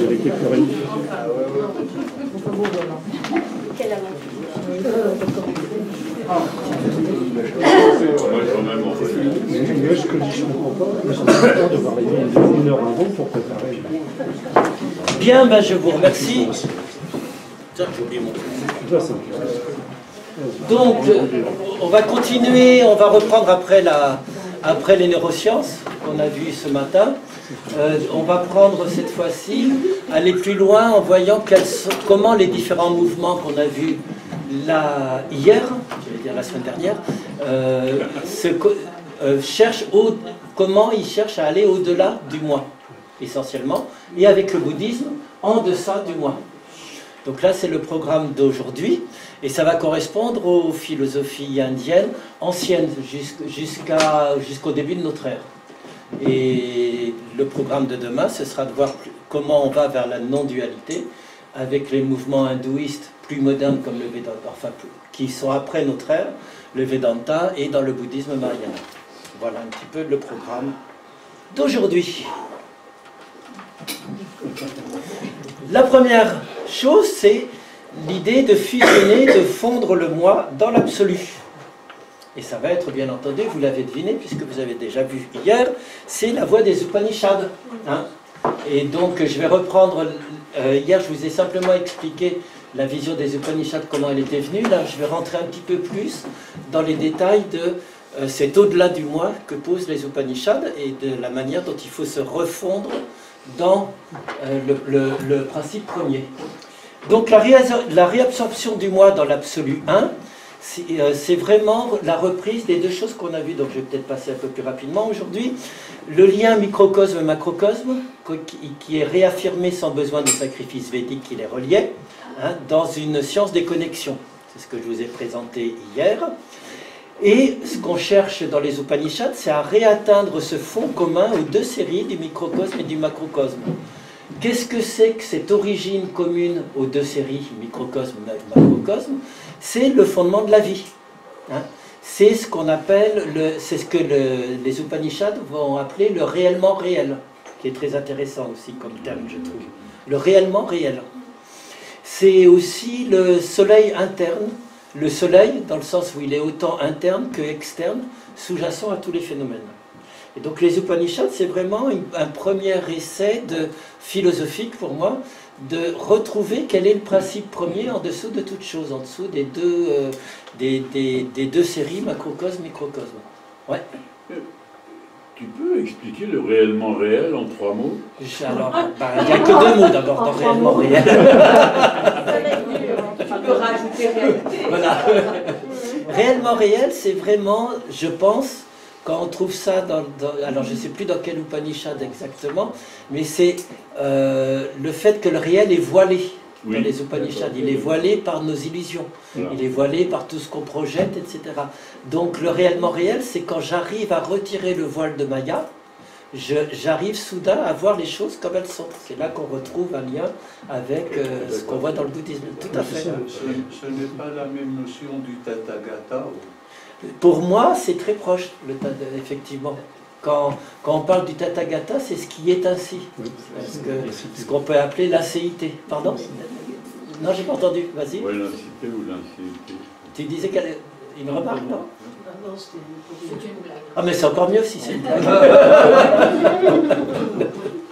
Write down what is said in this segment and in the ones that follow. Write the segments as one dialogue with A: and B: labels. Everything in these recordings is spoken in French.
A: avec les Coréens.
B: Quelle aventure.
A: Mais ce que je ne comprends pas, ils sont contents de voir les gens une heure avant pour préparer.
C: Bien, ben je vous remercie. Tiens, j'ai oublié mon truc. Donc, on va continuer, on va reprendre après les neurosciences qu'on a vues ce matin. On va prendre cette fois-ci, aller plus loin en voyant comment les différents mouvements qu'on a vus hier, je vais dire la semaine dernière, comment ils cherchent à aller au-delà du moi, essentiellement, et avec le bouddhisme, en deçà du moi. Donc là, c'est le programme d'aujourd'hui, et ça va correspondre aux philosophies indiennes anciennes, jusqu'au début de notre ère. Et le programme de demain, ce sera de voir comment on va vers la non-dualité, avec les mouvements hindouistes plus modernes comme le Vedanta, enfin, qui sont après notre ère, le Vedanta, et dans le bouddhisme Mahayana. Voilà un petit peu le programme d'aujourd'hui. La première chose, c'est l'idée de fusionner, de fondre le moi dans l'absolu. Et ça va être, bien entendu, vous l'avez deviné, puisque vous avez déjà vu hier, c'est la voie des Upanishads. Hein. Et donc, je vais reprendre... hier, je vous ai simplement expliqué la vision des Upanishads, comment elle était venue. Là, je vais rentrer un petit peu plus dans les détails de cet au-delà du moi que posent les Upanishads et de la manière dont il faut se refondre dans le principe premier. Donc, la réabsorption du moi dans l'absolu 1, c'est vraiment la reprise des deux choses qu'on a vues. Donc je vais peut-être passer un peu plus rapidement aujourd'hui. Le lien microcosme-macrocosme, qui est réaffirmé sans besoin de sacrifice védique qui les reliait, hein, dans une science des connexions. C'est ce que je vous ai présenté hier. Et ce qu'on cherche dans les Upanishads, c'est à réatteindre ce fond commun aux deux séries du microcosme et du macrocosme. Qu'est-ce que c'est que cette origine commune aux deux séries, microcosme et macrocosme? C'est le fondement de la vie. Hein. C'est ce qu'on appelle, c'est ce que les Upanishads vont appeler le réellement réel, qui est très intéressant aussi comme terme, je trouve. Le réellement réel. C'est aussi le soleil interne, le soleil dans le sens où il est autant interne que externe, sous-jacent à tous les phénomènes. Et donc les Upanishads, c'est vraiment un premier essai philosophique pour moi, de retrouver quel est le principe premier en dessous de toute chose, en dessous des deux séries macrocosme, microcosme. Ouais.
D: Tu peux expliquer le réellement réel en 3 mots?
C: Alors, il n'y a que 2 mots d'abord dans réellement réel.
B: Tu peux rajouter réalité.
C: Voilà. Réellement réel, c'est vraiment, je pense, quand on trouve ça alors je ne sais plus dans quel Upanishad exactement, mais c'est le fait que le réel est voilé dans les Upanishads. Il est voilé par nos illusions, il est voilé par tout ce qu'on projette, etc. Donc le réellement réel, c'est quand j'arrive à retirer le voile de Maya, j'arrive soudain à voir les choses comme elles sont. C'est là qu'on retrouve un lien avec ce qu'on voit dans le bouddhisme. Tout à fait.
E: Ce n'est pas la même notion du Tathagata.
C: Pour moi, c'est très proche, effectivement. Quand on parle du Tathagata, c'est ce qui est ainsi. Ce qu'on peut appeler l'acéité. Pardon? Non, j'ai pas entendu. Vas-y.
D: Oui, l'acéité ou l'incéité.
C: Tu disais qu'elle... Une remarque, non?
B: Non, c'est une blague.
C: Ah, mais c'est encore mieux si c'est une blague.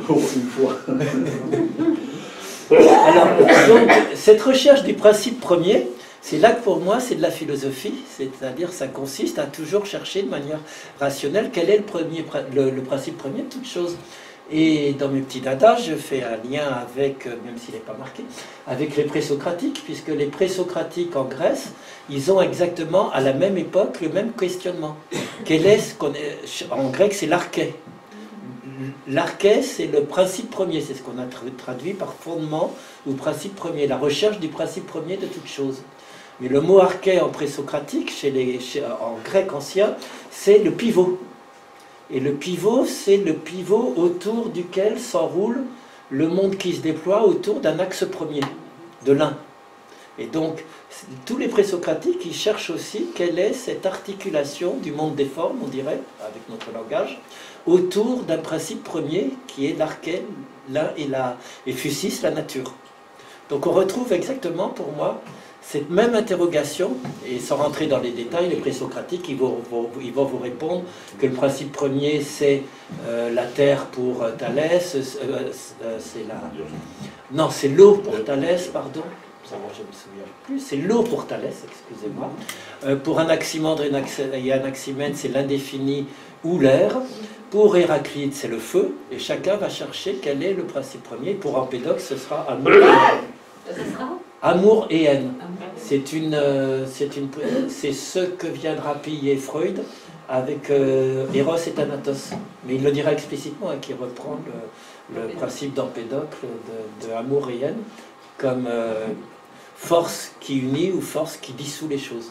E: Pour une fois.
C: Alors, donc, cette recherche du principe premier, c'est là que pour moi c'est de la philosophie, c'est-à-dire ça consiste à toujours chercher de manière rationnelle quel est le principe premier de toute chose. Et dans mes petits dadas, je fais un lien avec, même s'il n'est pas marqué, avec les présocratiques, puisque les présocratiques en Grèce, ils ont exactement à la même époque le même questionnement. Quel est ce qu'on est, en grec c'est l'arché. L'arché, c'est le principe premier, c'est ce qu'on a traduit par fondement ou principe premier, la recherche du principe premier de toute chose. Mais le mot arché en présocratique, en grec ancien, c'est le pivot. Et le pivot, c'est le pivot autour duquel s'enroule le monde qui se déploie autour d'un axe premier, de l'un. Et donc, tous les présocratiques, ils cherchent aussi quelle est cette articulation du monde des formes, on dirait, avec notre langage, autour d'un principe premier qui est l'arché, l'un et fusis, la nature. Donc on retrouve exactement, pour moi, cette même interrogation, et sans rentrer dans les détails, les présocratiques, ils vont vous répondre que le principe premier, c'est la terre pour Thalès, c'est la... Non, c'est l'eau pour Thalès, pardon. Ça, moi, je me souviens plus. C'est l'eau pour Thalès, excusez-moi. Pour Anaximandre et Anaximène, c'est l'indéfini ou l'air. Pour Héraclite, c'est le feu. Et chacun va chercher quel est le principe premier. Pour Empédocle, ce sera amour. Amour et haine. C'est ce que viendra piller Freud avec Eros et Thanatos. Mais il le dira explicitement, hein, qui reprend le principe d'Empédocle de amour et haine comme force qui unit ou force qui dissout les choses.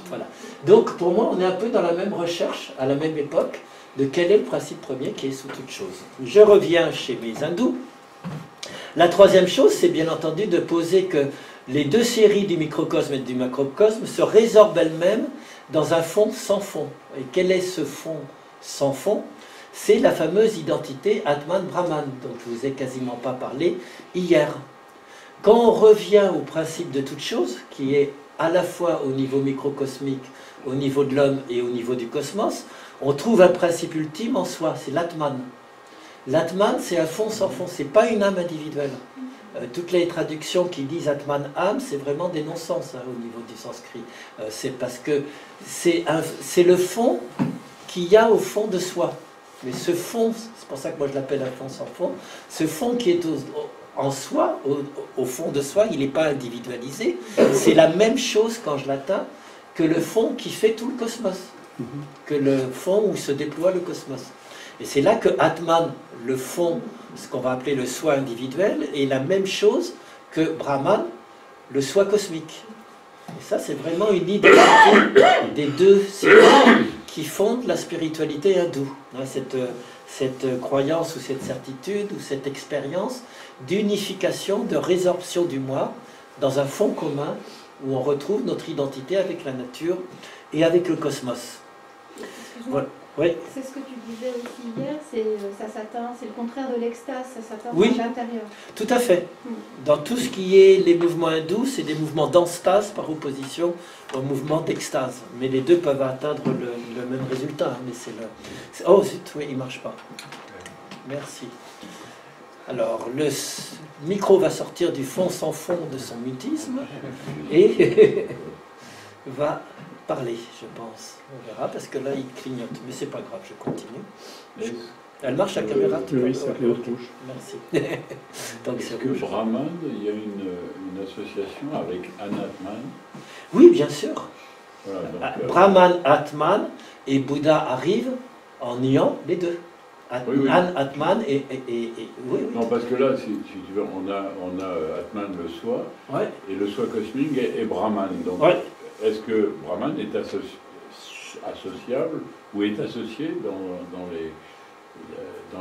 C: Voilà. Donc pour moi, on est un peu dans la même recherche, à la même époque, de quel est le principe premier qui est sous toute chose. Je reviens chez mes hindous. La troisième chose, c'est bien entendu de poser que les deux séries du microcosme et du macrocosme se résorbent elles-mêmes dans un fond sans fond. Et quel est ce fond sans fond? C'est la fameuse identité Atman-Brahman, dont je ne vous ai quasiment pas parlé hier. Quand on revient au principe de toute chose, qui est à la fois au niveau microcosmique, au niveau de l'homme et au niveau du cosmos, on trouve un principe ultime en soi, c'est l'Atman. L'Atman, c'est un fond sans fond, c'est pas une âme individuelle. Toutes les traductions qui disent Atman âme, c'est vraiment des non-sens, hein, au niveau du sanskrit. C'est parce que c'est le fond qu'il y a au fond de soi. Mais ce fond, c'est pour ça que moi je l'appelle un fond sans fond, ce fond qui est en soi, au fond de soi, il n'est pas individualisé. C'est la même chose quand je l'atteins que le fond qui fait tout le cosmos, que le fond où se déploie le cosmos. Et c'est là que Atman, le fond, ce qu'on va appeler le soi individuel, est la même chose que Brahman, le soi cosmique. Et ça, c'est vraiment une identité des deux séries qui fondent la spiritualité hindoue. Cette croyance ou cette certitude ou cette expérience d'unification, de résorption du moi dans un fond commun où on retrouve notre identité avec la nature et avec le cosmos. Voilà. Oui.
F: C'est ce que tu disais aussi hier, ça s'atteint, c'est le contraire de l'extase, ça s'atteint
C: Oui,
F: à l'intérieur.
C: Tout à fait. Dans tout ce qui est les mouvements hindous, c'est des mouvements d'enstase par opposition aux mouvements d'extase. Mais les deux peuvent atteindre le même résultat. Mais oh zut, oui, il ne marche pas. Merci. Alors, le micro va sortir du fond sans fond de son mutisme et va parler, je pense. On verra, parce que là, il clignote. Mais c'est pas grave, je continue. Elle marche la caméra?
A: Oui, c'est avec les autres touches.
C: Merci. Donc
D: Est-ce
C: c'est
D: que
C: rouge.
D: Brahman, il y a une association avec Anatman?
C: Oui, bien sûr.
D: Voilà, donc,
C: Brahman, Atman et Bouddha arrivent en niant les deux.
D: Oui.
C: Atman et oui.
D: non, parce que là, si tu veux, on a Atman, le soi,
C: Ouais.
D: et le soi cosmique est Brahman. Donc,
C: Ouais.
D: est-ce que Brahman est associable ou est associé dans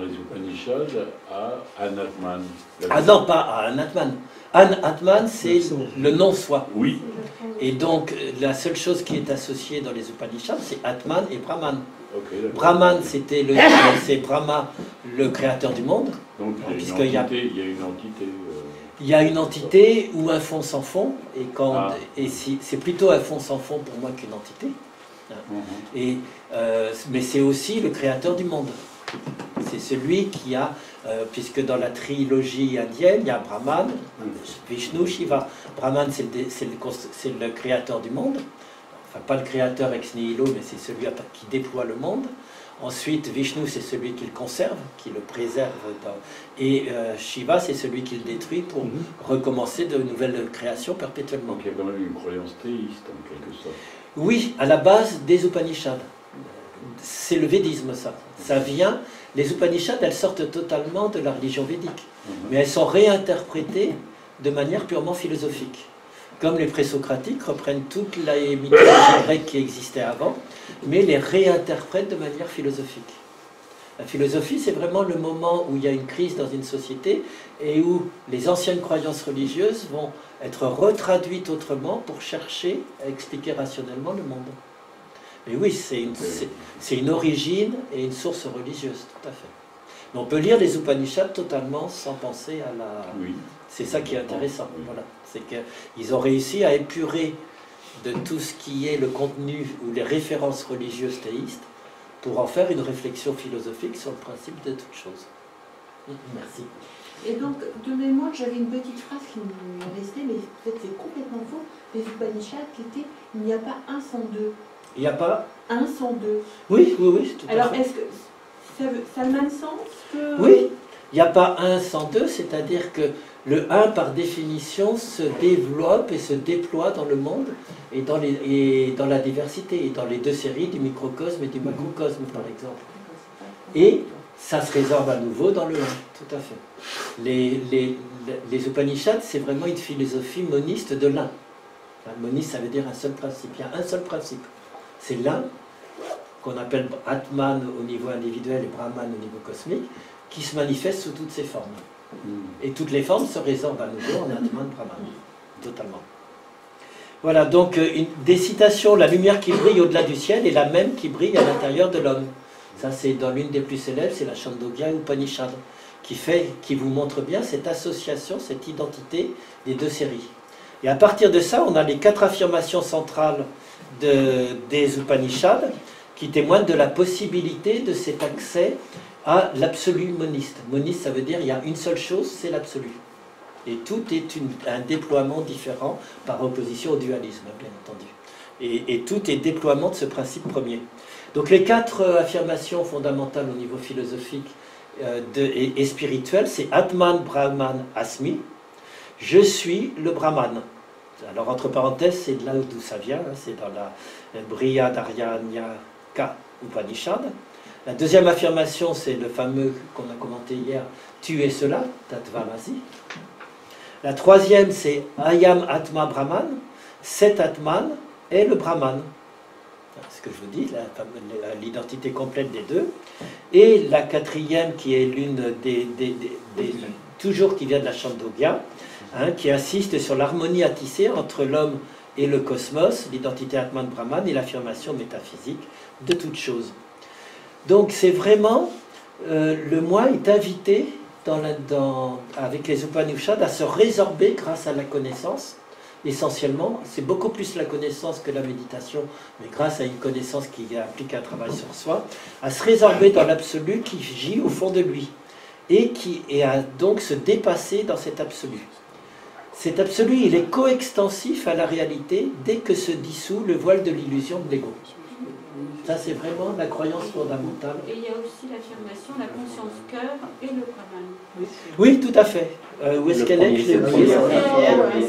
D: les Upanishads à Anatman?
C: Ah non, pas à Anatman. Atman, c'est le non-soi.
D: Oui.
C: Et donc, la seule chose qui est associée dans les Upanishads, c'est Atman et Brahman.
D: Okay,
C: Brahman, c'est Brahma, le créateur du monde.
D: Donc, il y a une entité.
C: Il y a une entité ou un fond sans fond, et c'est plutôt un fond sans fond pour moi qu'une entité. Mais c'est aussi le créateur du monde. C'est celui qui a, puisque dans la trilogie indienne, il y a Brahman, Vishnu, Shiva. Brahman, c'est le créateur du monde. Enfin, pas le créateur ex nihilo, mais c'est celui qui déploie le monde. Ensuite, Vishnu, c'est celui qui le conserve, qui le préserve. Et Shiva, c'est celui qui le détruit pour recommencer de nouvelles créations perpétuellement.
D: Donc il y a quand même une croyance théiste, en quelque sorte.
C: Oui, à la base des Upanishads. C'est le védisme, ça. Ça vient... Les Upanishads, elles sortent totalement de la religion védique. Mais elles sont réinterprétées de manière purement philosophique. Comme les présocratiques reprennent toute la mythologie grecque qui existait avant, mais les réinterprètent de manière philosophique. La philosophie, c'est vraiment le moment où il y a une crise dans une société et où les anciennes croyances religieuses vont être retraduites autrement pour chercher à expliquer rationnellement le monde. Mais oui, c'est une origine et une source religieuse, tout à fait. Mais on peut lire les Upanishads totalement sans penser à la...
D: Oui.
C: C'est ça qui est intéressant. Voilà. C'est qu'ils ont réussi à épurer de tout ce qui est le contenu ou les références religieuses théistes pour en faire une réflexion philosophique sur le principe de toute chose. Merci.
G: Et donc, de mémoire, j'avais une petite phrase qui m'est restée, mais en fait c'est complètement faux. Les Upanishads qui étaient « il n'y a pas un sans deux ».
C: Il n'y a pas...
G: Un sans deux.
C: Oui, oui, oui, tout à fait.
G: Alors, est-ce que ça a le même sens que...
C: Oui, il n'y a pas un sans deux, c'est-à-dire que le un, par définition, se développe et se déploie dans le monde et dans la diversité, et dans les deux séries du microcosme et du macrocosme, par exemple. Et ça se résorbe à nouveau dans le un, tout à fait. Les Upanishads, c'est vraiment une philosophie moniste de l'un. Moniste, ça veut dire un seul principe. Il y a un seul principe. C'est l'un, qu'on appelle Atman au niveau individuel et Brahman au niveau cosmique, qui se manifeste sous toutes ses formes. Et toutes les formes se résorbent à nouveau en Atman Brahman, totalement. Voilà, donc des citations, la lumière qui brille au-delà du ciel est la même qui brille à l'intérieur de l'homme. Ça, c'est dans l'une des plus célèbres, c'est la Chandogya Upanishad, qui vous montre bien cette association, cette identité des deux séries. Et à partir de ça, on a les 4 affirmations centrales des Upanishads qui témoignent de la possibilité de cet accès à l'absolu moniste. Moniste, ça veut dire il y a une seule chose, c'est l'absolu. Et tout est un déploiement différent par opposition au dualisme, bien entendu. Et tout est déploiement de ce principe premier. Donc les 4 affirmations fondamentales au niveau philosophique et spirituel, c'est Atman Brahman Asmi, je suis le Brahman. Alors entre parenthèses, c'est de là d'où ça vient, hein, c'est dans la Brihadaranyaka Upanishad. La deuxième affirmation, c'est le fameux qu'on a commenté hier, tu es cela, Tatvamasi. La troisième, c'est Ayam Atma Brahman, cet Atman est le Brahman. C'est ce que je vous dis, l'identité complète des deux. Et la quatrième, qui est l'une toujours qui vient de la Chandogya, hein, qui insiste sur l'harmonie à tisser entre l'homme et le cosmos, l'identité Atman Brahman et l'affirmation métaphysique de toute chose. Donc c'est vraiment, le moi est invité avec les Upanishads à se résorber grâce à la connaissance, essentiellement. C'est beaucoup plus la connaissance que la méditation, mais grâce à une connaissance qui implique un travail sur soi, à se résorber dans l'absolu qui gît au fond de lui, et à donc se dépasser dans cet absolu. Cet absolu, il est coextensif à la réalité dès que se dissout le voile de l'illusion de l'ego. Ça, c'est vraiment la croyance fondamentale.
H: Et il y a aussi l'affirmation, la conscience cœur et le Brahman.
C: Oui, tout à fait. Où est-ce qu'elle est?
F: C'est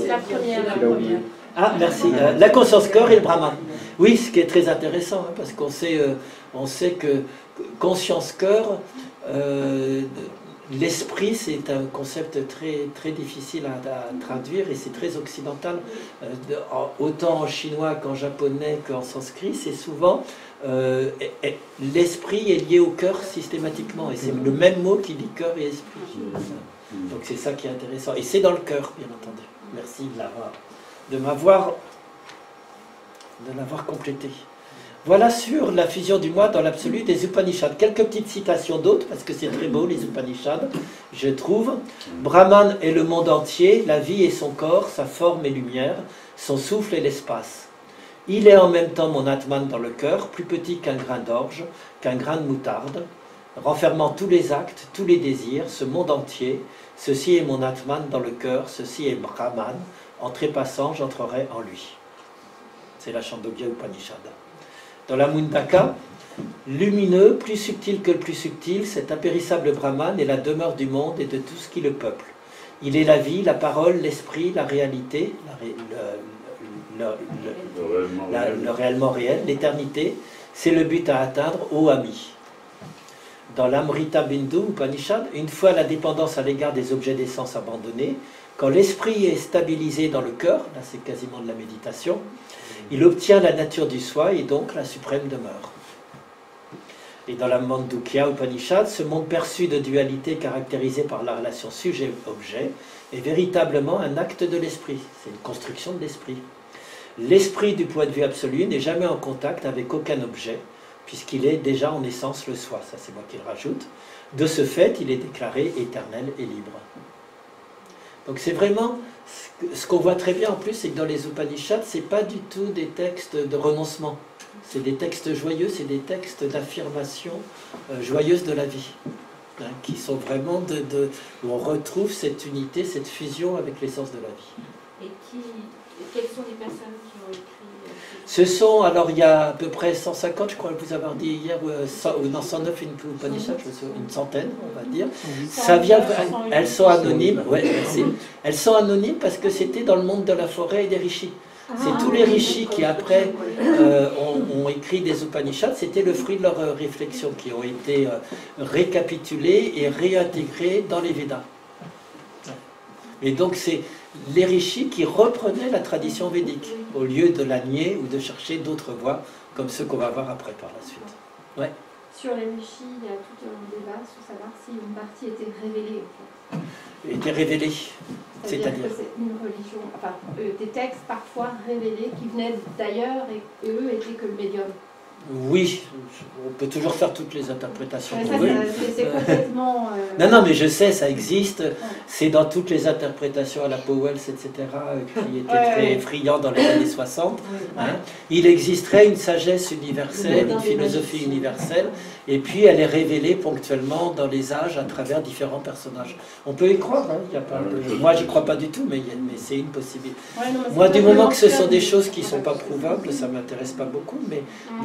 F: la première.
C: Ah, merci. La conscience corps et le Brahman. Oui, ce qui est très intéressant, hein, parce qu'on sait que conscience cœur, l'esprit, c'est un concept très, très difficile à traduire et c'est très occidental. Autant en chinois qu'en japonais qu'en sanskrit, c'est souvent l'esprit est lié au cœur systématiquement et c'est le même mot qui dit cœur et esprit. Donc c'est ça qui est intéressant. Et c'est dans le cœur, bien entendu. Merci de m'avoir complété. Voilà sur la fusion du moi dans l'absolu des Upanishads. Quelques petites citations d'autres, parce que c'est très beau les Upanishads, je trouve. Brahman est le monde entier, la vie est son corps, sa forme et lumière, son souffle et l'espace. Il est en même temps mon Atman dans le cœur, plus petit qu'un grain d'orge, qu'un grain de moutarde, renfermant tous les actes, tous les désirs, ce monde entier. Ceci est mon Atman dans le cœur, ceci est Brahman. En trépassant, j'entrerai en lui. C'est la Chandogya Upanishad. Dans la Mundaka, lumineux, plus subtil que le plus subtil, cet impérissable Brahman est la demeure du monde et de tout ce qui le peuple. Il est la vie, la parole, l'esprit, la réalité, le réellement réel, l'éternité. C'est le but à atteindre, ô ami. Dans l'Amrita Bindu Upanishad, une fois la dépendance à l'égard des objets d'essence abandonnée, quand l'esprit est stabilisé dans le cœur, là c'est quasiment de la méditation, il obtient la nature du soi et donc la suprême demeure. Et dans la Mandukya Upanishad, ce monde perçu de dualité caractérisé par la relation sujet-objet est véritablement un acte de l'esprit. C'est une construction de l'esprit. L'esprit, du point de vue absolu, n'est jamais en contact avec aucun objet, puisqu'il est déjà en essence le soi. Ça, c'est moi qui le rajoute. De ce fait, il est déclaré éternel et libre. Donc c'est vraiment, ce qu'on voit très bien en plus, c'est que dans les Upanishads, ce n'est pas du tout des textes de renoncement. C'est des textes joyeux, c'est des textes d'affirmation joyeuse de la vie, hein, qui sont vraiment où on retrouve cette unité, cette fusion avec l'essence de la vie.
H: Et quelles sont les personnes qui ont écrit
C: Ce sont, alors il y a à peu près 150, je crois que vous avez dit hier, ou non, 109 Upanishads, une centaine, on va dire. Ça vient, elles sont anonymes, ouais, elles sont anonymes parce que c'était dans le monde de la forêt et des rishis. C'est tous les rishis qui après ont écrit des Upanishads, c'était le fruit de leurs réflexions qui ont été récapitulées et réintégrées dans les Védas. Et donc c'est les rishis qui reprenaient la tradition védique, au lieu de la nier ou de chercher d'autres voies, comme ceux qu'on va voir après par la suite. Ouais.
F: Sur les rishis, il y a tout un débat sur savoir si une partie était révélée en fait.
C: Était révélée,
F: c'est-à-dire que c'est une religion, enfin des textes parfois révélés qui venaient d'ailleurs et eux étaient que le médium.
C: Oui, on peut toujours faire toutes les interprétations
F: Mais
C: qu'on
F: ça,
C: veut.
F: c'est complètement...
C: Non, non, mais je sais, ça existe. C'est dans toutes les interprétations à la Powell, etc., qui étaient très friands dans les années 60. Hein. Il existerait une sagesse universelle, une philosophie universelle, et puis elle est révélée ponctuellement dans les âges à travers différents personnages. On peut y croire, hein, y a pas de... moi j'y crois pas du tout, mais c'est une possibilité. Moi, du moment que ce sont des choses qui ne sont pas prouvables, ça ne m'intéresse pas beaucoup,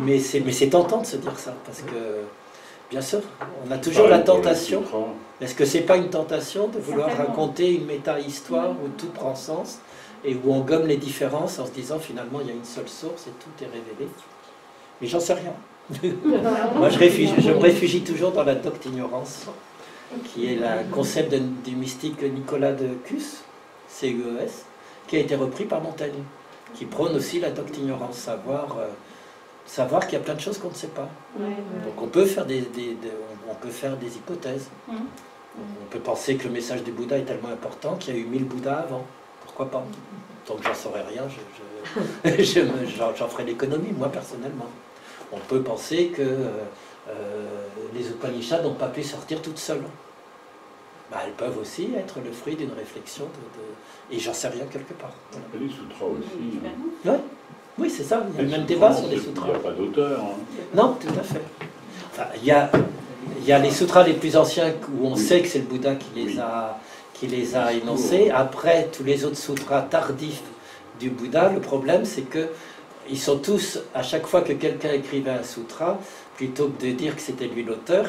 C: mais c'est tentant de se dire ça, parce que, bien sûr, on a toujours la tentation. Est-ce que c'est pas une tentation de vouloir raconter une méta-histoire où tout prend sens, et où on gomme les différences en se disant finalement il y a une seule source et tout est révélé? Mais j'en sais rien. Moi je me réfugie toujours dans la docte-ignorance, qui est le concept du mystique Nicolas de Cus, C-U-E-S, qui a été repris par Montaigne, qui prône aussi la docte-ignorance, savoir qu'il y a plein de choses qu'on ne sait pas. Donc on peut faire des hypothèses. On peut penser que le message du Bouddha est tellement important qu'il y a eu 1000 Bouddhas avant. Pourquoi pas? Tant que j'en saurais rien, j'en ferai l'économie, moi personnellement. On peut penser que les Upanishads n'ont pas pu sortir toutes seules. Bah, elles peuvent aussi être le fruit d'une réflexion et j'en sais rien quelque part. Voilà.
D: Les sutras aussi.
C: Ouais. Oui, c'est ça, il y a le même débat sur les sutras.
D: Il n'y a pas d'auteur. Hein.
C: Non, tout à fait. Enfin, il y a les sutras les plus anciens où on sait que c'est le Bouddha qui les a énoncés. Après, tous les autres sutras tardifs du Bouddha, le problème c'est que ils sont tous, à chaque fois que quelqu'un écrivait un sutra, plutôt que de dire que c'était lui l'auteur,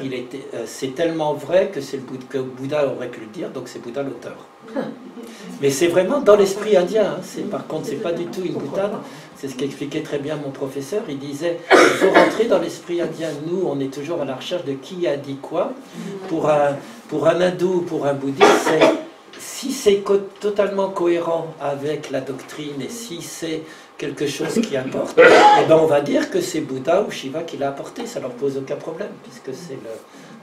C: c'est tellement vrai que c'est que Bouddha aurait pu le dire, donc c'est Bouddha l'auteur. Mais c'est vraiment dans l'esprit indien, hein. Par contre, c'est pas du tout une boutade. C'est ce qu'expliquait très bien mon professeur. Il disait, il faut rentrer dans l'esprit indien. Nous, on est toujours à la recherche de qui a dit quoi. Pour un hindou ou pour un bouddhiste, si c'est totalement cohérent avec la doctrine et si c'est quelque chose qui apporte, eh ben on va dire que c'est Bouddha ou Shiva qui l'a apporté. Ça leur pose aucun problème, puisque c'est le...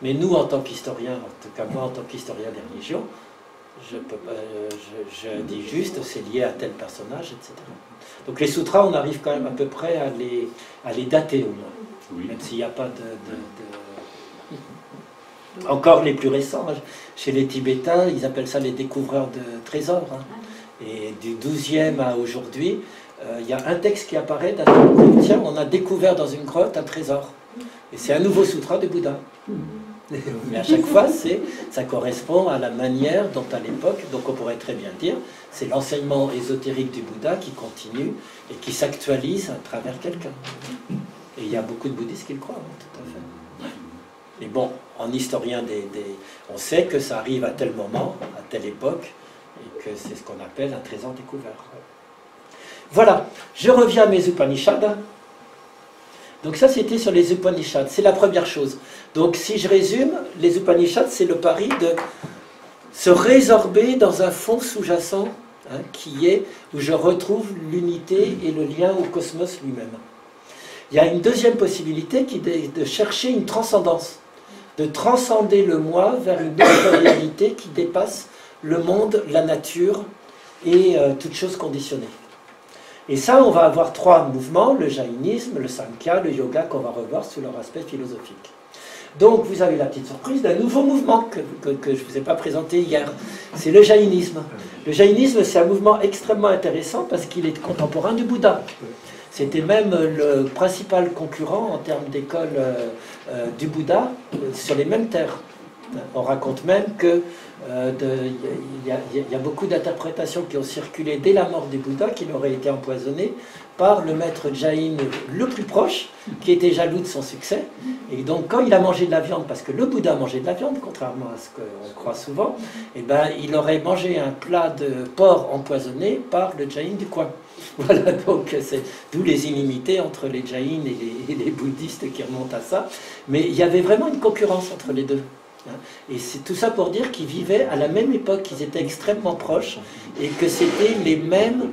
C: Mais nous, en tant qu'historiens, en tout cas moi, en tant qu'historien des religions, je dis juste, c'est lié à tel personnage, etc. Donc les sutras, on arrive quand même à peu près à les dater au moins, oui. Même s'il n'y a pas Encore les plus récents, chez les Tibétains, ils appellent ça les découvreurs de trésors. Hein. Et du 12e à aujourd'hui, il y a un texte qui apparaît, tiens, on a découvert dans une grotte un trésor. Et c'est un nouveau sutra de Bouddha. Mais à chaque fois, ça correspond à la manière dont à l'époque, donc on pourrait très bien dire, c'est l'enseignement ésotérique du Bouddha qui continue et qui s'actualise à travers quelqu'un. Et il y a beaucoup de bouddhistes qui le croient, hein, tout à fait. Et bon, en historien, on sait que ça arrive à tel moment, à telle époque, et que c'est ce qu'on appelle un trésor découvert. Voilà, je reviens à mes Upanishads. Donc ça, c'était sur les Upanishads, c'est la première chose. Donc si je résume, les Upanishads, c'est le pari de se résorber dans un fond sous-jacent, hein, qui est où je retrouve l'unité et le lien au cosmos lui-même. il y a une deuxième possibilité qui est de chercher une transcendance, de transcender le moi vers une autre réalité qui dépasse le monde, la nature et toute chose conditionnée. Et ça, on va avoir trois mouvements, le jaïnisme, le samkhya, le yoga, qu'on va revoir sous leur aspect philosophique. Donc, vous avez la petite surprise d'un nouveau mouvement que je ne vous ai pas présenté hier. C'est le jaïnisme. Le jaïnisme, c'est un mouvement extrêmement intéressant parce qu'il est contemporain du Bouddha. C'était même le principal concurrent en termes d'école du Bouddha sur les mêmes terres. On raconte même que y a beaucoup d'interprétations qui ont circulé dès la mort du Bouddha qu'il aurait été empoisonné par le maître Jain le plus proche, qui était jaloux de son succès. Et donc quand il a mangé de la viande, parce que le Bouddha mangeait de la viande, contrairement à ce qu'on croit souvent, et ben, il aurait mangé un plat de porc empoisonné par le Jain du coin. Voilà, donc c'est d'où les inimitiés entre les Jain et les bouddhistes qui remontent à ça. Mais il y avait vraiment une concurrence entre les deux. Et c'est tout ça pour dire qu'ils vivaient à la même époque, qu'ils étaient extrêmement proches et que c'était le même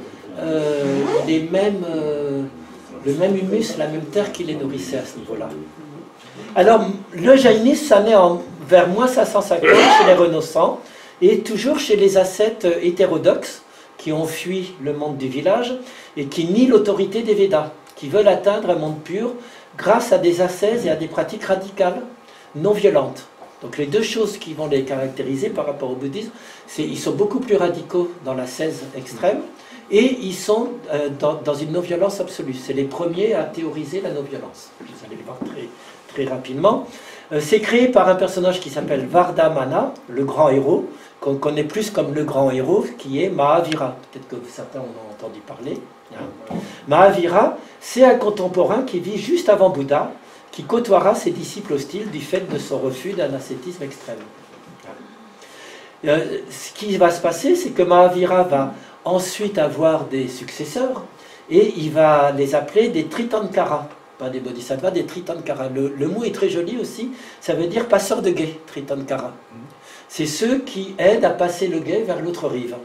C: humus, la même terre qui les nourrissait à ce niveau-là. Alors, le jaïnisme, ça naît vers moins 550 chez les Renaissants et toujours chez les ascètes hétérodoxes qui ont fui le monde du village et qui nient l'autorité des Védas, qui veulent atteindre un monde pur grâce à des ascèses et à des pratiques radicales, non violentes. Donc les deux choses qui vont les caractériser par rapport au bouddhisme, c'est qu'ils sont beaucoup plus radicaux dans l'ascèse extrême et ils sont dans une non-violence absolue. C'est les premiers à théoriser la non-violence. Vous allez le voir très rapidement. C'est créé par un personnage qui s'appelle Vardhamana, le grand héros, qu'on connaît plus comme le grand héros, qui est Mahavira. Peut-être que certains en ont entendu parler. Mahavira, c'est un contemporain qui vit juste avant Bouddha, qui côtoiera ses disciples hostiles du fait de son refus d'un ascétisme extrême. Ce qui va se passer, c'est que Mahavira va ensuite avoir des successeurs, et il va les appeler des Tritankara, pas des bodhisattvas, des Tritankara. Le mot est très joli aussi, ça veut dire passeur de guet, Tritankara. C'est ceux qui aident à passer le guet vers l'autre rive,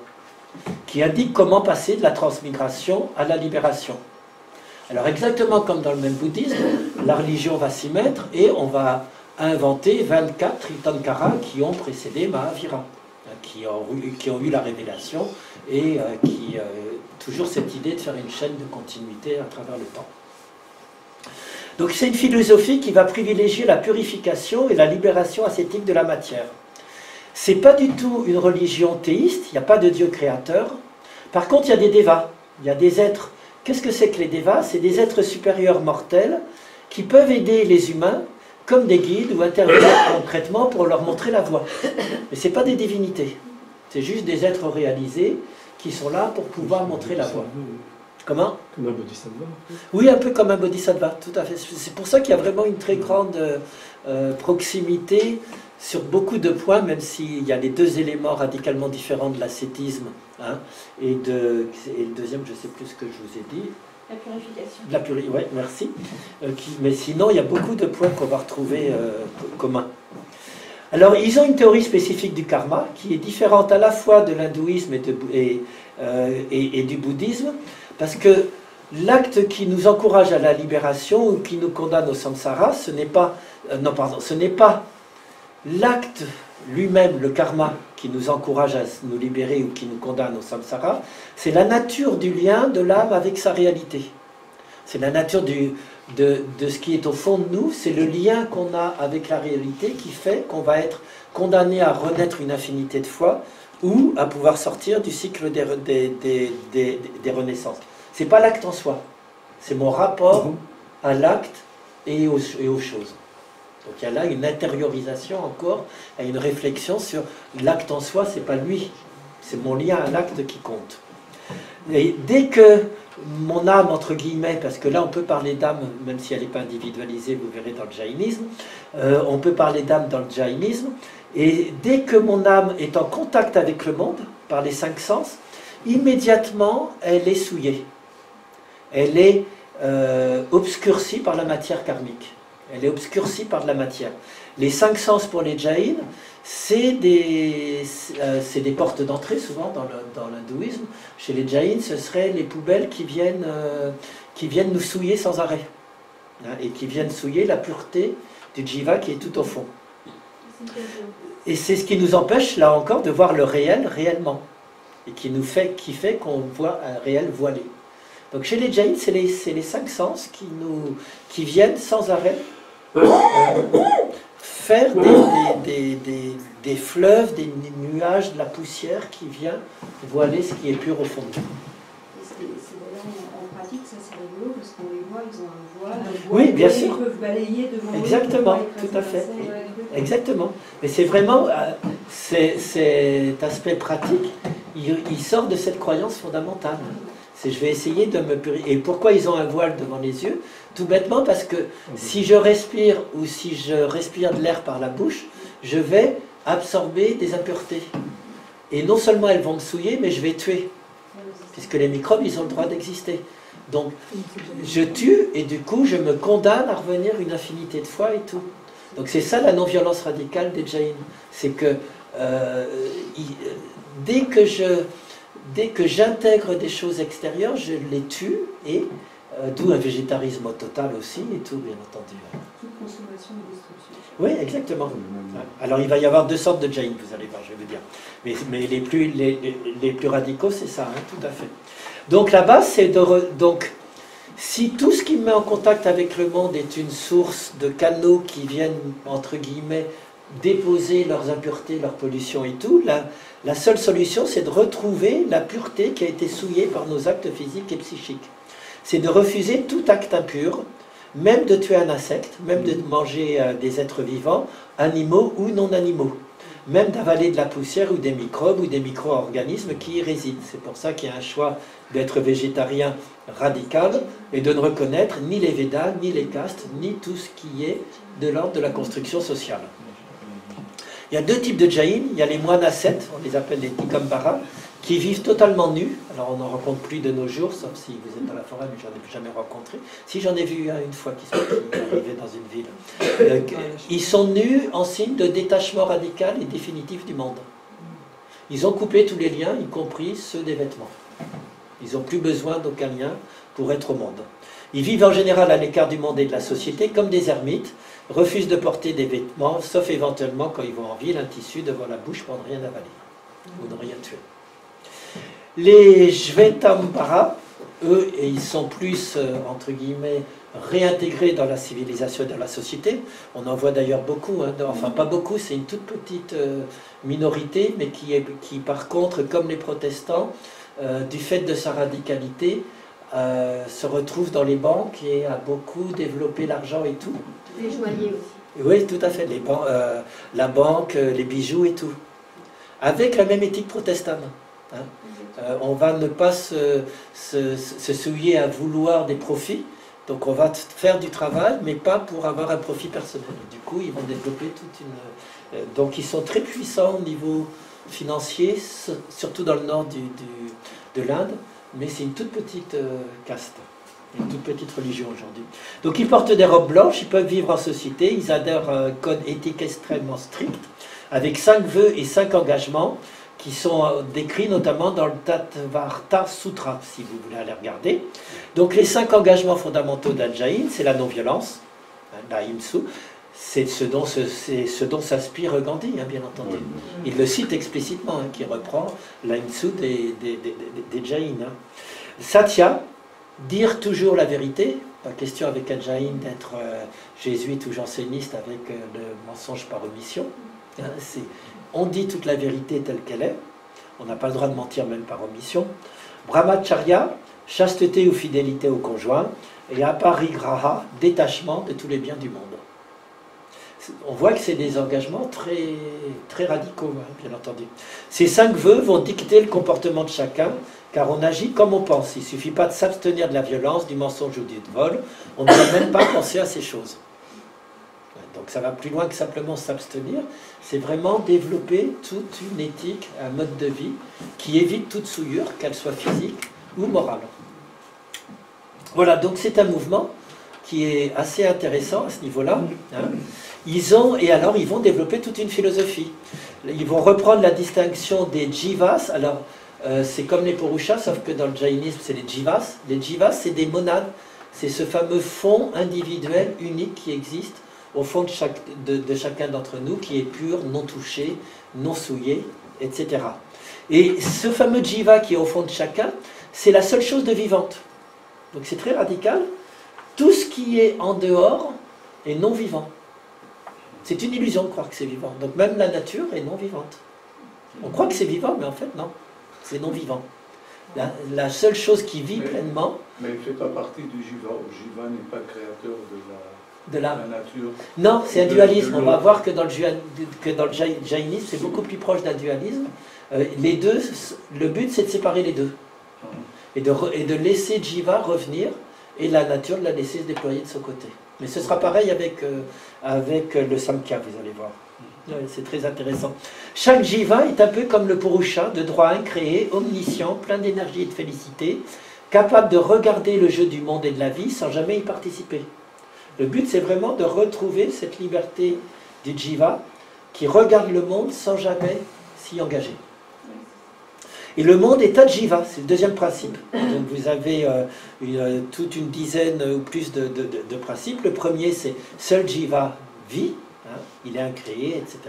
C: qui indiquent comment passer de la transmigration à la libération. Alors exactement comme dans le même bouddhisme, la religion va s'y mettre et on va inventer 24 Tritankara qui ont précédé Mahavira, qui ont eu la révélation et qui toujours cette idée de faire une chaîne de continuité à travers le temps. Donc c'est une philosophie qui va privilégier la purification et la libération ascétique de la matière. C'est pas du tout une religion théiste, il n'y a pas de Dieu créateur. Par contre, il y a des dévas, il y a des êtres. Qu'est-ce que c'est que les dévas? C'est des êtres supérieurs mortels qui peuvent aider les humains comme des guides ou intervenir concrètement pour leur montrer la voie. Mais ce n'est pas des divinités, c'est juste des êtres réalisés qui sont là pour pouvoir montrer la voie. Comment?
A: Comme un bodhisattva.
C: Oui, un peu comme un bodhisattva, tout à fait. C'est pour ça qu'il y a vraiment une très grande proximité sur beaucoup de points, même s'il y a les deux éléments radicalement différents de l'ascétisme, hein, et le deuxième, je ne sais plus ce que je vous ai dit.
F: La purification.
C: Oui, merci. Mais sinon, il y a beaucoup de points qu'on va retrouver communs. Alors, ils ont une théorie spécifique du karma qui est différente à la fois de l'hindouisme et du bouddhisme, parce que l'acte qui nous encourage à la libération ou qui nous condamne au samsara, ce n'est pas l'acte lui-même, le karma, qui nous encourage à nous libérer ou qui nous condamne au samsara, c'est la nature du lien de l'âme avec sa réalité. C'est la nature de ce qui est au fond de nous, c'est le lien qu'on a avec la réalité qui fait qu'on va être condamné à renaître une infinité de fois ou à pouvoir sortir du cycle des renaissances. Ce n'est pas l'acte en soi, c'est mon rapport à l'acte et aux choses. Donc il y a là une intériorisation encore, et une réflexion sur l'acte en soi, c'est pas lui, c'est mon lien à l'acte qui compte. Et dès que mon âme, entre guillemets, parce que là on peut parler d'âme, même si elle n'est pas individualisée, vous verrez dans le jaïnisme, on peut parler d'âme dans le jaïnisme, et dès que mon âme est en contact avec le monde, par les 5 sens, immédiatement elle est souillée. Elle est obscurcie par la matière karmique. Elle est obscurcie par de la matière. Les 5 sens pour les Jains, c'est des portes d'entrée, souvent dans l'hindouisme. Chez les Jains, ce seraient les poubelles qui viennent nous souiller sans arrêt. hein, et qui viennent souiller la pureté du jiva qui est tout au fond. Et c'est ce qui nous empêche, là encore, de voir le réel réellement, et qui fait qu'on voit un réel voilé. Donc chez les Jains, c'est les 5 sens qui viennent sans arrêt faire des fleuves, des nuages, de la poussière qui vient voiler ce qui est pur au fond de nous.
G: C'est d'ailleurs en pratique, ça c'est rigolo, parce qu'on les voit, ils ont un voile.
C: Oui, bien sûr.
G: Ils peuvent balayer devant eux.
C: Exactement, tout à fait. Exactement. Mais c'est vraiment cet aspect pratique, il sort de cette croyance fondamentale. C'est je vais essayer de me purifier. Et pourquoi ils ont un voile devant les yeux? Tout bêtement parce que si je respire ou si je respire de l'air par la bouche, je vais absorber des impuretés. Et non seulement elles vont me souiller, mais je vais tuer. Puisque les microbes, ils ont le droit d'exister. Donc, je tue et du coup, je me condamne à revenir une infinité de fois et tout. Donc c'est ça la non-violence radicale des Jains. C'est que dès que j'intègre des choses extérieures, je les tue et d'où un végétarisme total aussi et tout, bien entendu.
G: Toute consommation et destruction.
C: Oui, exactement. Alors il va y avoir 2 sortes de Jains, vous allez voir, je vais vous dire. Mais les plus radicaux, c'est ça, hein, tout à fait. Donc là-bas, c'est donc si tout ce qui me met en contact avec le monde est une source de canaux qui viennent, entre guillemets, déposer leurs impuretés, leurs pollutions et tout, la seule solution, c'est de retrouver la pureté qui a été souillée par nos actes physiques et psychiques. C'est de refuser tout acte impur, même de tuer un insecte, même de manger des êtres vivants, animaux ou non animaux, même d'avaler de la poussière ou des microbes ou des micro-organismes qui y résident. C'est pour ça qu'il y a un choix d'être végétarien radical et de ne reconnaître ni les Védas, ni les castes, ni tout ce qui est de l'ordre de la construction sociale. Il y a 2 types de Jains. Il y a les moines ascètes, on les appelle les Dikambara, qui vivent totalement nus. Alors on n'en rencontre plus de nos jours, sauf si vous êtes dans la forêt, mais je n'en ai jamais rencontré. Si, j'en ai vu une fois qui arrivait dans une ville. Ils sont nus en signe de détachement radical et définitif du monde. Ils ont coupé tous les liens, y compris ceux des vêtements. Ils n'ont plus besoin d'aucun lien pour être au monde. Ils vivent en général à l'écart du monde et de la société comme des ermites, refusent de porter des vêtements, sauf éventuellement quand ils vont en ville, un tissu devant la bouche pour ne rien avaler ou ne rien tuer. Les Shvetambara, eux, ils sont plus, entre guillemets, réintégrés dans la civilisation et dans la société. On en voit d'ailleurs beaucoup, hein, enfin pas beaucoup, c'est une toute petite minorité, mais qui par contre, comme les protestants, du fait de sa radicalité, se retrouve dans les banques et a beaucoup développé l'argent et tout.
F: Les joailliers aussi.
C: Oui, tout à fait, la banque, les bijoux et tout. Avec la même éthique protestante. Hein. On va ne pas se souiller à vouloir des profits, donc on va faire du travail, mais pas pour avoir un profit personnel. Du coup, ils vont développer toute une... donc ils sont très puissants au niveau financier, surtout dans le nord de l'Inde, mais c'est une toute petite caste, une toute petite religion aujourd'hui. Donc ils portent des robes blanches, ils peuvent vivre en société, ils adhèrent à un code éthique extrêmement strict, avec 5 vœux et 5 engagements, qui sont décrits notamment dans le Tattvartha Sutra, si vous voulez aller regarder. Donc les 5 engagements fondamentaux d'un Jain, c'est la non-violence, l'ahimsa, c'est ce dont s'inspire Gandhi, hein, bien entendu. Il le cite explicitement, hein, qui reprend l'ahimsa des Jains. Hein. Satya, dire toujours la vérité, pas question avec un Jain d'être jésuite ou janséniste avec le mensonge par omission. Hein, on dit toute la vérité telle qu'elle est, on n'a pas le droit de mentir même par omission. Brahmacharya, chasteté ou fidélité au conjoint, et aparigraha, détachement de tous les biens du monde. On voit que c'est des engagements très, très radicaux, hein, bien entendu. Ces 5 vœux vont dicter le comportement de chacun, car on agit comme on pense. Il ne suffit pas de s'abstenir de la violence, du mensonge ou du vol, on ne doit même pas penser à ces choses. Donc ça va plus loin que simplement s'abstenir, c'est vraiment développer toute une éthique, un mode de vie qui évite toute souillure, qu'elle soit physique ou morale. Voilà, donc c'est un mouvement qui est assez intéressant à ce niveau-là. Hein. Ils vont développer toute une philosophie. Ils vont reprendre la distinction des jivas. Alors, c'est comme les purushas, sauf que dans le jainisme, c'est les jivas. Les jivas, c'est des monades. c'est ce fameux fond individuel unique qui existe au fond de chacun d'entre nous, qui est pur, non touché, non souillé, etc. Et ce fameux jiva qui est au fond de chacun, c'est la seule chose de vivante. Donc c'est très radical. Tout ce qui est en dehors est non vivant. C'est une illusion de croire que c'est vivant. Donc même la nature est non vivante. On croit que c'est vivant, mais en fait non, c'est non vivant. La seule chose qui vit pleinement...
E: Mais il ne fait pas partie du jiva. Le jiva n'est pas créateur de la nature.
C: Non, c'est un dualisme. On va voir que dans le jaïnisme, c'est beaucoup plus proche d'un dualisme. Les deux, le but, c'est de séparer les deux. Et de laisser jiva revenir, et la nature de la laisser se déployer de son côté. Mais ce sera pareil avec le samkhya, vous allez voir. C'est très intéressant. Chaque jiva est un peu comme le purusha, de droit incréé, omniscient, plein d'énergie et de félicité, capable de regarder le jeu du monde et de la vie sans jamais y participer. Le but, c'est vraiment de retrouver cette liberté du jiva qui regarde le monde sans jamais s'y engager. Et le monde est adjiva, c'est le deuxième principe. Donc vous avez toute une dizaine ou plus de principes. Le premier, c'est seul jiva vit, hein, il est incréé, etc.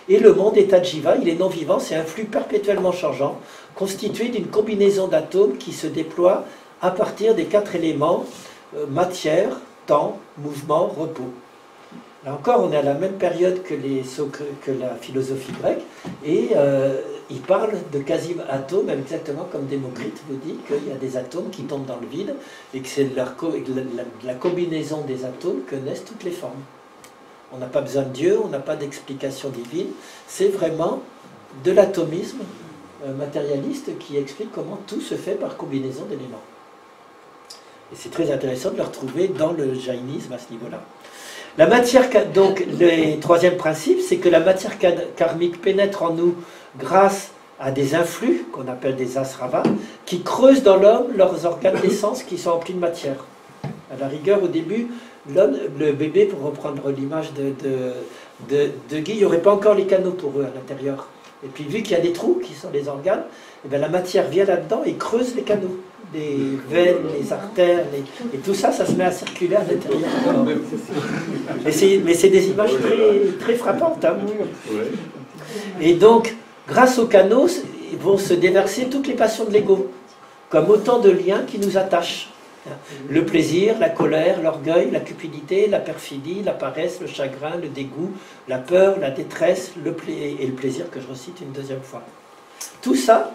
C: Et le monde est adjiva, il est non-vivant, c'est un flux perpétuellement changeant, constitué d'une combinaison d'atomes qui se déploient à partir des 4 éléments, matière, temps, mouvement, repos. Là encore, on est à la même période que la philosophie grecque, et il parle de quasi-atomes, exactement comme Démocrite vous dit qu'il y a des atomes qui tombent dans le vide, et que c'est la combinaison des atomes que naissent toutes les formes. On n'a pas besoin de Dieu, on n'a pas d'explication divine, c'est vraiment de l'atomisme matérialiste qui explique comment tout se fait par combinaison d'éléments. Et c'est très intéressant de le retrouver dans le jaïnisme à ce niveau-là. La matière, donc, le troisième principe, c'est que la matière karmique pénètre en nous grâce à des influx, qu'on appelle des asravas, qui creusent dans l'homme leurs organes d'essence qui sont emplis de matière. À la rigueur, au début, le bébé, pour reprendre l'image de Guy, il n'y aurait pas encore les canaux pour eux à l'intérieur. Et puis, vu qu'il y a des trous qui sont les organes, et bien, la matière vient là-dedans et creuse les canaux. Les veines, les artères, et tout ça, ça se met à circuler à l'intérieur. Mais c'est des images très frappantes. Hein. Et donc, grâce aux canaux, vont se déverser toutes les passions de l'ego, comme autant de liens qui nous attachent. Le plaisir, la colère, l'orgueil, la cupidité, la perfidie, la paresse, le chagrin, le dégoût, la peur, la détresse, et le plaisir que je recite une deuxième fois. Tout ça,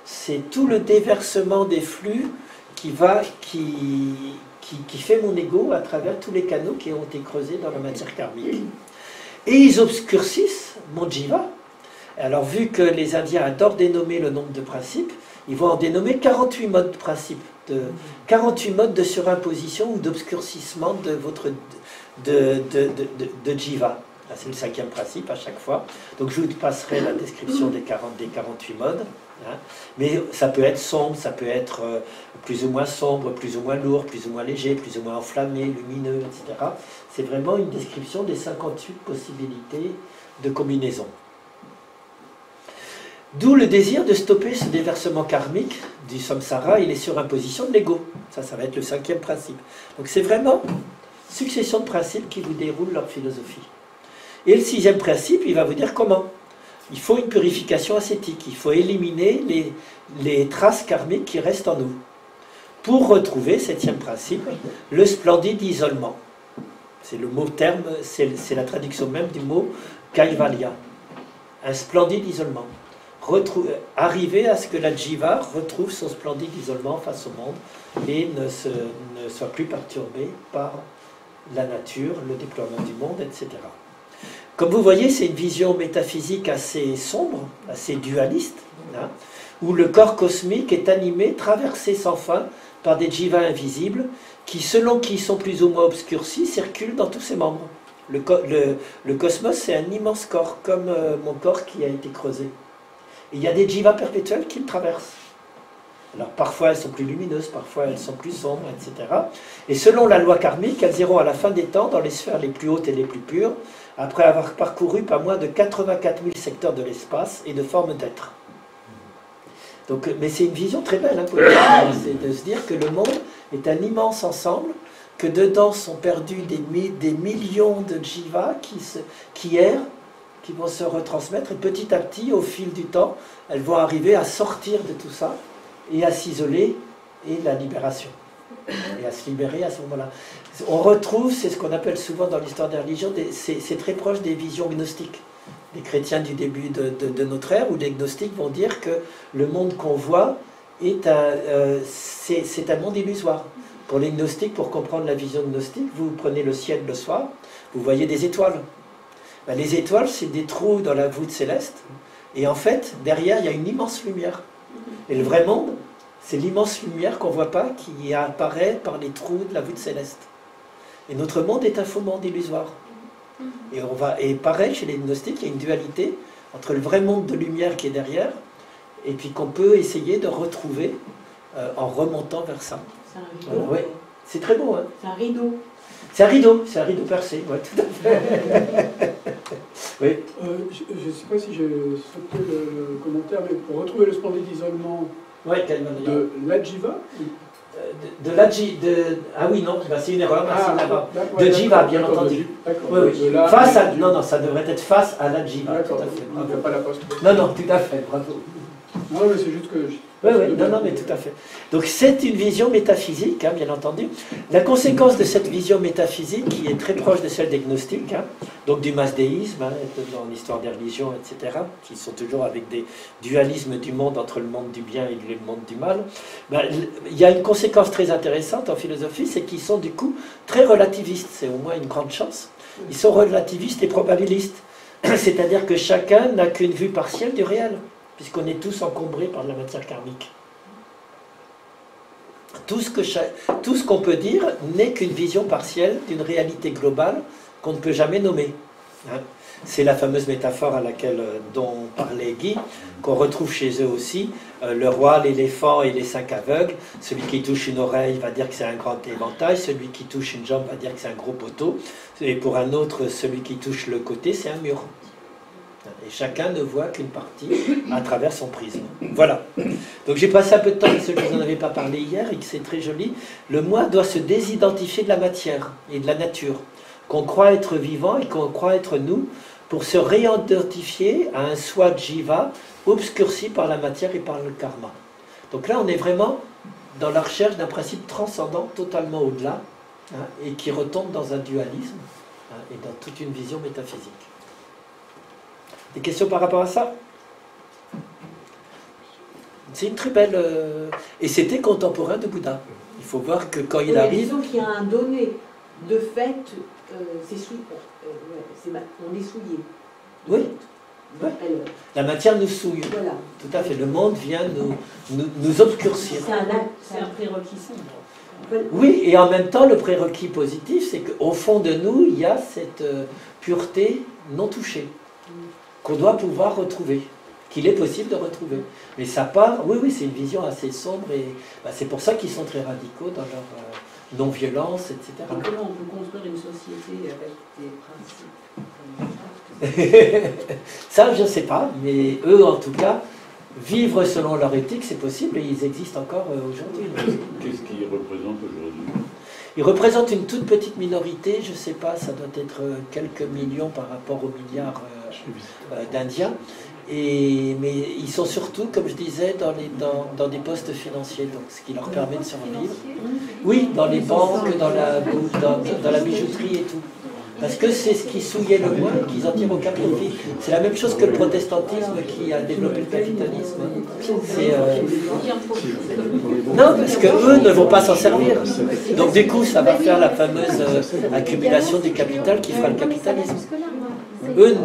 C: c'est tout le déversement des flux qui fait mon ego à travers tous les canaux qui ont été creusés dans la matière karmique. Et ils obscurcissent mon jiva. Alors vu que les Indiens adorent dénommer le nombre de principes, ils vont en dénommer 48 modes de principes, 48 modes de surimposition ou d'obscurcissement de votre jiva. C'est le 5e principe à chaque fois. Donc je vous passerai la description des 48 modes. Hein. Mais ça peut être sombre, ça peut être plus ou moins sombre, plus ou moins lourd, plus ou moins léger, plus ou moins enflammé, lumineux, etc. C'est vraiment une description des 58 possibilités de combinaison. D'où le désir de stopper ce déversement karmique du samsara et les surimpositions de l'ego. Ça va être le 5e principe. Donc c'est vraiment succession de principes qui vous déroulent leur philosophie. Et le 6e principe, il va vous dire comment. Il faut une purification ascétique, il faut éliminer les traces karmiques qui restent en nous. Pour retrouver, 7e principe, le splendide isolement. C'est le mot terme, c'est la traduction même du mot kaivalya. Un splendide isolement. Arriver à ce que la jiva retrouve son splendide isolement face au monde et ne soit plus perturbée par la nature, le déploiement du monde, etc. Comme vous voyez, c'est une vision métaphysique assez sombre, assez dualiste, hein, où le corps cosmique est animé, traversé sans fin par des jivas invisibles qui, selon qu'ils sont plus ou moins obscurcis, circulent dans tous ses membres. Le cosmos, c'est un immense corps, comme mon corps qui a été creusé. Et il y a des jivas perpétuelles qui le traversent. Alors parfois elles sont plus lumineuses, parfois elles sont plus sombres, etc. Et selon la loi karmique, elles iront à la fin des temps dans les sphères les plus hautes et les plus pures, après avoir parcouru pas moins de 84 000 secteurs de l'espace et de formes d'être. Donc, mais c'est une vision très belle, hein, c'est de se dire que le monde est un immense ensemble, que dedans sont perdus des millions de jivas qui errent, qui vont se retransmettre, et petit à petit, au fil du temps, elles vont arriver à sortir de tout ça, et à s'isoler, et la libération. Et à se libérer à ce moment-là. On retrouve, c'est ce qu'on appelle souvent dans l'histoire des religions, c'est très proche des visions gnostiques. Les chrétiens du début de notre ère, où les gnostiques vont dire que le monde qu'on voit c'est un monde illusoire. Pour les gnostiques, pour comprendre la vision gnostique, vous prenez le ciel le soir, vous voyez des étoiles. Ben, les étoiles, c'est des trous dans la voûte céleste, et en fait, derrière, il y a une immense lumière. Et le vrai monde, c'est l'immense lumière qu'on ne voit pas, qui apparaît par les trous de la voûte céleste. Et notre monde est un faux monde illusoire. Et pareil, chez les gnostiques, il y a une dualité entre le vrai monde de lumière qui est derrière, et puis qu'on peut essayer de retrouver en remontant vers ça.
G: C'est un rideau.
C: Ouais. C'est très beau, hein.
G: C'est un rideau.
C: C'est un rideau percé, ouais, tout à fait. Oui.
A: Je ne sais pas si j'ai sauté le commentaire, mais pour retrouver le splendide isolement de l'Ajiva.
C: Ah oui, non, bah, c'est une erreur, merci là-bas. De Jiva, bien entendu. Oui, oui. Face à, non, ça devrait être face à la Jiva. Tout à fait.
A: Il n'y a pas la poste.
C: Non, tout à fait, bravo.
A: Non, mais c'est juste que...
C: Oui, non, mais tout à fait. Donc c'est une vision métaphysique, hein, bien entendu. La conséquence de cette vision métaphysique, qui est très proche de celle des gnostiques, hein, donc du masdéisme, hein, dans l'histoire des religions, etc., qui sont toujours avec des dualismes du monde entre le monde du bien et le monde du mal, ben, il y a une conséquence très intéressante en philosophie, c'est qu'ils sont du coup très relativistes, c'est au moins une grande chance. Ils sont relativistes et probabilistes, c'est-à-dire que chacun n'a qu'une vue partielle du réel, puisqu'on est tous encombrés par de la matière karmique. Tout ce qu'on peut dire n'est qu'une vision partielle d'une réalité globale qu'on ne peut jamais nommer. Hein. C'est la fameuse métaphore dont parlait Guy, qu'on retrouve chez eux aussi. Le roi, l'éléphant et les 5 aveugles. Celui qui touche une oreille va dire que c'est un grand éventail. Celui qui touche une jambe va dire que c'est un gros poteau. Et pour un autre, celui qui touche le côté, c'est un mur. Et chacun ne voit qu'une partie à travers son prisme. Voilà. Donc j'ai passé un peu de temps avec ce que je vous en avais pas parlé hier et que c'est très joli. Le moi doit se désidentifier de la matière et de la nature, qu'on croit être vivant et qu'on croit être nous, pour se réidentifier à un soi jiva obscurci par la matière et par le karma. Donc là, on est vraiment dans la recherche d'un principe transcendant, totalement au-delà, hein, et qui retombe dans un dualisme hein, et dans toute une vision métaphysique. Des questions par rapport à ça? C'est une très belle... Et c'était contemporain de Bouddha. Il faut voir que quand il arrive...
G: Disons qu'il y a un donné. De fait, on est souillé.
C: Oui. Ouais. La matière nous souille.
G: Voilà.
C: Tout à fait. Le monde vient nous obscurcir.
B: C'est un prérequis sombre.
C: Oui, et en même temps, le prérequis positif, c'est qu'au fond de nous, il y a cette pureté non touchée, qu'on doit pouvoir retrouver, qu'il est possible de retrouver. Mais ça part, oui, c'est une vision assez sombre, et bah, c'est pour ça qu'ils sont très radicaux dans leur non-violence, etc.
B: Et comment on peut construire une société avec des principes
C: Ça, je ne sais pas, mais eux, en tout cas, vivre selon leur éthique, c'est possible, et ils existent encore aujourd'hui.
D: Qu'est-ce qu'ils représentent aujourd'hui?
C: Ils représentent une toute petite minorité, je ne sais pas, ça doit être quelques millions par rapport aux milliards d'Indiens. Mais ils sont surtout, comme je disais, dans des postes financiers, donc ce qui leur permet de survivre. Oui, dans les banques, dans la bijouterie et tout. Parce que c'est ce qui souillait le moins et qu'ils en tirent aucun profit. C'est la même chose que le protestantisme qui a développé le capitalisme. Non, parce qu'eux ne vont pas s'en servir. Donc du coup, ça va faire la fameuse accumulation du capital qui fera le capitalisme. Eux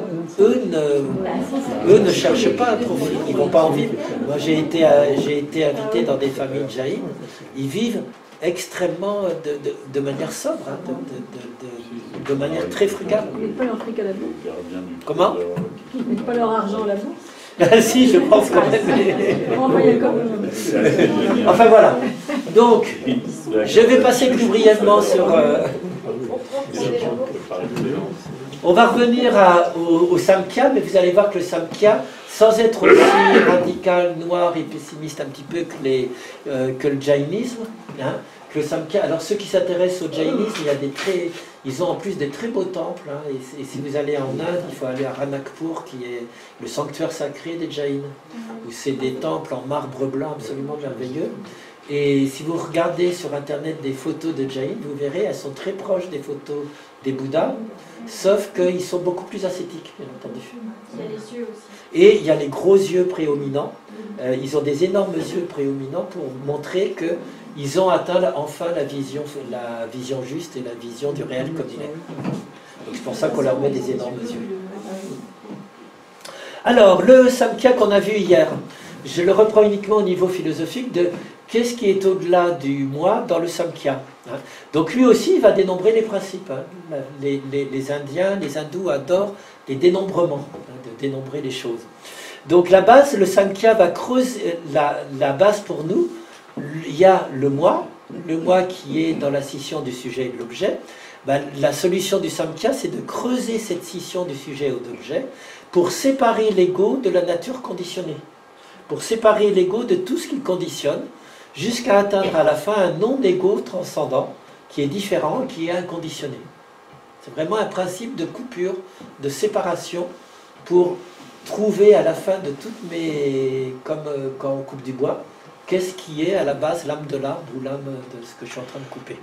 C: ne cherchent pas un profit, ils ne vont pas en vivre. Moi, j'ai été invité dans des familles jaïnes, ils vivent extrêmement de manière sobre, hein, de manière très frugale.
B: Ils ne mettent pas leur fric à la bourse.
C: Comment?
B: Ils ne mettent pas leur argent à la bourse.
C: Ah si, je pense quand même. Enfin voilà. Donc, je vais passer plus brièvement sur... On va revenir au Samkhya, mais vous allez voir que le Samkhya, sans être aussi radical, noir et pessimiste un petit peu que le jainisme, hein, que le Samkhya, alors ceux qui s'intéressent au jainisme, ils ont en plus des très beaux temples, hein, et si vous allez en Inde, il faut aller à Ranakpur, qui est le sanctuaire sacré des Jains, où c'est des temples en marbre blanc absolument merveilleux. Et si vous regardez sur internet des photos de Jains, vous verrez, elles sont très proches des photos des Bouddhas, sauf qu'ils sont beaucoup plus ascétiques, bien entendu.
F: Il y a les yeux aussi.
C: Et il y a les gros yeux prédominants. Ils ont des énormes yeux prédominants pour montrer qu'ils ont atteint enfin la vision juste et la vision du réel comme il est. Donc c'est pour ça qu'on leur met des énormes yeux. Alors, le Samkhya qu'on a vu hier, je le reprends uniquement au niveau philosophique de qu'est-ce qui est au-delà du moi dans le Samkhya. Donc lui aussi, il va dénombrer les principes. Les Indiens, les Hindous adorent les dénombrements, de dénombrer les choses. Donc la base, le Samkhya va creuser la base pour nous. Il y a le moi qui est dans la scission du sujet et de l'objet. La solution du Samkhya, c'est de creuser cette scission du sujet ou de l'objet pour séparer l'ego de la nature conditionnée, pour séparer l'ego de tout ce qu'il conditionne, jusqu'à atteindre à la fin un non-ego transcendant qui est différent, qui est inconditionné. C'est vraiment un principe de coupure, de séparation, pour trouver à la fin de toutes mes... comme quand on coupe du bois, qu'est-ce qui est à la base l'âme de l'arbre ou l'âme de ce que je suis en train de couper.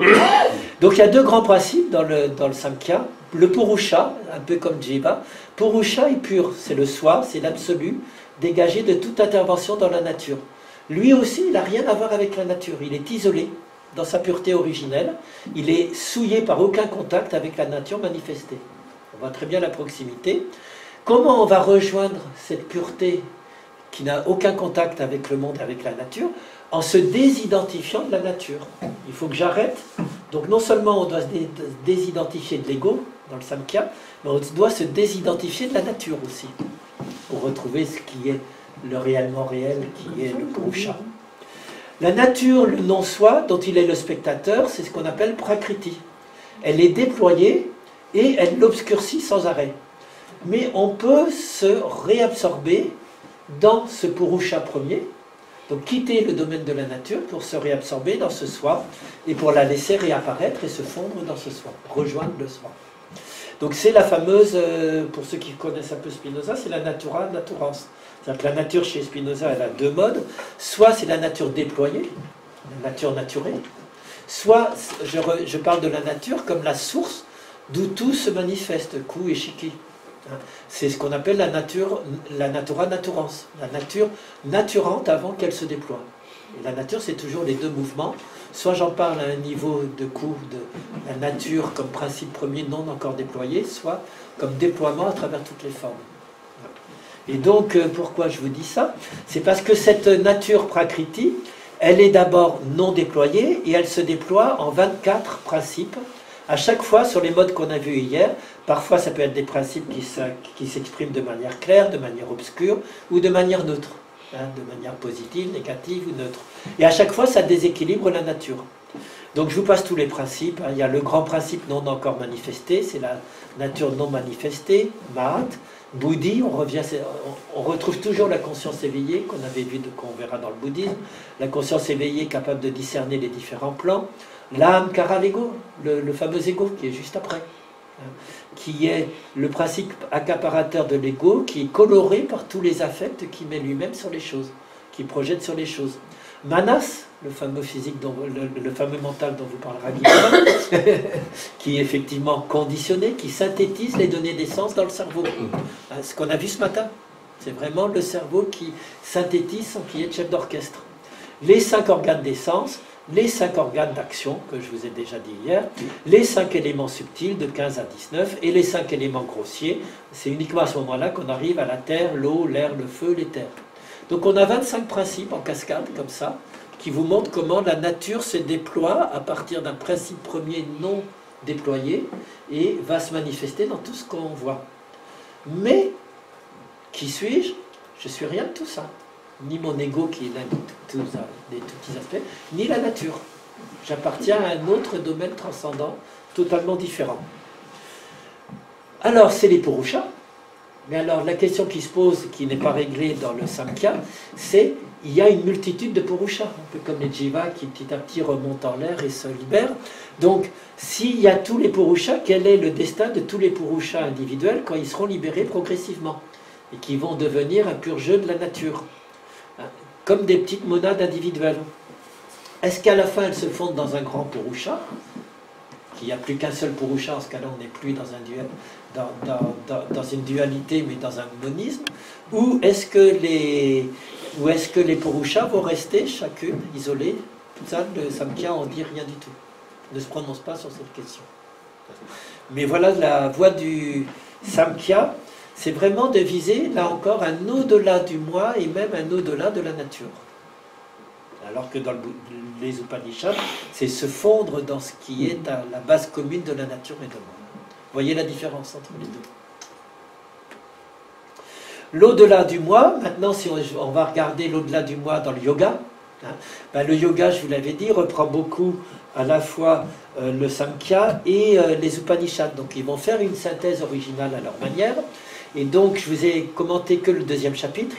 C: Donc il y a deux grands principes dans le Samkhya. Le Purusha, un peu comme Jiva. Purusha est pur, c'est le soi, c'est l'absolu, dégagé de toute intervention dans la nature. Lui aussi, il n'a rien à voir avec la nature. Il est isolé dans sa pureté originelle. Il est souillé par aucun contact avec la nature manifestée. On voit très bien la proximité. Comment on va rejoindre cette pureté qui n'a aucun contact avec le monde, avec la nature, en se désidentifiant de la nature? Il faut que j'arrête. Donc non seulement on doit se désidentifier de l'ego dans le Samkhya, mais on doit se désidentifier de la nature aussi, pour retrouver ce qui est le réellement réel, qui est le Purusha. La nature, le non-soi, dont il est le spectateur, c'est ce qu'on appelle Prakriti. Elle est déployée et elle l'obscurcit sans arrêt. Mais on peut se réabsorber dans ce Purusha premier, donc quitter le domaine de la nature pour se réabsorber dans ce soi et pour la laisser réapparaître et se fondre dans ce soi, rejoindre le soi. Donc c'est la fameuse, pour ceux qui connaissent un peu Spinoza, c'est la natura naturans. C'est-à-dire que la nature chez Spinoza, elle a deux modes. Soit c'est la nature déployée, la nature naturée, soit je parle de la nature comme la source d'où tout se manifeste, Ku et Shiki. C'est ce qu'on appelle la natura naturans, la nature naturante avant qu'elle se déploie. Et la nature, c'est toujours les deux mouvements. Soit j'en parle à un niveau de Ku, de la nature comme principe premier non encore déployé, soit comme déploiement à travers toutes les formes. Et donc, pourquoi je vous dis ça? C'est parce que cette nature prakriti, elle est d'abord non déployée et elle se déploie en 24 principes, à chaque fois sur les modes qu'on a vus hier. Parfois, ça peut être des principes qui s'expriment de manière claire, de manière obscure ou de manière neutre, de manière positive, négative ou neutre. Et à chaque fois, ça déséquilibre la nature. Donc, je vous passe tous les principes. Il y a le grand principe non encore manifesté, c'est la nature non manifestée, Mahat. Bouddhi, on retrouve toujours la conscience éveillée qu'on avait vu, qu'on verra dans le bouddhisme, la conscience éveillée capable de discerner les différents plans, l'âme kara l'ego, le fameux ego qui est juste après, qui est le principe accaparateur de l'ego, qui est coloré par tous les affects qu'il met lui-même sur les choses, qui projette sur les choses. Manas, le fameux physique, le fameux mental dont vous parlera Guillaume, qui est effectivement conditionné, qui synthétise les données des sens dans le cerveau. Ce qu'on a vu ce matin, c'est vraiment le cerveau qui synthétise sans qu'il y ait de chef d'orchestre. Les 5 organes des sens, les 5 organes d'action, que je vous ai déjà dit hier, les 5 éléments subtils de 15 à 19, et les 5 éléments grossiers. C'est uniquement à ce moment-là qu'on arrive à la terre, l'eau, l'air, le feu, l'éther. Donc on a 25 principes en cascade, comme ça, qui vous montrent comment la nature se déploie à partir d'un principe premier non déployé et va se manifester dans tout ce qu'on voit. Mais, qui suis-je? Je suis rien de tout ça. Ni mon ego qui est l'un des tout petits aspects, ni la nature. J'appartiens à un autre domaine transcendant, totalement différent. Alors, c'est les Purushas. Mais alors, la question qui se pose, qui n'est pas réglée dans le Samkhya, c'est il y a une multitude de Purusha, un peu comme les Jiva qui petit à petit remontent en l'air et se libèrent. Donc, s'il y a tous les Purusha, quel est le destin de tous les Purusha individuels quand ils seront libérés progressivement et qui vont devenir un pur jeu de la nature, hein, comme des petites monades individuelles? Est-ce qu'à la fin, elles se fondent dans un grand Purusha, qu'il n'y a plus qu'un seul Purusha, en ce cas-là, on n'est plus dans un duel, dans une dualité, mais dans un monisme, ou est-ce que les Purusha vont rester chacune isolées? Tout ça, le Samkhya en dit rien du tout, ne se prononce pas sur cette question. Mais voilà, la voie du Samkhya, c'est vraiment de viser, là encore, un au-delà du moi et même un au-delà de la nature. Alors que dans les Upanishads, c'est se fondre dans ce qui est à la base commune de la nature et de moi. Vous voyez la différence entre les deux. L'au-delà du moi, maintenant si on va regarder l'au-delà du moi dans le yoga, hein, ben le yoga, je vous l'avais dit, reprend beaucoup à la fois le Samkhya et les Upanishads. Donc ils vont faire une synthèse originale à leur manière. Et donc je vous ai commenté que le deuxième chapitre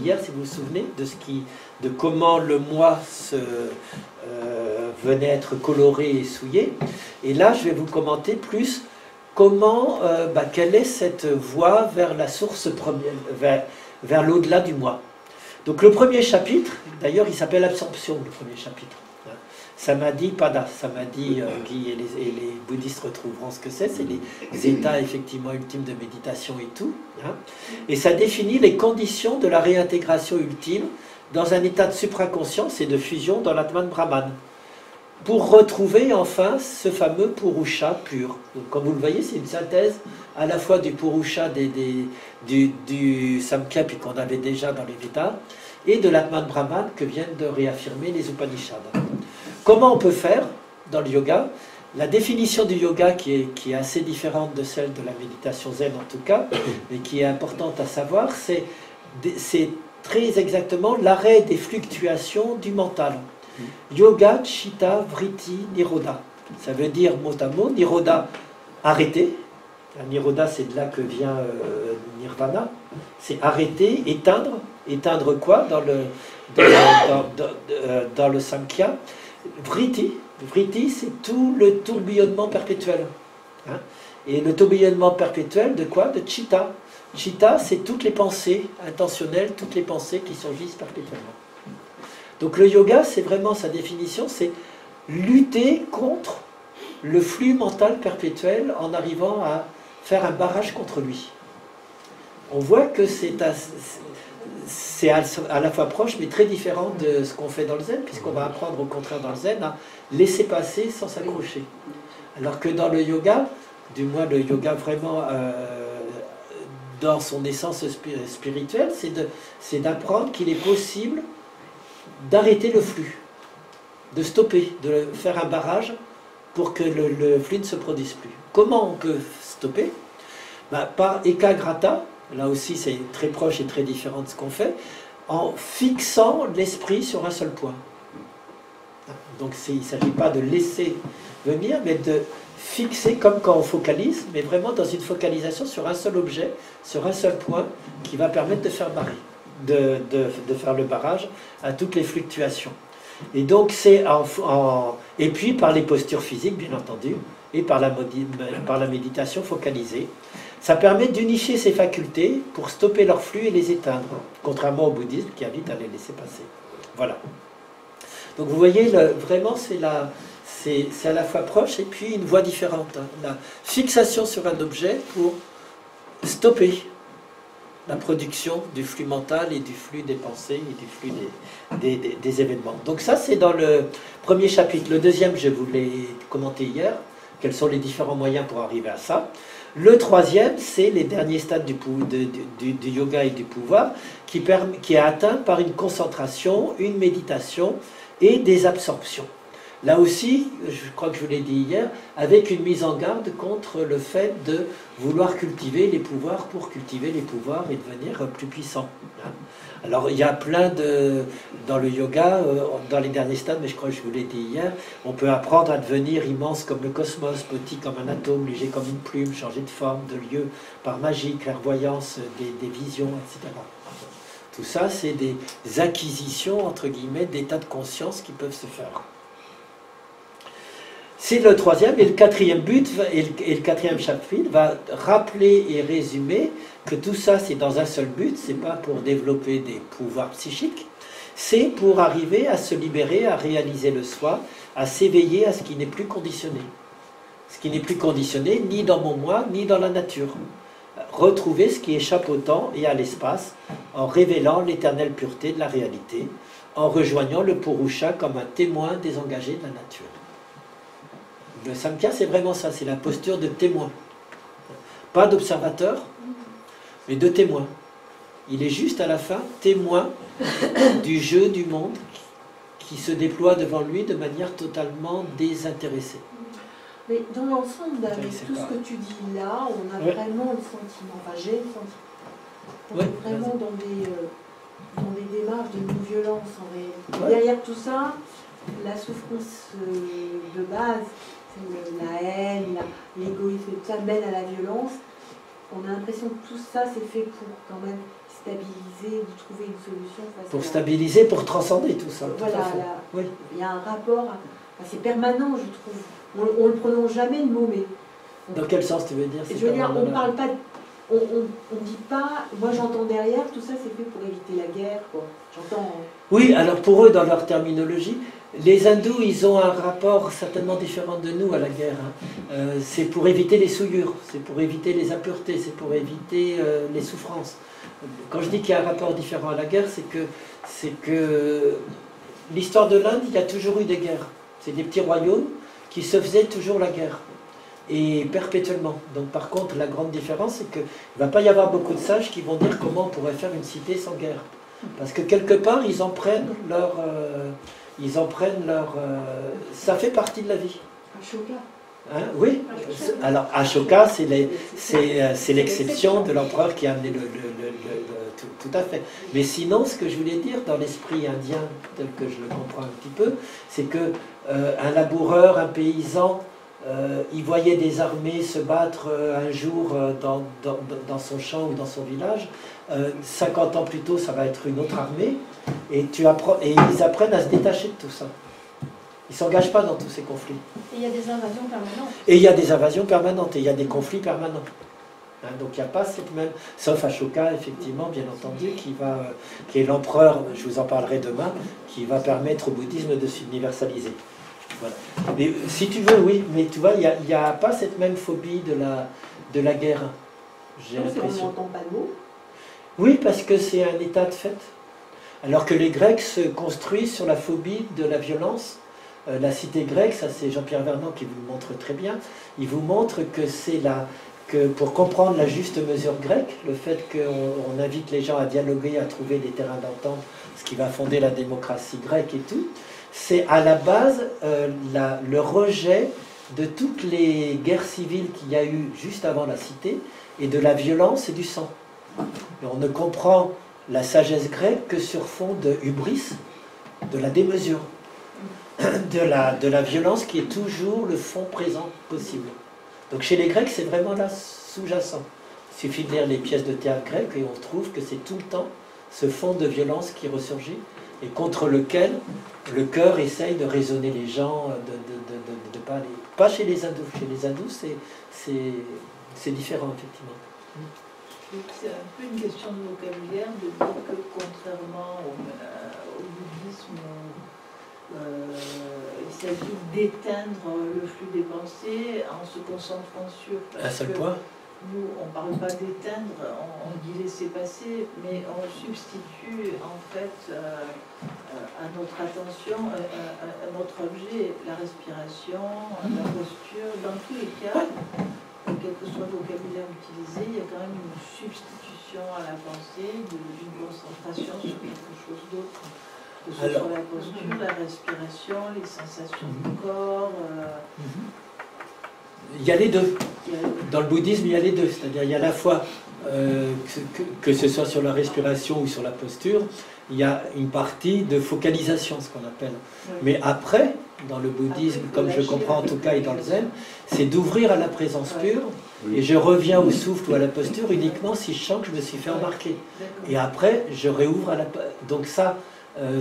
C: hier, si vous vous souvenez, de comment le moi venait être coloré et souillé. Et là, je vais vous commenter plus comment, quelle est cette voie vers la source première, vers l'au-delà du moi. Donc le premier chapitre, d'ailleurs il s'appelle Absorption, le premier chapitre. Samadhi Pada, Samadhi, Guy et les bouddhistes retrouveront ce que c'est les états effectivement ultimes de méditation et tout. Hein. Et ça définit les conditions de la réintégration ultime dans un état de supraconscience et de fusion dans l'Atman Brahman, pour retrouver enfin ce fameux Purusha pur. Donc, comme vous le voyez, c'est une synthèse à la fois du Purusha du Samkhya, puis qu'on avait déjà dans les Védas, et de l'Atman Brahman que viennent de réaffirmer les Upanishads. Comment on peut faire dans le yoga? La définition du yoga qui est assez différente de celle de la méditation zen en tout cas, mais qui est importante à savoir, c'est très exactement l'arrêt des fluctuations du mental. Yoga, Chitta, Vritti, Nirodha. Ça veut dire mot à mot, Nirodha, arrêter. Nirodha, c'est de là que vient Nirvana. C'est arrêter, éteindre. Éteindre quoi dans le Samkhya? Vritti. Vritti, c'est tout le tourbillonnement perpétuel. Hein? Et le tourbillonnement perpétuel de quoi? De Chitta. Chitta, c'est toutes les pensées intentionnelles, toutes les pensées qui surgissent perpétuellement. Donc le yoga, c'est vraiment sa définition, c'est lutter contre le flux mental perpétuel en arrivant à faire un barrage contre lui. On voit que c'est à la fois proche, mais très différent de ce qu'on fait dans le zen, puisqu'on va apprendre au contraire dans le zen à laisser passer sans s'accrocher. Alors que dans le yoga, du moins le yoga vraiment dans son essence spirituelle, c'est d'apprendre qu'il est possible d'arrêter le flux, de stopper, de faire un barrage pour que le flux ne se produise plus. Comment on peut stopper? Par ekagrata, là aussi c'est très proche et très différent de ce qu'on fait, en fixant l'esprit sur un seul point. Donc il ne s'agit pas de laisser venir, mais de fixer comme quand on focalise, mais vraiment dans une focalisation sur un seul objet, sur un seul point, qui va permettre de faire barrer. De faire le barrage à toutes les fluctuations. Et donc c'est et puis par les postures physiques bien entendu, et par la méditation focalisée. Ça permet d'unifier ces facultés pour stopper leur flux et les éteindre, contrairement au bouddhisme qui invite à les laisser passer. Voilà. Donc vous voyez, vraiment c'est à la fois proche et puis une voie différente. Hein. La fixation sur un objet pour stopper la production du flux mental et du flux des pensées et du flux des événements. Donc ça, c'est dans le premier chapitre. Le deuxième, je vous l'ai commenté hier. Quels sont les différents moyens pour arriver à ça? Le troisième, c'est les derniers stades du yoga et du pouvoir qui est atteint par une concentration, une méditation et des absorptions. Là aussi, je crois que je vous l'ai dit hier, avec une mise en garde contre le fait de vouloir cultiver les pouvoirs pour cultiver les pouvoirs et devenir plus puissant. Alors il y a plein de... Dans le yoga, dans les derniers stades, mais je crois que je vous l'ai dit hier, on peut apprendre à devenir immense comme le cosmos, petit comme un atome, léger comme une plume, changer de forme, de lieu, par magie, clairvoyance, des visions, etc. Tout ça, c'est des acquisitions, entre guillemets, d'états de conscience qui peuvent se faire. C'est le troisième, et le quatrième but, et le quatrième chapitre va rappeler et résumer que tout ça, c'est dans un seul but, c'est pas pour développer des pouvoirs psychiques, c'est pour arriver à se libérer, à réaliser le soi, à s'éveiller à ce qui n'est plus conditionné. Ce qui n'est plus conditionné ni dans mon moi, ni dans la nature. Retrouver ce qui échappe au temps et à l'espace, en révélant l'éternelle pureté de la réalité, en rejoignant le Purusha comme un témoin désengagé de la nature. Le Samkhya, c'est vraiment ça, c'est la posture de témoin. Pas d'observateur, mais de témoin. Il est juste à la fin témoin du jeu du monde qui se déploie devant lui de manière totalement désintéressée.
G: Mais dans l'ensemble, avec tout ce que tu dis là, on a vraiment le sentiment, enfin j'ai le sentiment, on est vraiment dans des démarches de non-violence en réalité. Derrière tout ça, la souffrance de base, la haine, l'égoïsme, tout ça mène à la violence. On a l'impression que tout ça c'est fait pour quand même stabiliser, ou trouver une solution.
C: Pour stabiliser, pour transcender tout ça.
G: Voilà, il y a un rapport, c'est permanent je trouve. On ne le prononce jamais le mot, mais...
C: Dans quel sens tu veux dire?
G: Je veux dire, on ne parle pas... On dit pas... Moi j'entends derrière, tout ça c'est fait pour éviter la guerre, quoi. J'entends...
C: Oui, alors pour eux, dans leur terminologie, les hindous, ils ont un rapport certainement différent de nous à la guerre. C'est pour éviter les souillures, c'est pour éviter les impuretés, c'est pour éviter les souffrances. Quand je dis qu'il y a un rapport différent à la guerre, c'est que l'histoire de l'Inde, il y a toujours eu des guerres. C'est des petits royaumes qui se faisaient toujours la guerre, et perpétuellement. Donc par contre, la grande différence, c'est qu'il ne va pas y avoir beaucoup de sages qui vont dire comment on pourrait faire une cité sans guerre. Parce que quelque part, ils en prennent leur... ça fait partie de la vie.
G: Ashoka.
C: Hein, oui. Alors Ashoka, c'est l'exception de l'empereur qui a amené tout à fait. Mais sinon, ce que je voulais dire dans l'esprit indien, tel que je le comprends un petit peu, c'est que un laboureur, un paysan, il voyait des armées se battre un jour dans son champ ou dans son village. 50 ans plus tôt, ça va être une autre armée, et ils apprennent à se détacher de tout ça. Ils ne s'engagent pas dans tous ces conflits.
F: Et il y a des invasions permanentes.
C: Et il y a des invasions permanentes, et il y a des conflits permanents. Hein, donc il n'y a pas cette même... Sauf Ashoka, effectivement, bien entendu, qui est l'empereur, je vous en parlerai demain, qui va permettre au bouddhisme de s'universaliser. Voilà. Mais si tu veux, oui, mais tu vois, il n'y a pas cette même phobie de la guerre. J'ai l'impression.
G: On n'entend pas de mots.
C: Oui, parce que c'est un état de fait. Alors que les Grecs se construisent sur la phobie de la violence. La cité grecque, ça c'est Jean-Pierre Vernant qui vous le montre très bien, il vous montre que pour comprendre la juste mesure grecque, le fait qu'on invite les gens à dialoguer, à trouver des terrains d'entente, ce qui va fonder la démocratie grecque et tout, c'est à la base le rejet de toutes les guerres civiles qu'il y a eu juste avant la cité, et de la violence et du sang. Et on ne comprend la sagesse grecque que sur fond de hubris, de la démesure. De la violence qui est toujours le fond présent possible. Donc chez les Grecs, c'est vraiment là sous-jacent. Il suffit de lire les pièces de théâtre grecques et on trouve que c'est tout le temps ce fond de violence qui ressurgit et contre lequel le cœur essaye de raisonner les gens, de pas aller... Pas chez les hindous. Chez les hindous, c'est différent, effectivement.
I: C'est un peu une question de vocabulaire de dire que contrairement au bouddhisme, il s'agit d'éteindre le flux des pensées en se concentrant sur...
C: Un seul point.
I: Nous, on ne parle pas d'éteindre, on dit laisser passer, mais on substitue en fait à notre attention à notre objet, la respiration, la posture. Dans tous les cas, quel que soit le vocabulaire utilisé, il y a quand même une substitution à la pensée, d'une concentration sur quelque chose d'autre. Que ce soit la posture, la respiration, les sensations du corps.
C: Il y a les deux. Dans le bouddhisme, il y a les deux. C'est-à-dire, il y a à la fois, que ce soit sur la respiration ou sur la posture, il y a une partie de focalisation, ce qu'on appelle. Mais après, dans le bouddhisme, comme je comprends en tout cas, et dans le zen, c'est d'ouvrir à la présence pure. Et je reviens au souffle ou à la posture uniquement si je sens que je me suis fait embarquer. Et après, je réouvre à la... Donc ça,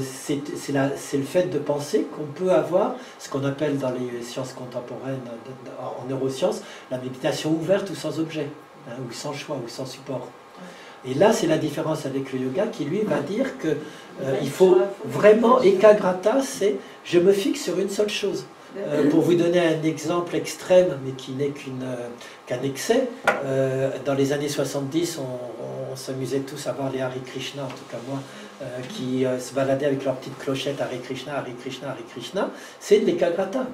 C: c'est le fait de penser qu'on peut avoir ce qu'on appelle dans les sciences contemporaines, en neurosciences, la méditation ouverte ou sans objet, hein, ou sans choix, ou sans support. Et là, c'est la différence avec le yoga qui, lui, va dire que il faut vraiment, ekagrata, c'est je me fixe sur une seule chose. Pour vous donner un exemple extrême, mais qui n'est qu'un excès, dans les années 70, on s'amusait tous à voir les Hare Krishna, en tout cas moi, qui se baladaient avec leur petite clochette Hare Krishna, Hare Krishna, Hare Krishna. C'est de l'ekagrata.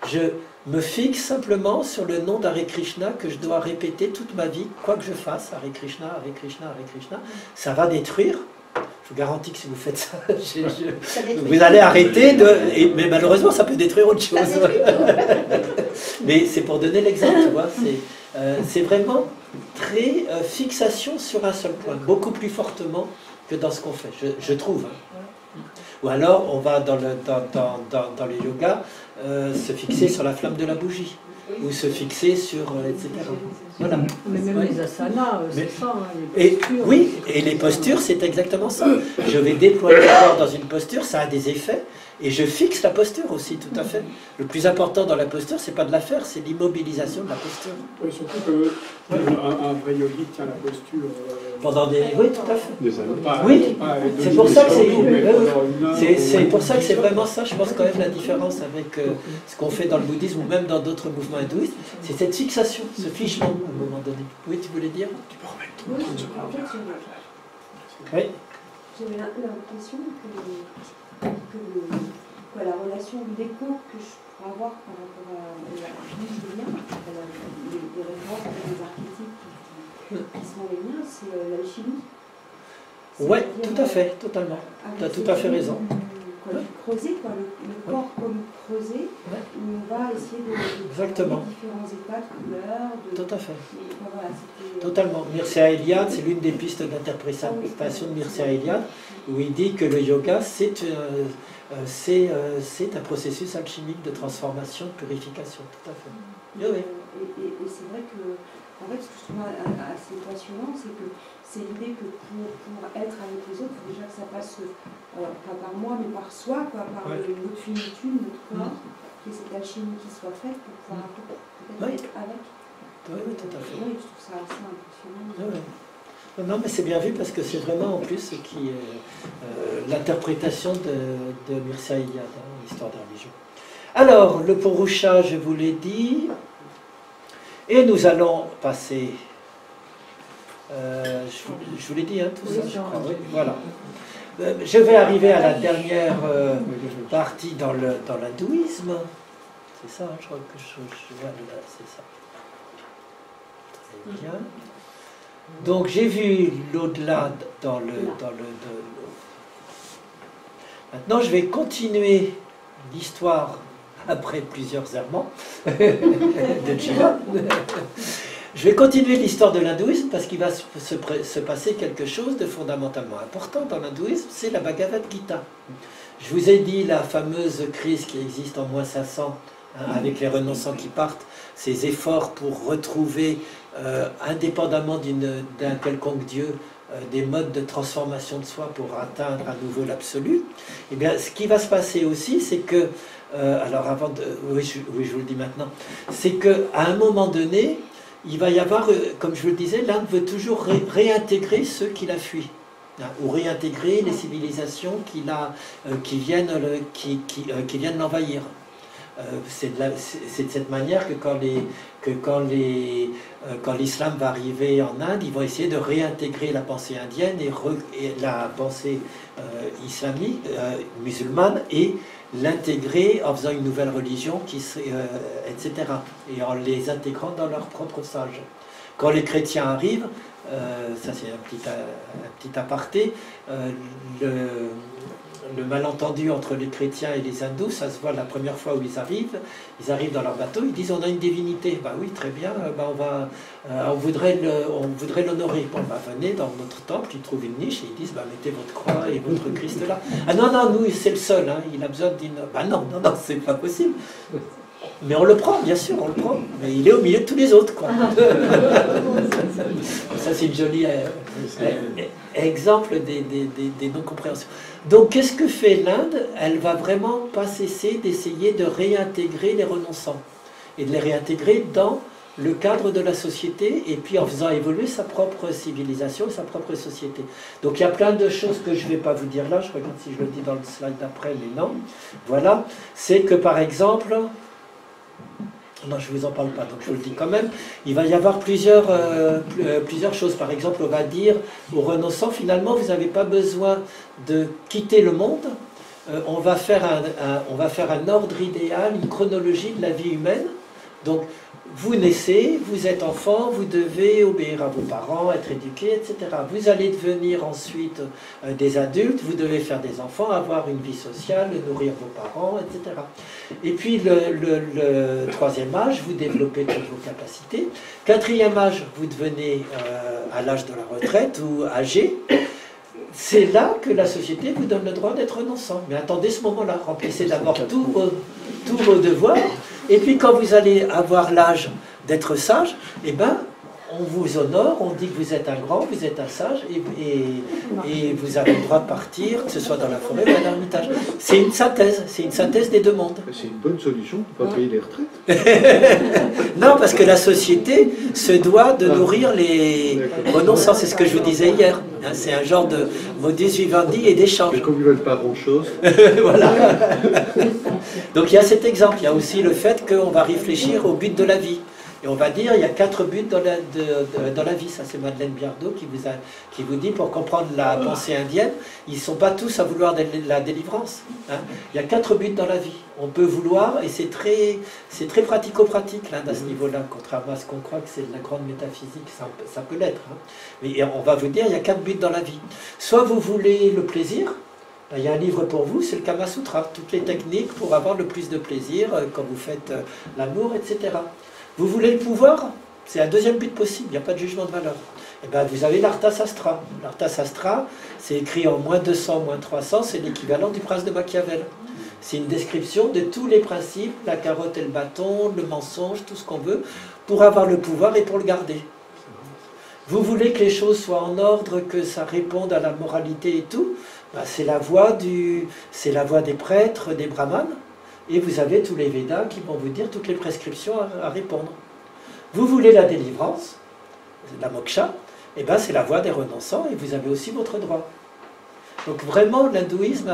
C: Je me fixe simplement sur le nom d'Hare Krishna que je dois répéter toute ma vie, quoi que je fasse, Hare Krishna, Hare Krishna, Hare Krishna. Ça va détruire. Je vous garantis que si vous faites ça, vous allez arrêter mais malheureusement, ça peut détruire autre chose. Mais c'est pour donner l'exemple, tu vois. C'est vraiment très fixation sur un seul point, beaucoup plus fortement que dans ce qu'on fait, je trouve. Hein. Ou alors, on va dans les yogas se fixer sur la flamme de la bougie. Ou se fixer sur... etc. Voilà.
B: Mais même les asanas, c'est ça. Hein,
C: les postures, oui, et les postures, c'est exactement ça. Je vais déployer le corps dans une posture, ça a des effets, et je fixe la posture aussi, tout à fait. Le plus important dans la posture, c'est pas de la faire, c'est l'immobilisation de la posture.
A: Oui, surtout qu'un vrai yogi tient la posture...
C: Pendant des... Oui, tout à fait. Oui, c'est pour ça que c'est pour ça que c'est vraiment ça, je pense quand même la différence avec ce qu'on fait dans le bouddhisme ou même dans d'autres mouvements hindouistes, c'est cette fixation, ce fichement à un moment donné. Oui, tu voulais dire? Tu peux remettre ton
G: oui, en fait,
C: oui.
G: J'avais l'impression que la relation d'écho que je pourrais avoir par rapport à les références, les archétypes qui sont les miens, c'est l'alchimie.
C: Oui, tout à fait, totalement. Tu as tout à fait raison.
G: Creuser, quoi, le corps comme creuser, où on va essayer de
C: exactement.
G: Différents états de couleurs.
C: Tout à fait.
G: Voilà,
C: totalement. Mircea Eliade, c'est l'une des pistes d'interprétation de Mircea Eliade, où il dit que le yoga, c'est un processus alchimique de transformation, de purification. Tout à fait.
G: Oui, oui. Et c'est vrai que, en fait, ce que je trouve assez passionnant, c'est que c'est l'idée que pour être avec les autres, il faut déjà que ça passe, pas par moi, mais par soi, quoi, par notre finitude, notre corps, qu'il y ait cette alchimie qui soit faite pour pouvoir peut-être être avec.
C: Oui, tout à fait.
G: Oui, je trouve ça assez impressionnant.
C: Oui. Non, mais c'est bien vu parce que c'est vraiment en plus ce qui est l'interprétation de Mircea Eliade, l'histoire des religions. Alors, le Purusha, je vous l'ai dit, et nous allons passer... je vous l'ai dit, hein, tout ça, je crois. Oui, voilà. Je vais arriver à la dernière partie dans l'hindouisme. C'est ça, hein, je crois que je vois là, c'est ça. Très bien. Donc j'ai vu l'au-delà dans le... Maintenant, je vais continuer l'histoire après plusieurs errements de Jiva. Je vais continuer l'histoire de l'hindouisme parce qu'il va se passer quelque chose de fondamentalement important dans l'hindouisme, c'est la Bhagavad Gita. Je vous ai dit la fameuse crise qui existe en moins 500, hein, avec les renonçants qui partent, ces efforts pour retrouver, indépendamment d'un quelconque Dieu, des modes de transformation de soi pour atteindre à nouveau l'absolu. Eh bien, ce qui va se passer aussi, c'est que, alors avant de... Oui, je vous le dis maintenant, c'est qu'à un moment donné, il va y avoir, comme je vous le disais, l'Inde veut toujours réintégrer ceux qui la fuient, hein, ou réintégrer les civilisations qui viennent l'envahir. C'est de cette manière que quand l'islam va arriver en Inde, ils vont essayer de réintégrer la pensée indienne et la pensée islamique, musulmane, et l'intégrer en faisant une nouvelle religion, etc. Et en les intégrant dans leur propre sage. Quand les chrétiens arrivent, ça c'est un petit aparté, le malentendu entre les chrétiens et les hindous, ça se voit la première fois où ils arrivent dans leur bateau, ils disent on a une divinité. Bah oui, très bien, on voudrait l'honorer. Bon, bah venez dans notre temple, ils trouvent une niche et ils disent bah mettez votre croix et votre Christ là. Ah non, nous c'est le seul, hein, il a besoin d'une... Bah non, c'est pas possible. Mais on le prend, bien sûr, on le prend. Mais il est au milieu de tous les autres, quoi. Ça, c'est une jolie exemple des non-compréhensions. Donc, qu'est-ce que fait l'Inde? Elle va vraiment pas cesser d'essayer de réintégrer les renonçants et de les réintégrer dans le cadre de la société et puis en faisant évoluer sa propre civilisation et sa propre société. Donc, il y a plein de choses que je ne vais pas vous dire là. Je regarde si je le dis dans le slide d'après, mais non. Voilà. C'est que, par exemple... Non, je ne vous en parle pas, donc je vous le dis quand même. Il va y avoir plusieurs choses. Par exemple, on va dire aux renonçants, finalement, vous n'avez pas besoin de quitter le monde. On va faire un ordre idéal, une chronologie de la vie humaine. Donc, vous naissez, vous êtes enfant, vous devez obéir à vos parents, être éduqué, etc. Vous allez devenir ensuite des adultes, vous devez faire des enfants, avoir une vie sociale, nourrir vos parents, etc. Et puis le troisième âge, vous développez toutes vos capacités. Quatrième âge, vous devenez à l'âge de la retraite ou âgé. C'est là que la société vous donne le droit d'être renonçant. Mais attendez ce moment-là, remplissez d'abord tous vos devoirs. Et puis quand vous allez avoir l'âge d'être sage, eh ben, on vous honore, on dit que vous êtes un grand, vous êtes un sage, et vous avez le droit de partir, que ce soit dans la forêt ou à l'ermitage. C'est une synthèse des deux mondes.
E: C'est une bonne solution pour ne pas payer les retraites.
C: Non, parce que la société se doit de nourrir les renonçants, c'est ce que je vous disais hier. C'est un genre de modus vivendi et d'échange.
E: Mais comme ils ne veulent pas grand-chose.
C: Voilà. Donc il y a cet exemple, il y a aussi le fait qu'on va réfléchir au but de la vie. Et on va dire, il y a 4 buts dans la vie. Ça, c'est Madeleine Biardot qui vous dit, pour comprendre la pensée indienne, ils ne sont pas tous à vouloir la délivrance. Hein. Il y a 4 buts dans la vie. On peut vouloir, et c'est très pratico-pratique l'Inde à ce niveau-là, contrairement à ce qu'on croit que c'est de la grande métaphysique, ça peut l'être. Hein. Mais on va vous dire, il y a 4 buts dans la vie. Soit vous voulez le plaisir, il y a un livre pour vous, c'est le Kama Sutra. Toutes les techniques pour avoir le plus de plaisir quand vous faites l'amour, etc. Vous voulez le pouvoir? C'est un deuxième but possible, il n'y a pas de jugement de valeur. Et bien, vous avez l'Arthasastra. L'Arthasastra, c'est écrit en -200, -300, c'est l'équivalent du prince de Machiavel. C'est une description de tous les principes, la carotte et le bâton, le mensonge, tout ce qu'on veut, pour avoir le pouvoir et pour le garder. Vous voulez que les choses soient en ordre, que ça réponde à la moralité et tout, ben, c'est la voie des prêtres, des brahmanes. Et vous avez tous les Védas qui vont vous dire toutes les prescriptions à répondre. Vous voulez la délivrance, la moksha, et ben c'est la voie des renonçants et vous avez aussi votre droit. Donc vraiment l'hindouisme,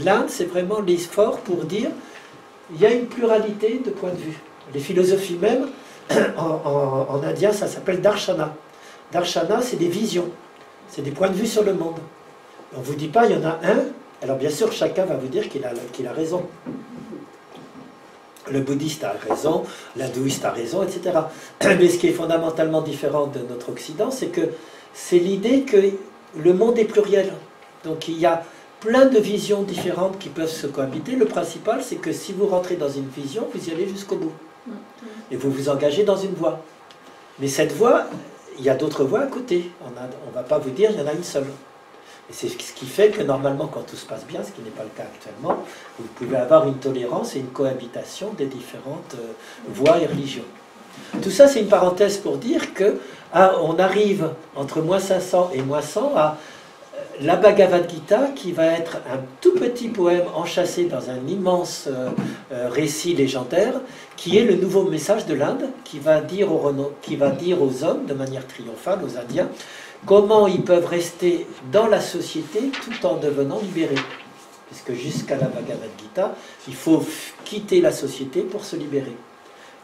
C: l'Inde c'est vraiment l'effort pour dire il y a une pluralité de points de vue. Les philosophies même, en indien ça s'appelle darshana. Darshana c'est des visions, c'est des points de vue sur le monde. On ne vous dit pas il y en a un, alors bien sûr chacun va vous dire qu'il a raison. Le bouddhiste a raison, l'hindouiste a raison, etc. Mais ce qui est fondamentalement différent de notre Occident, c'est que c'est l'idée que le monde est pluriel. Donc il y a plein de visions différentes qui peuvent se cohabiter. Le principal, c'est que si vous rentrez dans une vision, vous y allez jusqu'au bout. Et vous vous engagez dans une voie. Mais cette voie, il y a d'autres voies à côté. On ne va pas vous dire il y en a une seule. Et c'est ce qui fait que normalement, quand tout se passe bien, ce qui n'est pas le cas actuellement, vous pouvez avoir une tolérance et une cohabitation des différentes voies et religions. Tout ça, c'est une parenthèse pour dire que on arrive entre -500 et -100 à la Bhagavad Gita, qui va être un tout petit poème enchâssé dans un immense récit légendaire, qui est le nouveau message de l'Inde, qui va dire aux hommes, de manière triomphale, aux Indiens, comment ils peuvent rester dans la société tout en devenant libérés. Puisque jusqu'à la Bhagavad Gita, il faut quitter la société pour se libérer.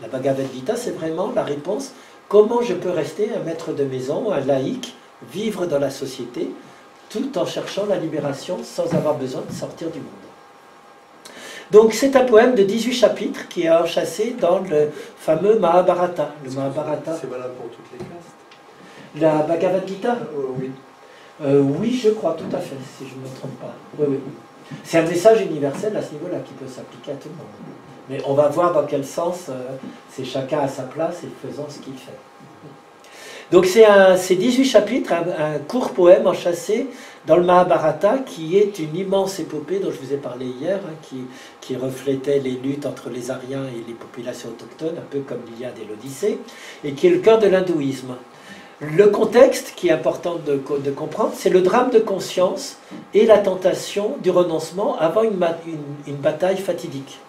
C: La Bhagavad Gita, c'est vraiment la réponse, comment je peux rester un maître de maison, un laïc, vivre dans la société, tout en cherchant la libération sans avoir besoin de sortir du monde. Donc c'est un poème de 18 chapitres qui est enchâssé dans le fameux Mahabharata. Le Mahabharata.
E: C'est valable pour toutes les castes.
C: La Bhagavad Gita
E: Oui.
C: Oui, je crois, tout à fait, si je ne me trompe pas. Oui, oui. C'est un message universel à ce niveau-là qui peut s'appliquer à tout le monde. Mais on va voir dans quel sens c'est chacun à sa place et faisant ce qu'il fait. Donc c'est 18 chapitres, un court poème enchâssé dans le Mahabharata qui est une immense épopée dont je vous ai parlé hier, hein, qui reflétait les luttes entre les Aryens et les populations autochtones, un peu comme l'Iliade et l'Odyssée, et qui est le cœur de l'hindouisme. Le contexte qui est important de comprendre, c'est le drame de conscience et la tentation du renoncement avant une bataille fatidique.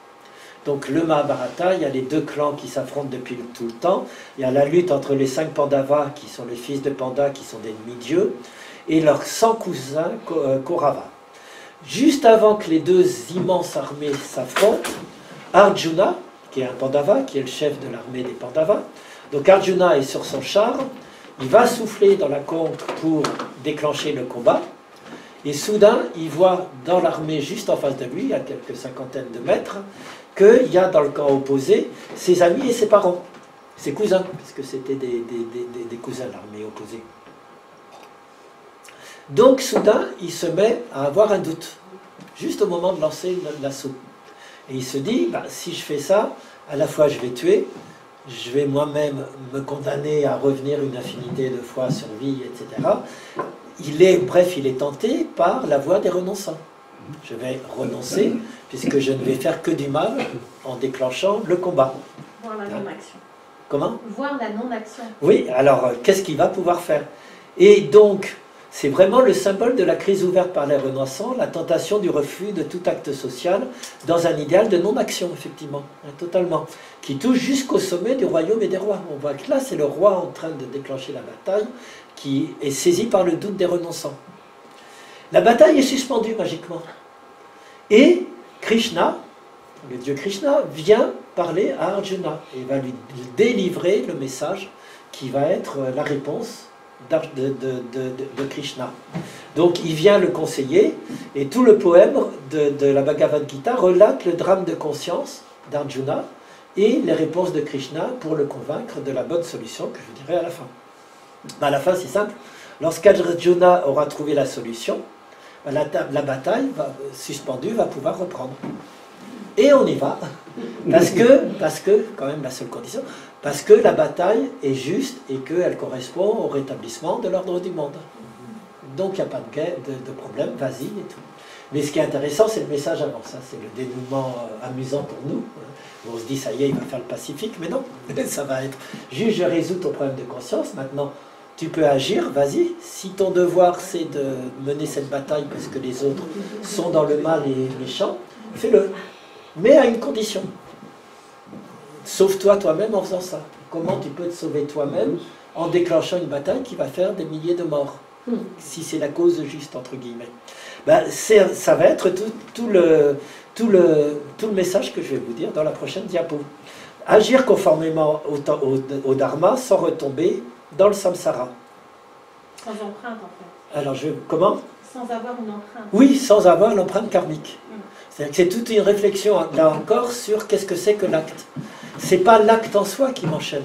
C: Donc le Mahabharata, il y a les deux clans qui s'affrontent depuis tout le temps. Il y a la lutte entre les 5 Pandavas, qui sont les fils de Panda, qui sont des demi-dieux, et leurs 100 cousins Kaurava. Juste avant que les deux immenses armées s'affrontent, Arjuna, qui est un Pandava, qui est le chef de l'armée des Pandavas, donc Arjuna est sur son char, il va souffler dans la conque pour déclencher le combat, et soudain, il voit dans l'armée juste en face de lui, à quelques cinquantaines de mètres, qu'il y a dans le camp opposé ses amis et ses parents, ses cousins, parce que c'était des cousins de l'armée opposée. Donc soudain, il se met à avoir un doute, juste au moment de lancer l'assaut. Et il se dit, bah, si je fais ça, à la fois je vais tuer, je vais moi-même me condamner à revenir une infinité de fois sur vie, etc. Il est tenté par la voie des renonçants. Je vais renoncer, puisque je ne vais faire que du mal en déclenchant le combat.
F: Voir la non-action.
C: Comment?
F: Voir la non-action.
C: Oui, alors qu'est-ce qu'il va pouvoir faire? Et donc, c'est vraiment le symbole de la crise ouverte par les renonçants, la tentation du refus de tout acte social dans un idéal de non-action, effectivement, hein, totalement, qui touche jusqu'au sommet du royaume et des rois. On voit que là, c'est le roi en train de déclencher la bataille qui est saisi par le doute des renonçants. La bataille est suspendue magiquement. Et Krishna, le dieu Krishna, vient parler à Arjuna et va lui délivrer le message qui va être la réponse de Krishna. Donc il vient le conseiller et tout le poème de la Bhagavad Gita relate le drame de conscience d'Arjuna et les réponses de Krishna pour le convaincre de la bonne solution que je vous dirai à la fin. À la fin, c'est simple. Lorsqu'Arjuna aura trouvé la solution, la bataille suspendue va pouvoir reprendre. Et on y va, parce que, quand même la seule condition, parce que la bataille est juste et qu'elle correspond au rétablissement de l'ordre du monde. Donc il n'y a pas de problème, vas-y et tout. Mais ce qui est intéressant, c'est le message avant ça, c'est le dénouement amusant pour nous. On se dit, ça y est, il va faire le Pacifique, mais non, ça va être juste, je résous ton problème de conscience, maintenant tu peux agir, vas-y. Si ton devoir c'est de mener cette bataille parce que les autres sont dans le mal et méchants, fais-le. Mais à une condition. Sauve-toi toi-même en faisant ça. Comment tu peux te sauver toi-même en déclenchant une bataille qui va faire des milliers de morts, si c'est la cause juste, entre guillemets. Ben, ça va être tout le message que je vais vous dire dans la prochaine diapo. Agir conformément au dharma sans retomber dans le samsara.
F: Sans empreinte, en fait.
C: Alors, comment?
F: Sans avoir une empreinte.
C: Oui, sans avoir l'empreinte karmique. C'est-à-dire que c'est toute une réflexion, là encore, sur qu'est-ce que c'est que l'acte. C'est pas l'acte en soi qui m'enchaîne.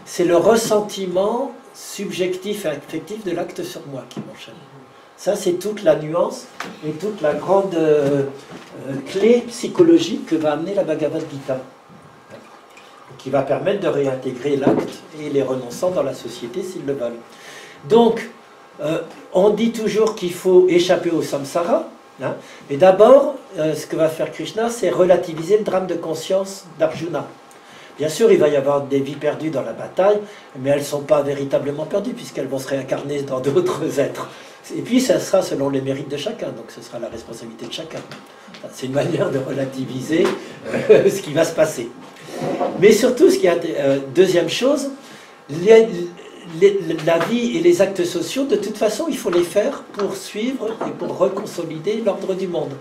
C: C'est le ressentiment subjectif et affectif de l'acte sur moi qui m'enchaîne. Ça, c'est toute la nuance et toute la grande clé psychologique que va amener la Bhagavad Gita, qui va permettre de réintégrer l'acte et les renonçants dans la société s'ils le veulent. Donc, on dit toujours qu'il faut échapper au samsara, hein, mais d'abord, ce que va faire Krishna, c'est relativiser le drame de conscience d'Arjuna. Bien sûr, il va y avoir des vies perdues dans la bataille, mais elles ne sont pas véritablement perdues, puisqu'elles vont se réincarner dans d'autres êtres. Et puis, ça sera selon les mérites de chacun, donc ce sera la responsabilité de chacun. C'est une manière de relativiser ce qui va se passer. Mais surtout, ce qui est deuxième chose, la vie et les actes sociaux, de toute façon, il faut les faire pour suivre et pour reconsolider l'ordre du monde,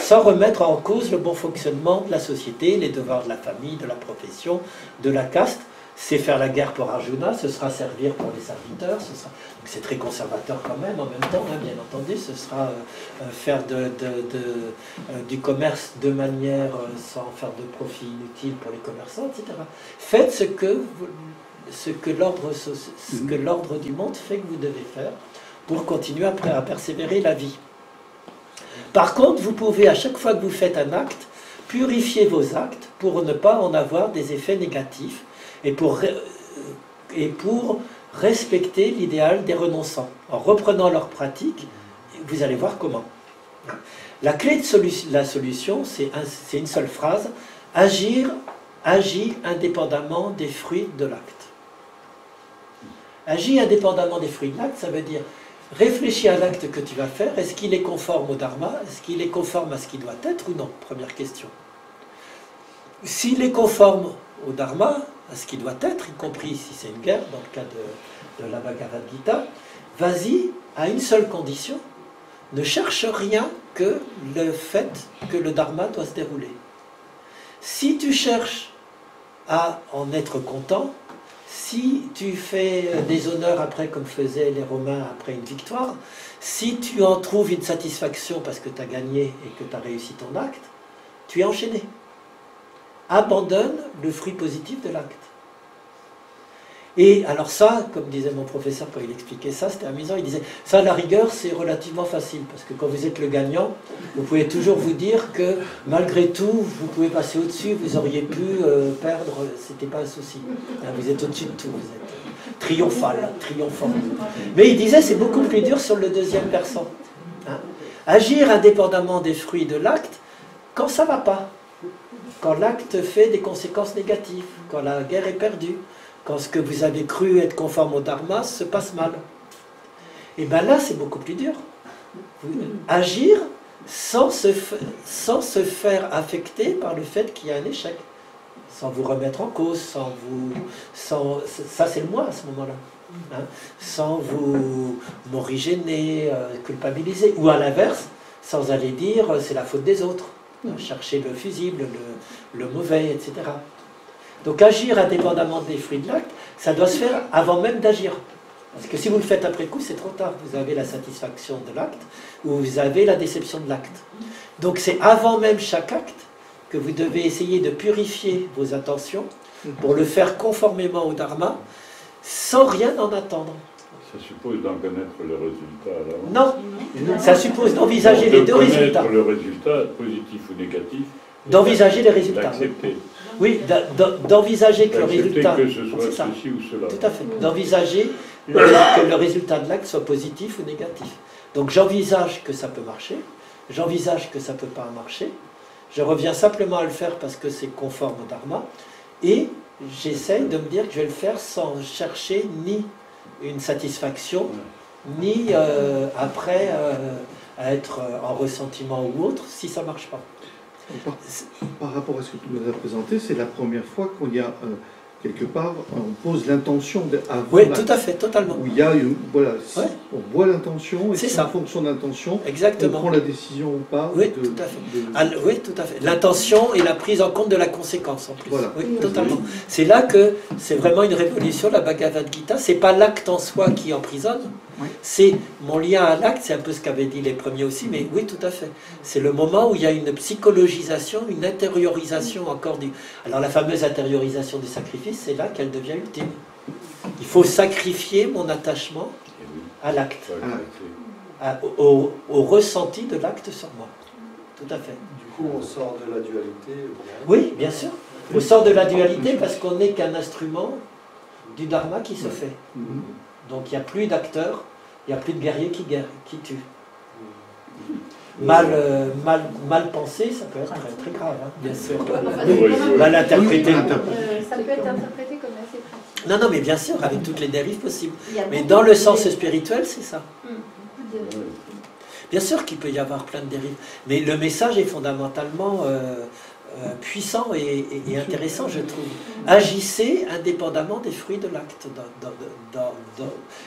C: sans remettre en cause le bon fonctionnement de la société, les devoirs de la famille, de la profession, de la caste. c'est faire la guerre pour Arjuna, ce sera servir pour les serviteurs, c'est très conservateur quand même, en même temps, hein, bien entendu, ce sera faire du commerce de manière sans faire de profit inutile pour les commerçants, etc. Faites ce que l'ordre du monde fait que vous devez faire pour continuer à persévérer la vie. Par contre, vous pouvez, à chaque fois que vous faites un acte, purifier vos actes pour ne pas en avoir des effets négatifs et pour respecter l'idéal des renonçants. En reprenant leur pratique, vous allez voir comment. La clé de la solution, c'est une seule phrase, agis indépendamment des fruits de l'acte. Agis indépendamment des fruits de l'acte, ça veut dire réfléchis à l'acte que tu vas faire, est-ce qu'il est conforme au dharma, est-ce qu'il est conforme à ce qui doit être ou non? Première question. S'il est conforme au dharma, à ce qui doit être, y compris si c'est une guerre, dans le cas de la Bhagavad Gita, vas-y à une seule condition, ne cherche rien que le fait que le dharma doit se dérouler. Si tu cherches à en être content, si tu fais des honneurs après comme faisaient les Romains après une victoire, si tu en trouves une satisfaction parce que tu as gagné et que tu as réussi ton acte, tu es enchaîné. Abandonne le fruit positif de l'acte. Et alors ça, comme disait mon professeur quand il expliquait ça, c'était amusant, il disait, ça à la rigueur c'est relativement facile, parce que quand vous êtes le gagnant, vous pouvez toujours vous dire que malgré tout, vous pouvez passer au-dessus, vous auriez pu perdre, c'était pas un souci. Vous êtes au-dessus de tout, vous êtes triomphal, triomphant. Mais il disait, c'est beaucoup plus dur sur le deuxième versant. Agir indépendamment des fruits de l'acte, quand ça va pas. Quand l'acte fait des conséquences négatives, quand la guerre est perdue, quand ce que vous avez cru être conforme au dharma se passe mal. Et bien là, c'est beaucoup plus dur. Agir sans se faire affecter par le fait qu'il y a un échec, sans vous remettre en cause, ça c'est le moi à ce moment-là, hein, sans vous m'originer, culpabiliser, ou à l'inverse, sans aller dire c'est la faute des autres. Chercher le fusible, le mauvais, etc. Donc agir indépendamment des fruits de l'acte, ça doit se faire avant même d'agir. Parce que si vous le faites après coup, c'est trop tard. Vous avez la satisfaction de l'acte ou vous avez la déception de l'acte. Donc c'est avant même chaque acte que vous devez essayer de purifier vos intentions pour le faire conformément au dharma, sans rien en attendre.
D: Ça suppose d'en connaître le résultat alors?
C: Non, ça suppose d'envisager les deux résultats.
D: Le résultat, positif ou négatif.
C: D'envisager les résultats.
D: D'accepter.
C: Oui, d'envisager que le résultat...
D: que ce soit ceci ou cela.
C: Tout à fait. D'envisager que le résultat de l'acte soit positif ou négatif. Donc j'envisage que ça peut marcher, j'envisage que ça ne peut pas marcher, je reviens simplement à le faire parce que c'est conforme au dharma, et j'essaye de me dire que je vais le faire sans chercher ni une satisfaction, ni après à être en ressentiment ou autre, si ça ne marche pas.
J: Par rapport à ce que tu nous as présenté, c'est la première fois qu'on y a quelque part, on pose l'intention avant.
C: Oui, tout à fait, totalement.
J: Où il y a une, voilà, on voit l'intention et
C: c'est
J: en fonction de l'intention,
C: exactement,
J: on prend la décision ou pas.
C: Oui, tout à fait. Oui, tout à fait. L'intention et la prise en compte de la conséquence en plus.
J: Voilà.
C: Oui, totalement. C'est là que c'est vraiment une révolution, la Bhagavad Gita. C'est pas l'acte en soi qui emprisonne. Oui. C'est mon lien à l'acte, c'est un peu ce qu'avaient dit les premiers aussi, mais oui, tout à fait. C'est le moment où il y a une psychologisation, une intériorisation encore du... Alors la fameuse intériorisation du sacrifice, c'est là qu'elle devient ultime. Il faut sacrifier mon attachement à l'acte, au ressenti de l'acte sur moi. Tout à fait.
E: Du coup, on sort de la dualité.
C: Oui, bien sûr. On sort de la dualité parce qu'on n'est qu'un instrument du dharma qui se fait. Donc il n'y a plus d'acteurs, il n'y a plus de guerriers qui tuent. Mal pensé, ça peut être très, très grave, hein, bien sûr. Mal interprété.
F: Ça peut être interprété comme assez pratique.
C: Non, mais bien sûr, avec toutes les dérives possibles. Mais dans le sens spirituel, c'est ça. Bien sûr qu'il peut y avoir plein de dérives. Mais le message est fondamentalement puissant et intéressant, je trouve. Agissez indépendamment des fruits de l'acte,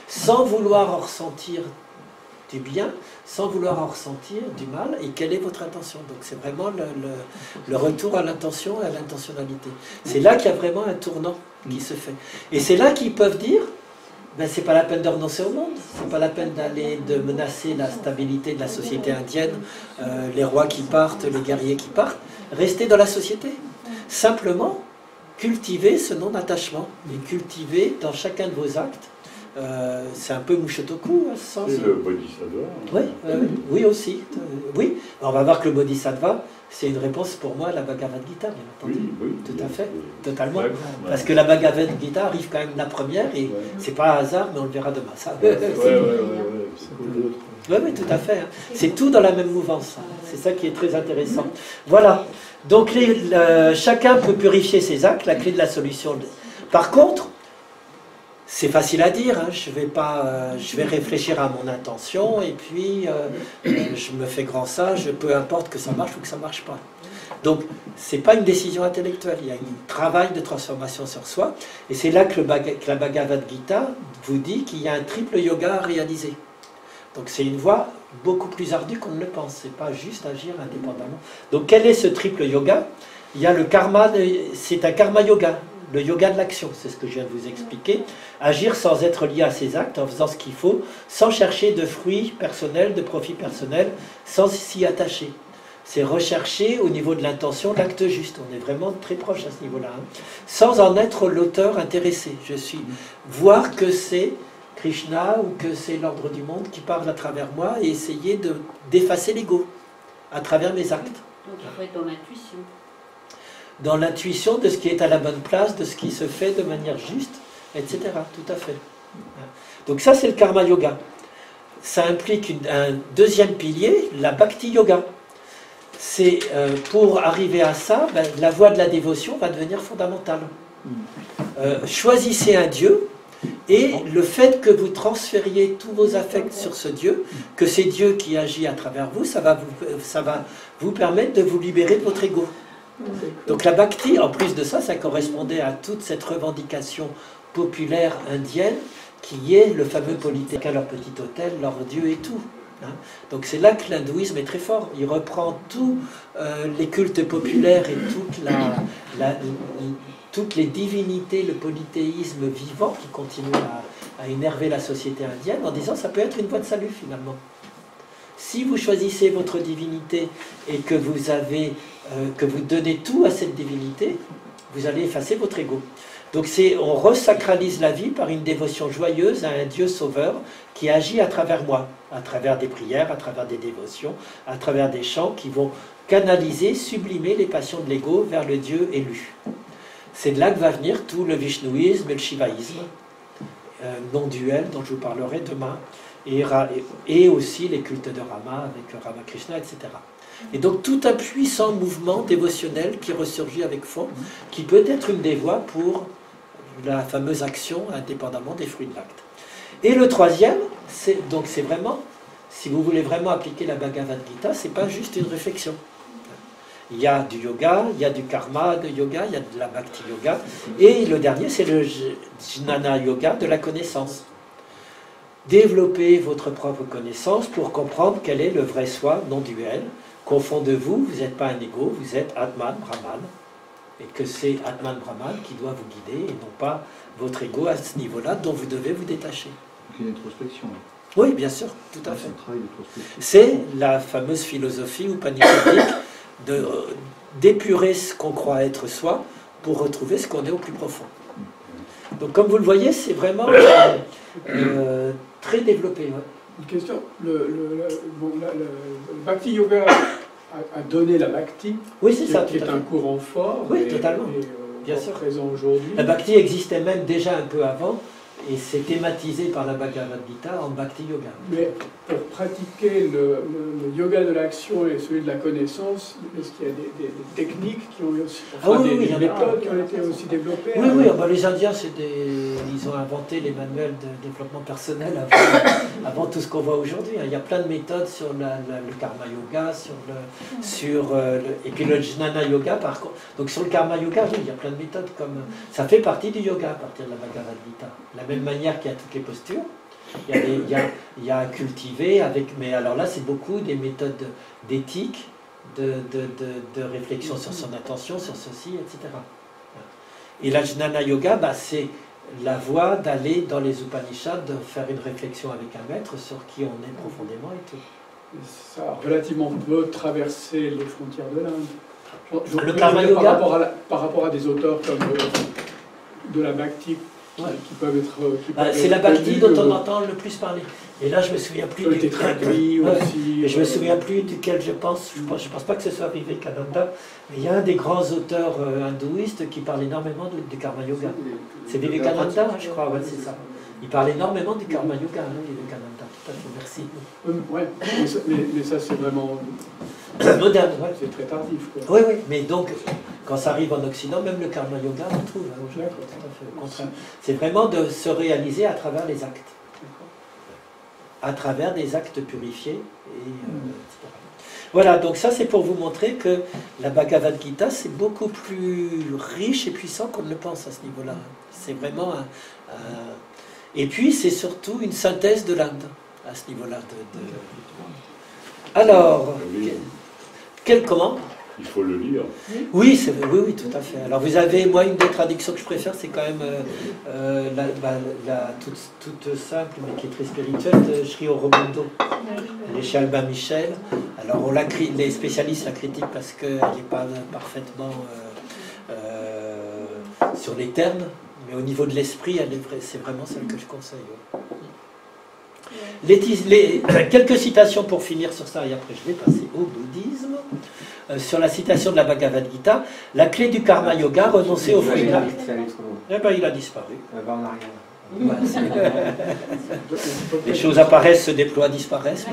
C: sans vouloir en ressentir du bien, sans vouloir en ressentir du mal, et quelle est votre intention. Donc c'est vraiment le retour à l'intention et à l'intentionnalité. C'est là qu'il y a vraiment un tournant. qui se fait. Et c'est là qu'ils peuvent dire, ben, c'est pas la peine de renoncer au monde, c'est pas la peine de menacer la stabilité de la société indienne, les rois qui partent, les guerriers qui partent, restez dans la société. Simplement, cultivez ce non-attachement, et cultivez dans chacun de vos actes. C'est un peu Mushotoku, à ce sens.
D: Et le bodhisattva.
C: Oui, oui aussi. Oui, on va voir que le bodhisattva, c'est une réponse pour moi à la Bhagavad Gita, bien entendu.
D: Oui,
C: tout à fait, totalement.
D: Ouais,
C: parce que la Bhagavad Gita arrive quand même la première, et c'est pas un hasard, mais on le verra demain. Ça.
D: Oui,
C: tout à fait. Hein. C'est tout dans la même mouvance. Hein. C'est ça qui est très intéressant. Voilà. Donc chacun peut purifier ses actes, la clé de la solution. Par contre, c'est facile à dire, hein. Je vais réfléchir à mon intention et puis je me fais grand sage, peu importe que ça marche ou que ça ne marche pas. Donc, ce n'est pas une décision intellectuelle, il y a un travail de transformation sur soi, et c'est là que la Bhagavad Gita vous dit qu'il y a un triple yoga à réaliser. Donc c'est une voie beaucoup plus ardue qu'on ne le pense, ce n'est pas juste agir indépendamment. Donc quel est ce triple yoga? Il y a le karma, c'est un karma yoga. Le yoga de l'action, c'est ce que je viens de vous expliquer. Agir sans être lié à ses actes, en faisant ce qu'il faut, sans chercher de fruits personnels, de profits personnels, sans s'y attacher. C'est rechercher au niveau de l'intention l'acte juste. On est vraiment très proche à ce niveau-là. Hein. Sans en être l'auteur intéressé. Je suis voir que c'est Krishna ou que c'est l'ordre du monde qui parle à travers moi et essayer d'effacer l'ego à travers mes actes.
H: Donc il faut être dans l'intuition.
C: Dans l'intuition de ce qui est à la bonne place, de ce qui se fait de manière juste, etc. Tout à fait. Donc ça, c'est le karma yoga. Ça implique un deuxième pilier, la bhakti yoga. C'est pour arriver à ça, ben, la voie de la dévotion va devenir fondamentale. Choisissez un Dieu, et le fait que vous transfériez tous vos affects sur ce Dieu, que c'est Dieu qui agit à travers vous, ça va vous permettre de vous libérer de votre ego. Donc la bhakti, en plus de ça, ça correspondait à toute cette revendication populaire indienne qui est le fameux polythéisme, leur petit hôtel, leur Dieu et tout. Hein. Donc c'est là que l'hindouisme est très fort. Il reprend tous les cultes populaires et toutes les divinités, le polythéisme vivant qui continue à énerver la société indienne en disant ça peut être une voie de salut finalement. Si vous choisissez votre divinité et que vous donnez tout à cette divinité, vous allez effacer votre ego. Donc on resacralise la vie par une dévotion joyeuse à un Dieu sauveur qui agit à travers moi, à travers des prières, à travers des dévotions, à travers des chants qui vont canaliser, sublimer les passions de l'ego vers le Dieu élu. C'est de là que va venir tout le vishnouisme et le shivaïsme, non-duel dont je vous parlerai demain, et aussi les cultes de Rama avec Ramakrishna, etc. Et donc tout un puissant mouvement dévotionnel qui ressurgit avec fond, qui peut être une des voies pour la fameuse action indépendamment des fruits de l'acte. Et le troisième, c'est vraiment, si vous voulez vraiment appliquer la Bhagavad Gita, c'est pas juste une réflexion. Il y a du yoga, il y a du karma de yoga, il y a de la bhakti yoga, et le dernier c'est le jnana yoga de la connaissance. Développez votre propre connaissance pour comprendre quel est le vrai soi non duel, qu'au fond de vous, vous n'êtes pas un ego, vous êtes Atman Brahman, et que c'est Atman Brahman qui doit vous guider, et non pas votre ego à ce niveau-là dont vous devez vous détacher.
J: Donc une introspection.
C: Oui, bien sûr, tout à fait. C'est la fameuse philosophie upanisadique d'épurer ce qu'on croit être soi pour retrouver ce qu'on est au plus profond. Donc comme vous le voyez, c'est vraiment très développé. Ouais.
A: Une question, le Bhakti Yoga a donné la Bhakti,
C: oui, c'est ça,
A: qui est un courant fort,
C: oui, totalement.
A: Bien sûr. Présent aujourd'hui.
C: La Bhakti existait même déjà un peu avant, et c'est thématisé par la Bhagavad Gita en Bhakti Yoga.
A: Mais pour pratiquer le yoga de l'action et celui de la connaissance, est-ce qu'il y a des techniques qui ont aussi, des méthodes qui ont été aussi développées?
C: Oui, bah, les Indiens, ils ont inventé les manuels de développement personnel avant tout ce qu'on voit aujourd'hui. Il y a plein de méthodes sur le karma yoga, et puis le jnana yoga par contre. Donc sur le karma yoga, oui, il y a plein de méthodes comme ça fait partie du yoga à partir de la Bhagavad Gita. La même manière qu'il y a toutes les postures, il y a à cultiver, mais alors là c'est beaucoup des méthodes d'éthique, de réflexion sur son attention, sur ceci, etc. Et l'Ajnana Yoga, bah, c'est la voie d'aller dans les Upanishads, de faire une réflexion avec un maître sur qui on est profondément et tout.
A: Ça a relativement peu traversé les frontières de l'Inde.
C: Le Karma Yoga
A: par rapport à des auteurs comme de la Bhakti, qui peuvent être...
C: c'est la Bhakti dont on entend le plus parler. Et là, je me souviens plus du
A: traduit aussi.
C: Et je me souviens plus duquel je pense. Je pense pas que ce soit Vivekananda, mais il y a un des grands auteurs hindouistes qui parle énormément du Karma Yoga. C'est Vivekananda, hein, je crois, ouais, c'est ça. Il parle énormément du Karma Yoga, hein, Vivekananda. Tout à fait, merci.
A: Ouais, mais ça c'est vraiment
C: moderne. Ouais.
A: C'est très tardif.
C: Oui, oui, mais donc, quand ça arrive en Occident, même le Karma Yoga, on trouve. Hein, tout à fait, au contraire. C'est vraiment de se réaliser à travers les actes. À travers des actes purifiés, etc. Voilà, donc ça c'est pour vous montrer que la Bhagavad Gita c'est beaucoup plus riche et puissant qu'on ne le pense à ce niveau-là. C'est vraiment Et puis c'est surtout une synthèse de l'Inde à ce niveau-là. Alors, comment? Il
D: faut le lire.
C: Oui, oui, tout à fait. Alors vous avez, moi, une des traductions que je préfère, c'est quand même la toute simple, mais qui est très spirituelle, de Sri Aurobindo, les chez Albin Michel. Alors les spécialistes la critiquent parce qu'elle n'est pas parfaitement sur les termes, mais au niveau de l'esprit, c'est vraiment celle que je conseille. Quelques citations pour finir sur ça, et après je vais passer au bouddhisme. Sur la citation de la Bhagavad Gita, la clé du karma yoga, renoncer aux fruits de l'acte. Eh bien, il a disparu. Les choses apparaissent, se déploient, disparaissent.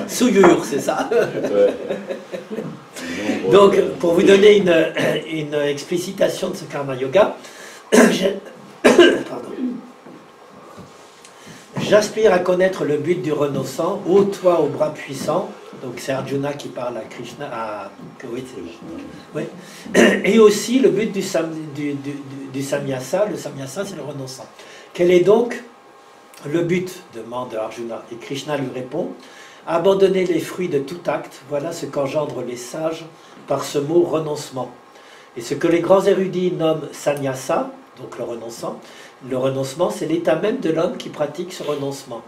C: Souillure, c'est ça. Donc, pour vous donner une explicitation de ce karma yoga, j'aspire à connaître le but du renonçant, ô toi aux bras puissants. Donc c'est Arjuna qui parle à Krishna, oui. Et aussi le but du samyasa. Le samyasa, c'est le renonçant. Quel est donc le but, demande Arjuna. Et Krishna lui répond, abandonner les fruits de tout acte, voilà ce qu'engendrent les sages par ce mot renoncement. Et ce que les grands érudits nomment sannyasa, donc le renoncement, c'est l'état même de l'homme qui pratique ce renoncement.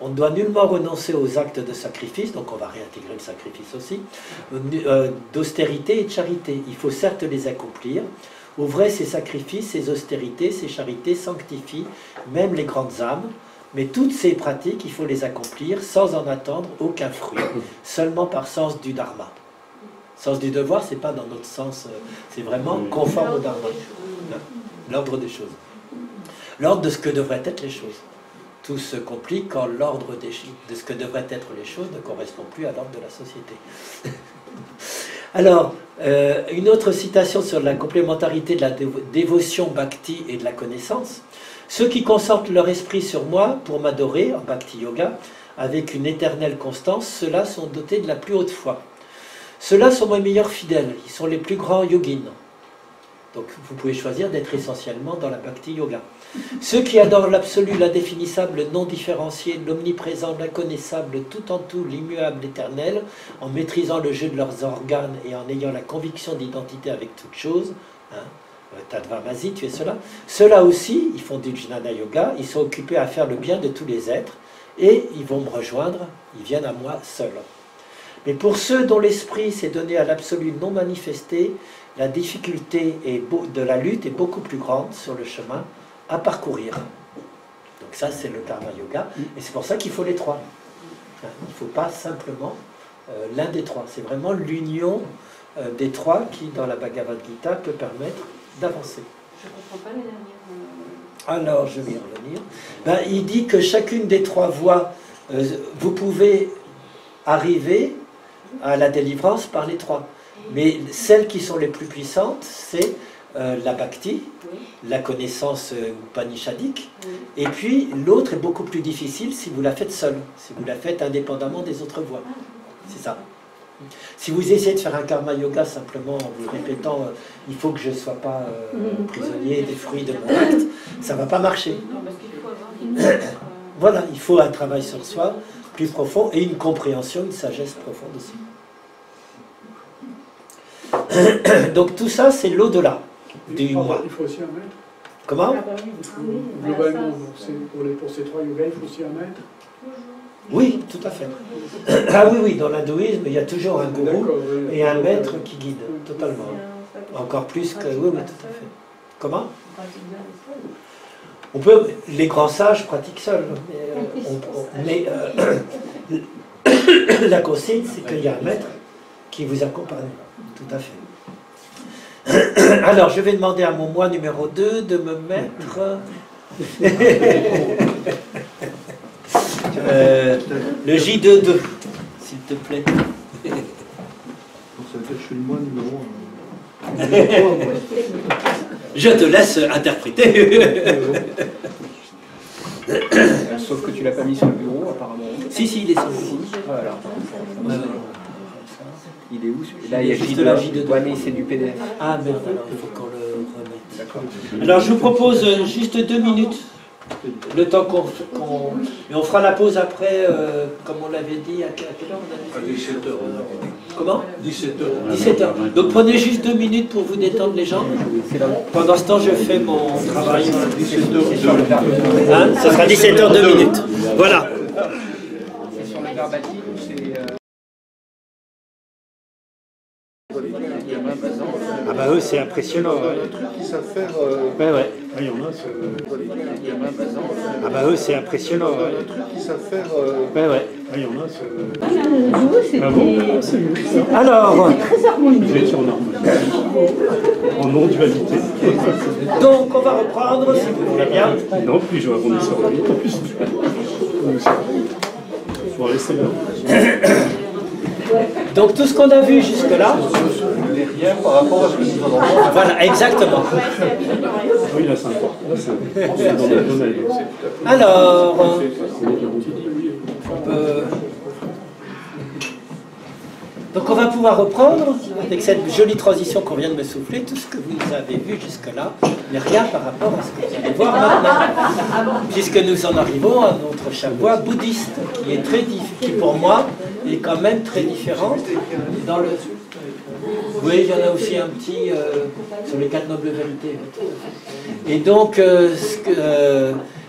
C: On ne doit nullement renoncer aux actes de sacrifice, donc on va réintégrer le sacrifice aussi, d'austérité et de charité. Il faut certes les accomplir. Au vrai, ces sacrifices, ces austérités, ces charités sanctifient même les grandes âmes, mais toutes ces pratiques, il faut les accomplir sans en attendre aucun fruit, seulement par sens du dharma. Sens du devoir, c'est pas dans notre sens, c'est vraiment conforme au dharma. L'ordre des choses. L'ordre de ce que devraient être les choses. Tout se complique quand l'ordre de ce que devraient être les choses ne correspond plus à l'ordre de la société. Alors, une autre citation sur la complémentarité de la dévotion bhakti et de la connaissance. Ceux qui concentrent leur esprit sur moi pour m'adorer en bhakti yoga, avec une éternelle constance, ceux-là sont dotés de la plus haute foi. Ceux-là sont mes meilleurs fidèles, ils sont les plus grands yogins. Donc vous pouvez choisir d'être essentiellement dans la bhakti yoga. Ceux qui adorent l'absolu, l'indéfinissable, le non différencié, l'omniprésent, l'inconnaissable, tout en tout, l'immuable, l'éternel, en maîtrisant le jeu de leurs organes et en ayant la conviction d'identité avec toute chose, Tadvamasi, tu es cela. Ceux-là aussi, ils font du jnana yoga, ils sont occupés à faire le bien de tous les êtres, et ils vont me rejoindre, ils viennent à moi seuls. Mais pour ceux dont l'esprit s'est donné à l'absolu non manifesté, la difficulté de la lutte est beaucoup plus grande sur le chemin à parcourir. Donc ça, c'est le karma yoga, et c'est pour ça qu'il faut les trois. Il ne faut pas simplement l'un des trois. C'est vraiment l'union des trois qui, dans la Bhagavad Gita, peut permettre d'avancer.
F: Je ne comprends pas la dernière...
C: Alors, je vais y revenir. Il dit que chacune des trois voies, vous pouvez arriver à la délivrance par les trois. Mais celles qui sont les plus puissantes, c'est la bhakti, la connaissance upanishadique, et puis l'autre est beaucoup plus difficile si vous la faites seule, si vous la faites indépendamment des autres voies. C'est ça. Si vous essayez de faire un karma yoga simplement en vous répétant il faut que je ne sois pas prisonnier des fruits de mon acte, ça ne va pas marcher. Voilà, il faut un travail sur soi plus profond et une compréhension, une sagesse profonde aussi. Donc tout ça, c'est l'au-delà du moi.
A: Il faut aussi un maître.
C: Comment?
A: Globalement, pour ces 3 yogas, il faut aussi un maître.
C: Oui, tout à fait. Ah oui, oui, dans l'hindouisme, il y a toujours un gourou et un maître qui guide, totalement. Encore plus que... Oui, oui, tout à fait. Comment? On peut... Les grands sages pratiquent seuls. Mais la consigne, c'est qu'il y a un maître qui vous accompagne. Tout à fait. Alors, je vais demander à mon moi numéro 2 de me mettre... le J22, s'il te plaît.
J: Ça veut dire que je suis le moi numéro 1.
C: Je te laisse interpréter.
K: Sauf que tu l'as pas mis sur le bureau, apparemment.
C: Si, il est sur le bureau.
K: Voilà. Il est où celui-là?
C: Il y a juste la J2.
K: Ouais, mais c'est du PDF.
C: Ah merde, alors il faut qu'on le remette. D'accord. Alors je vous propose juste 2 minutes. Le temps qu'on... Mais on fera la pause après, comme on l'avait dit, à quelle heure on avait dit?
E: À 17h.
C: Comment?
E: 17h.
C: 17h. Donc prenez juste 2 minutes pour vous détendre les jambes. Pendant ce temps, je fais mon travail. Hein? Ça sera 17h 2 minutes. Voilà.
K: C'est sur le verbatim ou c'est...
C: Ah bah eux c'est impressionnant.
J: Il y a un truc qui savent faire...
C: Ouais.
J: Ah, il y en a,
C: Ah bah eux c'est impressionnant.
J: Il y a un truc qui savent faire...
C: Ouais.
J: Ah, il y en a, Ah bon?
C: Alors,
J: Vous étiez en harmonie. En non-dualité.
C: donc on va reprendre si vous voulez bien.
J: Non, puis je vais rebondir sur la vie. En plus, il faut rester là.
C: Donc tout ce qu'on a vu jusque-là.
J: Rien par rapport à ce que nous avons.
C: Voilà, exactement.
J: Oui, là c'est important. Là c'est dans le domaine.
C: Alors, donc on va pouvoir reprendre avec cette jolie transition qu'on vient de me souffler, tout ce que vous avez vu jusque-là, mais rien par rapport à ce que vous allez voir maintenant, puisque nous en arrivons à notre chapeau bouddhiste, qui est qui pour moi est quand même très différent dans le... Oui, il y en a aussi un petit sur les 4 nobles vérités. Et donc,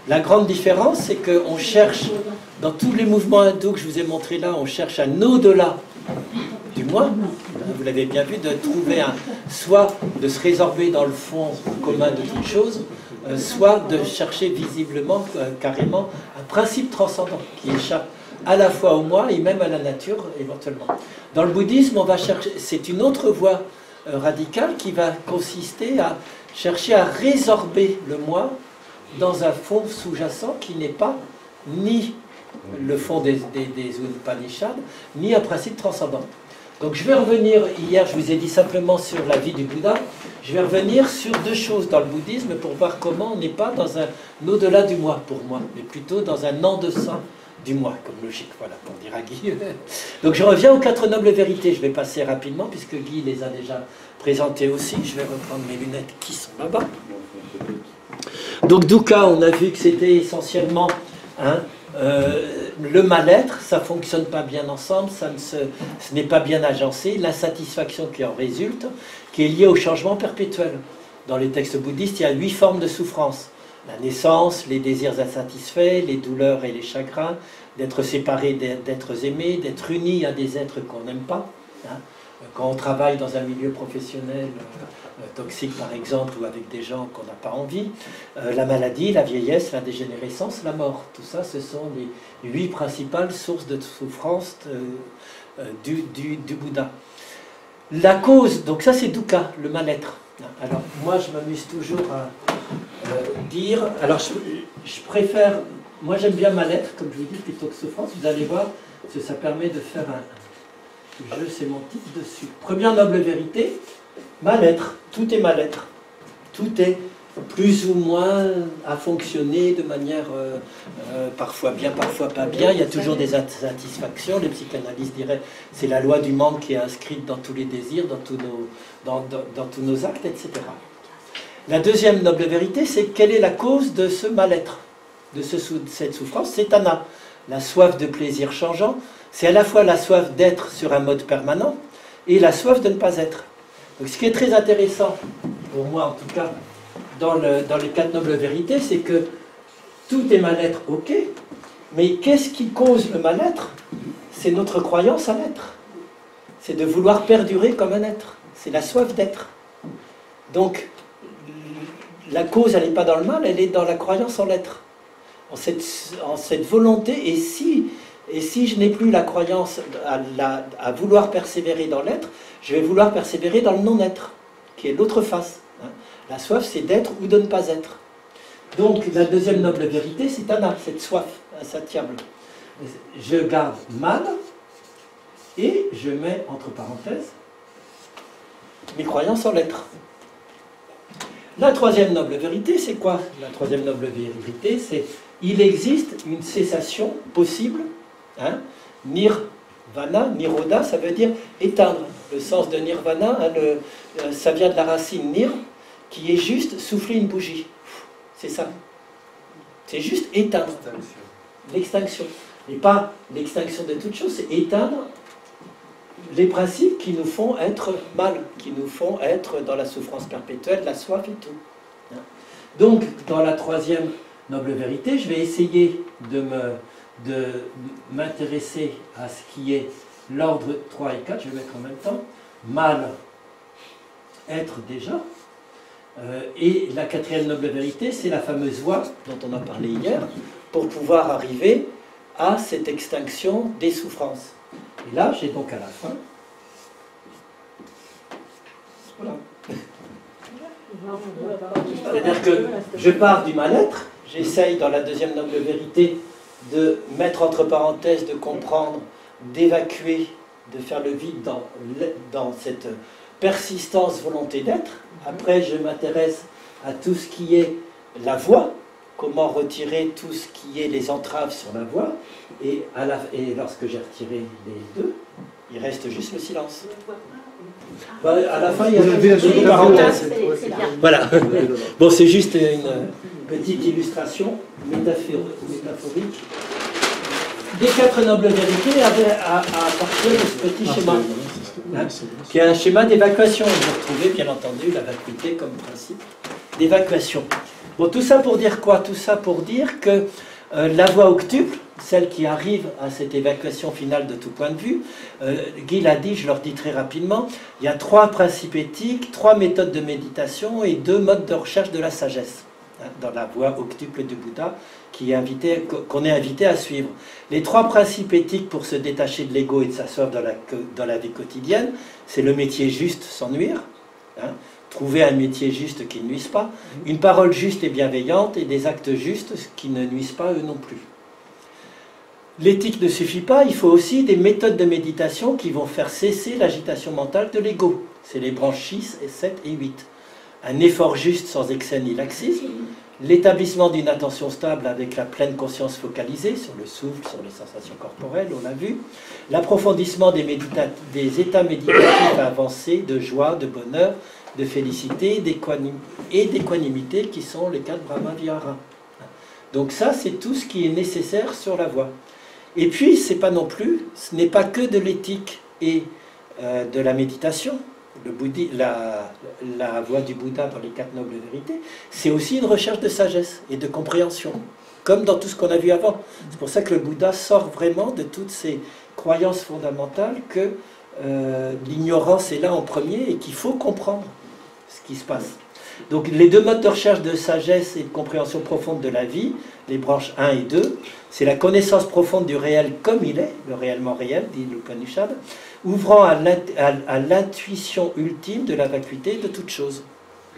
C: la grande différence, c'est qu'on cherche, dans tous les mouvements hindous que je vous ai montrés là, on cherche un au-delà du moi. Vous l'avez bien vu, de trouver soit de se résorber dans le fond commun de toute chose, soit de chercher visiblement, carrément, un principe transcendant qui échappe à la fois au moi et même à la nature éventuellement. Dans le bouddhisme, on va chercher, c'est une autre voie radicale qui va consister à chercher à résorber le moi dans un fond sous-jacent qui n'est pas ni le fond des Upanishads, ni un principe transcendant. Donc je vais revenir, hier je vous ai dit simplement sur la vie du Bouddha, je vais revenir sur 2 choses dans le bouddhisme pour voir comment on n'est pas dans un au-delà du moi pour moi, mais plutôt dans un en-deçà du moi, comme logique, voilà, pour dire à Guy. Donc je reviens aux 4 nobles vérités, je vais passer rapidement, puisque Guy les a déjà présentées aussi, je vais reprendre mes lunettes qui sont là-bas. Donc dukkha, on a vu que c'était essentiellement le mal-être, ça ne fonctionne pas bien ensemble, ce n'est pas bien agencé, l'insatisfaction qui en résulte, qui est liée au changement perpétuel. Dans les textes bouddhistes, il y a 8 formes de souffrance. La naissance, les désirs insatisfaits, les douleurs et les chagrins, d'être séparé d'êtres aimés, d'être unis à des êtres qu'on n'aime pas. Quand on travaille dans un milieu professionnel toxique par exemple, ou avec des gens qu'on n'a pas envie, la maladie, la vieillesse, la dégénérescence, la mort. Tout ça, ce sont les 8 principales sources de souffrance du Bouddha. La cause, donc ça c'est dukkha, le mal-être. Alors moi je m'amuse toujours à dire, alors je préfère, moi j'aime bien mal-être, comme je vous dis, plutôt que souffrance. Vous allez voir, parce que ça permet de faire un jeu sémantique dessus. Première noble vérité, mal-être, tout est mal-être. Tout est plus ou moins à fonctionner de manière parfois bien, parfois pas bien. Il y a toujours des insatisfactions. Les psychanalystes diraient c'est la loi du manque qui est inscrite dans tous les désirs, dans tous nos actes, etc. La deuxième noble vérité, c'est quelle est la cause de ce mal-être, de cette souffrance? C'est tanha, la soif de plaisir changeant. C'est à la fois la soif d'être sur un mode permanent et la soif de ne pas être. Donc ce qui est très intéressant, pour moi en tout cas, dans les 4 nobles vérités, c'est que tout est mal-être, ok, mais qu'est-ce qui cause le mal-être? C'est notre croyance à l'être. C'est de vouloir perdurer comme un être. C'est la soif d'être. Donc, la cause, elle n'est pas dans le mal, elle est dans la croyance en l'être. En cette volonté, et si je n'ai plus la croyance à vouloir persévérer dans l'être, je vais vouloir persévérer dans le non-être, qui est l'autre face. La soif, c'est d'être ou de ne pas être. Donc, la deuxième noble vérité, c'est Anna, cette soif insatiable. Je garde mal, et je mets entre parenthèses mes croyances en l'être. La troisième noble vérité, c'est quoi? La troisième noble vérité, c'est il existe une cessation possible. Hein? Nirvana, nirodha, ça veut dire éteindre. Le sens de nirvana, hein, ça vient de la racine nir, qui est juste souffler une bougie. C'est ça. C'est juste éteindre. L'extinction. Et pas l'extinction de toute chose, c'est éteindre les principes qui nous font être mal, qui nous font être dans la souffrance perpétuelle, la soif et tout. Donc, dans la troisième noble vérité, je vais essayer de m'intéresser à ce qui est l'ordre 3 et 4, je vais mettre en même temps, mal, être déjà, et la quatrième noble vérité, c'est la fameuse voie dont on a parlé hier, pour pouvoir arriver à cette extinction des souffrances. Et là, j'ai donc à la fin... Voilà. C'est-à-dire que je pars du mal-être, j'essaye dans la deuxième noble vérité de mettre entre parenthèses, de comprendre, d'évacuer, de faire le vide dans cette persistance volonté d'être. Après, je m'intéresse à tout ce qui est la voie, comment retirer tout ce qui est les entraves sur la voie, et lorsque j'ai retiré les deux, il reste juste le silence. À la fin, il y a une parenthèse. Voilà. Bon, c'est juste une petite illustration métaphorique des 4 nobles vérités à partir de ce petit schéma, hein, qui est un schéma d'évacuation. Vous retrouvez bien entendu la vacuité comme principe d'évacuation. Bon, tout ça pour dire quoi? Tout ça pour dire que la voie octuple, celle qui arrive à cette évacuation finale de tout point de vue, Guy l'a dit, je le redis très rapidement, il y a 3 principes éthiques, 3 méthodes de méditation et 2 modes de recherche de la sagesse, hein, dans la voie octuple du Bouddha, qu'on est invité à suivre. Les 3 principes éthiques pour se détacher de l'ego et de sa soif dans la vie quotidienne, c'est le métier juste sans nuire, hein, trouver un métier juste qui ne nuise pas, une parole juste et bienveillante et des actes justes qui ne nuisent pas eux non plus. L'éthique ne suffit pas, il faut aussi des méthodes de méditation qui vont faire cesser l'agitation mentale de l'ego. C'est les branches 6, 7 et 8. Un effort juste sans excès ni laxisme, l'établissement d'une attention stable avec la pleine conscience focalisée sur le souffle, sur les sensations corporelles, on l'a vu, l'approfondissement des états méditatifs avancés de joie, de bonheur, de félicité et d'équanimité qui sont les 4 Brahma Vihara. Donc ça, c'est tout ce qui est nécessaire sur la voie. Et puis, ce n'est pas que de l'éthique et de la méditation, la voie du Bouddha dans les 4 nobles vérités, c'est aussi une recherche de sagesse et de compréhension, comme dans tout ce qu'on a vu avant. C'est pour ça que le Bouddha sort vraiment de toutes ces croyances fondamentales que l'ignorance est là en premier et qu'il faut comprendre ce qui se passe. Donc les 2 modes de recherche de sagesse et de compréhension profonde de la vie, les branches 1 et 2, c'est la connaissance profonde du réel comme il est, le réellement réel, dit l'Upanishad, ouvrant à l'intuition ultime de la vacuité de toute chose.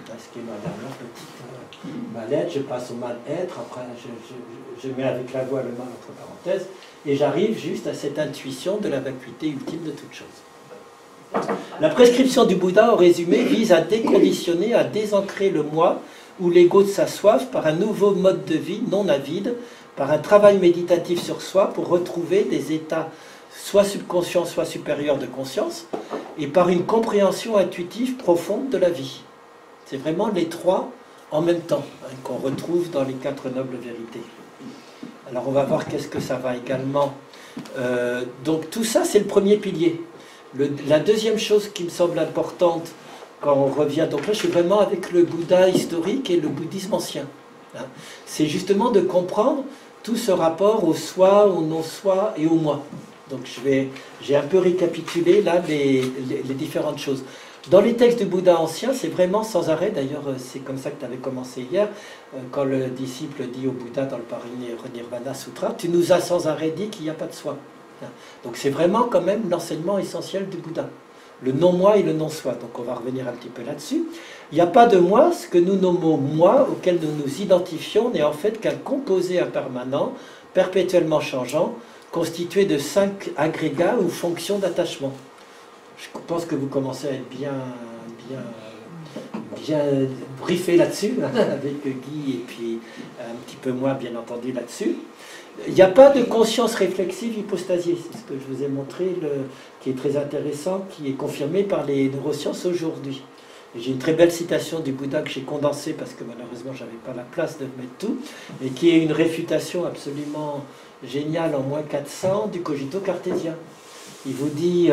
C: Ce qui est ma dernière petite mal-être, je passe au mal-être, après je mets avec la voix le mal entre parenthèses, et j'arrive juste à cette intuition de la vacuité ultime de toute chose. La prescription du Bouddha, au résumé, vise à déconditionner, à désancrer le moi ou l'ego de sa soif par un nouveau mode de vie non avide, par un travail méditatif sur soi pour retrouver des états soit subconscients, soit supérieurs de conscience, et par une compréhension intuitive profonde de la vie. C'est vraiment les 3 en même temps, hein, qu'on retrouve dans les 4 nobles vérités. Alors on va voir qu'est-ce que ça va également. Donc tout ça, c'est le premier pilier. La deuxième chose qui me semble importante quand on revient, donc là je suis vraiment avec le Bouddha historique et le bouddhisme ancien. Hein. C'est justement de comprendre tout ce rapport au soi, au non-soi et au moi. Donc j'ai un peu récapitulé là les différentes choses. Dans les textes du Bouddha ancien, c'est vraiment sans arrêt, d'ailleurs c'est comme ça que tu avais commencé hier, quand le disciple dit au Bouddha dans le Parinirvana Sutra, tu nous as sans arrêt dit qu'il n'y a pas de soi. Donc c'est vraiment quand même l'enseignement essentiel du Bouddha. Le non-moi et le non-soi. Donc on va revenir un petit peu là-dessus. Il n'y a pas de moi, ce que nous nommons moi, auquel nous nous identifions, n'est en fait qu'un composé impermanent, perpétuellement changeant, constitué de 5 agrégats ou fonctions d'attachement. Je pense que vous commencez à être bien briefé là-dessus, avec Guy et puis un petit peu moi, bien entendu, là-dessus. Il n'y a pas de conscience réflexive hypostasiée, c'est ce que je vous ai montré, qui est très intéressant, qui est confirmé par les neurosciences aujourd'hui. J'ai une très belle citation du Bouddha que j'ai condensée parce que malheureusement je n'avais pas la place de mettre tout, mais qui est une réfutation absolument géniale en moins 400 du cogito cartésien. Il vous dit,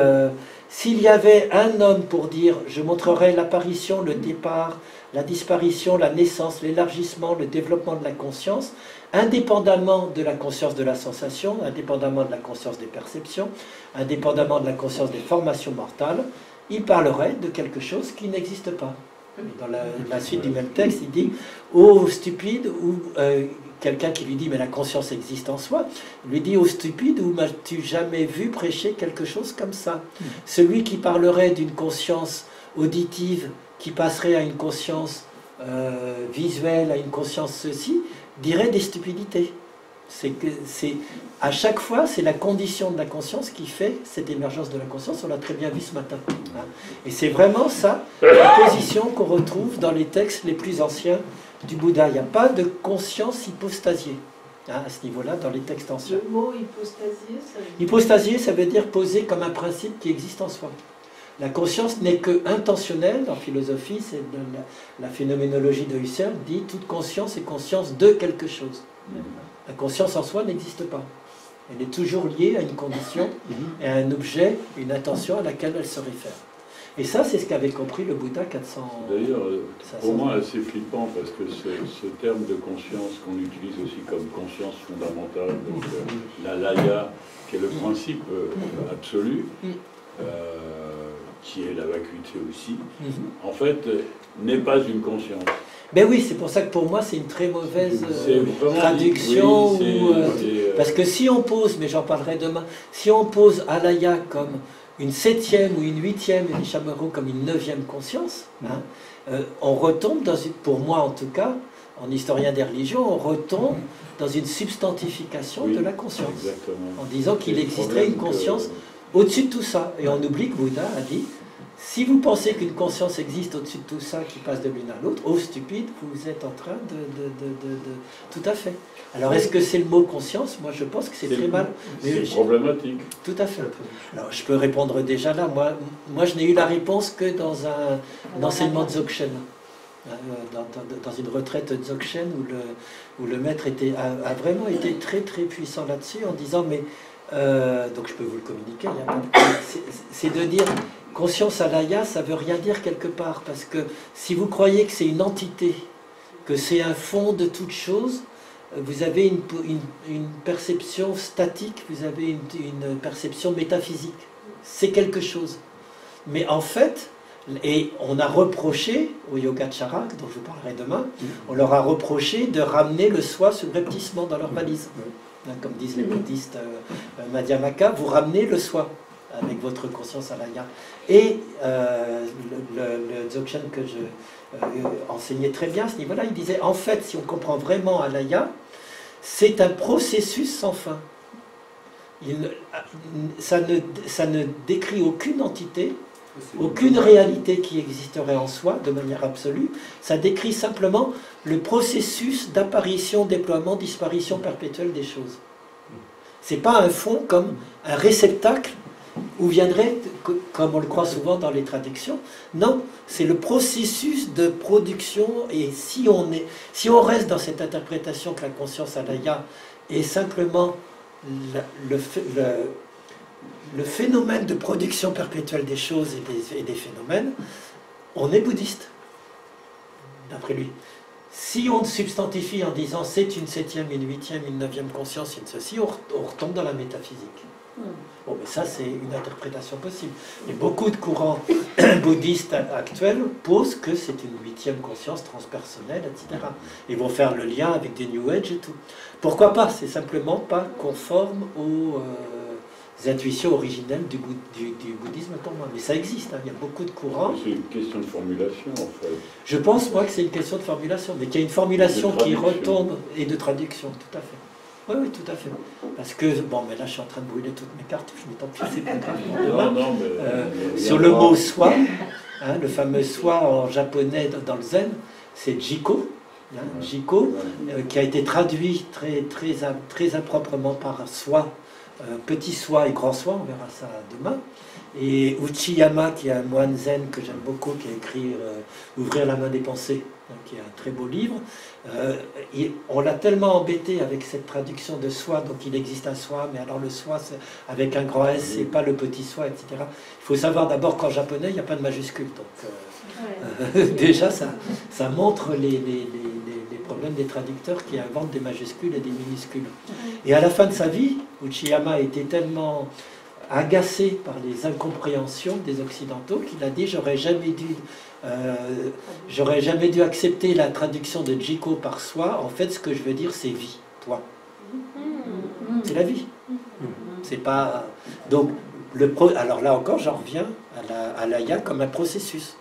C: s'il y avait un homme pour dire « je montrerai l'apparition, le départ, la disparition, la naissance, l'élargissement, le développement de la conscience », indépendamment de la conscience de la sensation, indépendamment de la conscience des perceptions, indépendamment de la conscience des formations mortales, il parlerait de quelque chose qui n'existe pas. Dans la suite du même texte, il dit « ô stupide » ou quelqu'un qui lui dit « mais la conscience existe en soi », lui dit « ô stupide, où m'as-tu jamais vu prêcher quelque chose comme ça ?» Celui qui parlerait d'une conscience auditive, qui passerait à une conscience visuelle, à une conscience ceci, dirait des stupidités. À chaque fois, c'est la condition de la conscience qui fait cette émergence de la conscience. On l'a très bien vu ce matin. Et c'est vraiment ça, la position qu'on retrouve dans les textes les plus anciens du Bouddha. Il n'y a pas de conscience hypostasiée à ce niveau-là dans les textes anciens.
I: Le mot hypostasié, ça veut dire...
C: Hypostasié, ça veut dire poser comme un principe qui existe en soi. La conscience n'est que intentionnelle. En philosophie, c'est la phénoménologie de Husserl dit toute conscience est conscience de quelque chose. La conscience en soi n'existe pas. Elle est toujours liée à une condition, et à un objet, une intention à laquelle elle se réfère. Et ça, c'est ce qu'avait compris le Bouddha 400.
D: D'ailleurs, pour moi, c'est flippant parce que ce terme de conscience qu'on utilise aussi comme conscience fondamentale, donc la laya, qui est le principe absolu, qui est la vacuité aussi, en fait, n'est pas une conscience.
C: Ben oui, c'est pour ça que pour moi, c'est une très mauvaise traduction. Parce que si on pose, mais j'en parlerai demain, si on pose alaya comme une 7e ou une 8e, et les Chamorro comme une 9e conscience, on retombe, pour moi en tout cas, en historien des religions, on retombe dans une substantification de la conscience. Exactement. En disant qu'il existerait une conscience au-dessus de tout ça. Et on oublie que Bouddha a dit, si vous pensez qu'une conscience existe au-dessus de tout ça, qui passe de l'une à l'autre, ô stupide, vous êtes en train de... Tout à fait. Alors est-ce que c'est le mot conscience? Moi je pense que c'est très mal.
D: C'est problématique.
C: Tout à fait. Alors je peux répondre déjà là. Moi je n'ai eu la réponse que dans un enseignement de Dzogchen. Dans une retraite de Dzogchen où le maître a vraiment été très très puissant là-dessus en disant mais... donc je peux vous le communiquer, c'est de dire conscience alaya, ça veut rien dire quelque part, parce que si vous croyez que c'est une entité, que c'est un fond de toute chose, vous avez une perception statique, vous avez une perception métaphysique, c'est quelque chose. Mais en fait, et on a reproché au Yogacara, dont je vous parlerai demain, on leur a reproché de ramener le soi subrepticement dans leur valise. Comme disent les bouddhistes Madhyamaka, vous ramenez le soi avec votre conscience alaya. Et le Dzogchen que je enseignais très bien à ce niveau-là, il disait, en fait, si on comprend vraiment alaya, c'est un processus sans fin. Ça ne décrit aucune entité, aucune réalité qui existerait en soi de manière absolue. Ça décrit simplement le processus d'apparition, déploiement, disparition perpétuelle des choses. C'est pas un fond comme un réceptacle où viendrait, comme on le croit souvent dans les traductions. Non, c'est le processus de production. Et si on reste dans cette interprétation que la conscience alaya est simplement le phénomène de production perpétuelle des choses et des phénomènes, on est bouddhiste, d'après lui. Si on substantifie en disant c'est une 7e, une 8e, une 9e conscience, une ceci, on retombe dans la métaphysique. Bon, mais ça, c'est une interprétation possible. Et beaucoup de courants bouddhistes actuels posent que c'est une 8e conscience transpersonnelle, etc. Ils vont faire le lien avec des New Age et tout. Pourquoi pas? C'est simplement pas conforme aux intuitions originelles du bouddhisme pour moi. Mais ça existe, hein. Il y a beaucoup de courants.
D: C'est une question de formulation, en fait.
C: Je pense, moi, que c'est une question de formulation, mais qu'il y a une formulation qui retombe, et de traduction, tout à fait. Oui, oui, tout à fait. Parce que, bon, mais là, je suis en train de brûler toutes mes cartes, je m'y tant pis, c'est pas grave. Mais sur le mot soi, hein, le fameux soi en japonais dans le zen, c'est jiko, hein, jiko, qui a été traduit très improprement par soi, petit soi et grand soi, on verra ça demain. Et Uchiyama, qui est un moine zen que j'aime beaucoup, qui a écrit Ouvrir la main des pensées, qui est un très beau livre. On l'a tellement embêté avec cette traduction de soi, donc il existe un soi, mais alors le soi avec un grand S, c'est pas le petit soi, etc. Il faut savoir d'abord qu'en japonais, il n'y a pas de majuscule. Donc déjà, ça montre les problèmes des traducteurs qui inventent des majuscules et des minuscules. Et à la fin de sa vie, Uchiyama était tellement agacé par les incompréhensions des Occidentaux qu'il a dit j'aurais jamais dû accepter la traduction de Jiko par soi. En fait, ce que je veux dire, c'est vie, toi. C'est la vie. C'est pas. Donc, alors là encore, j'en reviens à l'aya comme un processus.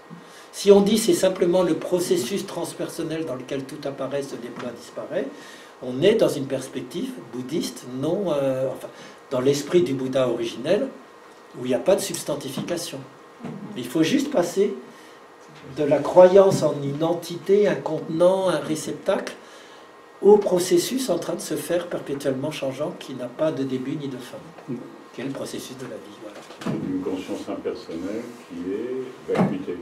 C: Si on dit c'est simplement le processus transpersonnel dans lequel tout apparaît, se déploie, disparaît, on est dans une perspective bouddhiste non. Dans l'esprit du Bouddha originel, où il n'y a pas de substantification. Il faut juste passer de la croyance en une entité, un contenant, un réceptacle, au processus en train de se faire perpétuellement changeant, qui n'a pas de début ni de fin, qui est le processus de la vie. Voilà.
D: Une conscience impersonnelle qui est vacuité.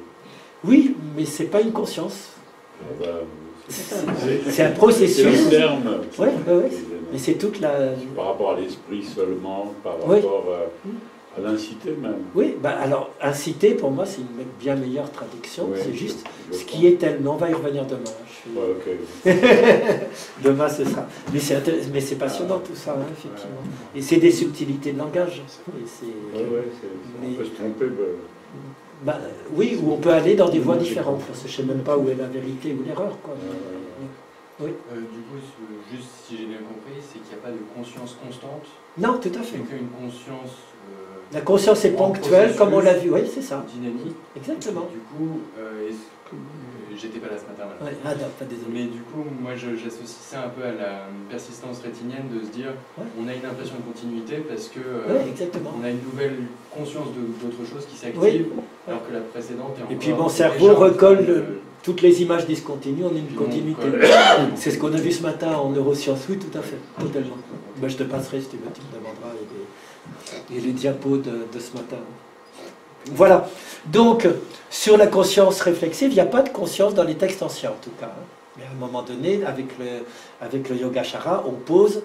C: Oui, mais c'est pas une conscience.
D: C'est
C: un processus.
D: C'est le terme.
C: Oui, mais c'est toute la...
D: Par rapport à l'esprit seulement, par rapport à l'incité même.
C: Oui, bah alors, inciter, pour moi, c'est une bien meilleure traduction. Oui, c'est juste ce qui est tel. Mais on va y revenir demain. Demain, ce sera. Mais c'est passionnant tout ça, hein, effectivement. Et c'est des subtilités de langage.
D: On peut se tromper.
C: Oui, ou on peut aller dans des voies différentes. Parce que je ne sais même pas où est la vérité ou l'erreur. Oui.
L: Du coup, juste si j'ai bien compris, c'est qu'il n'y a pas de conscience constante.
C: Non, tout à fait.
L: C'est qu'une conscience.
C: La conscience est ponctuelle, comme on l'a vu. Oui, c'est ça.
L: Dynamique.
C: Exactement.
L: Du coup, j'étais pas là ce matin.
C: Ouais. Ah non, pas désolé.
L: Mais du coup, moi, j'associe ça un peu à la persistance rétinienne de se dire, on a une impression de continuité parce que on a une nouvelle conscience d'autre chose qui s'active, alors que la précédente est encore.
C: Et puis mon cerveau recolle toutes les images discontinues, on a une continuité. C'est ce qu'on a vu ce matin en neurosciences. Oui, tout à fait, totalement. Ben, je te passerai si tu veux, tu me demanderas les diapos de ce matin. Voilà. Donc, sur la conscience réflexive, il n'y a pas de conscience dans les textes anciens, en tout cas. Mais à un moment donné, avec le Yogacara, on pose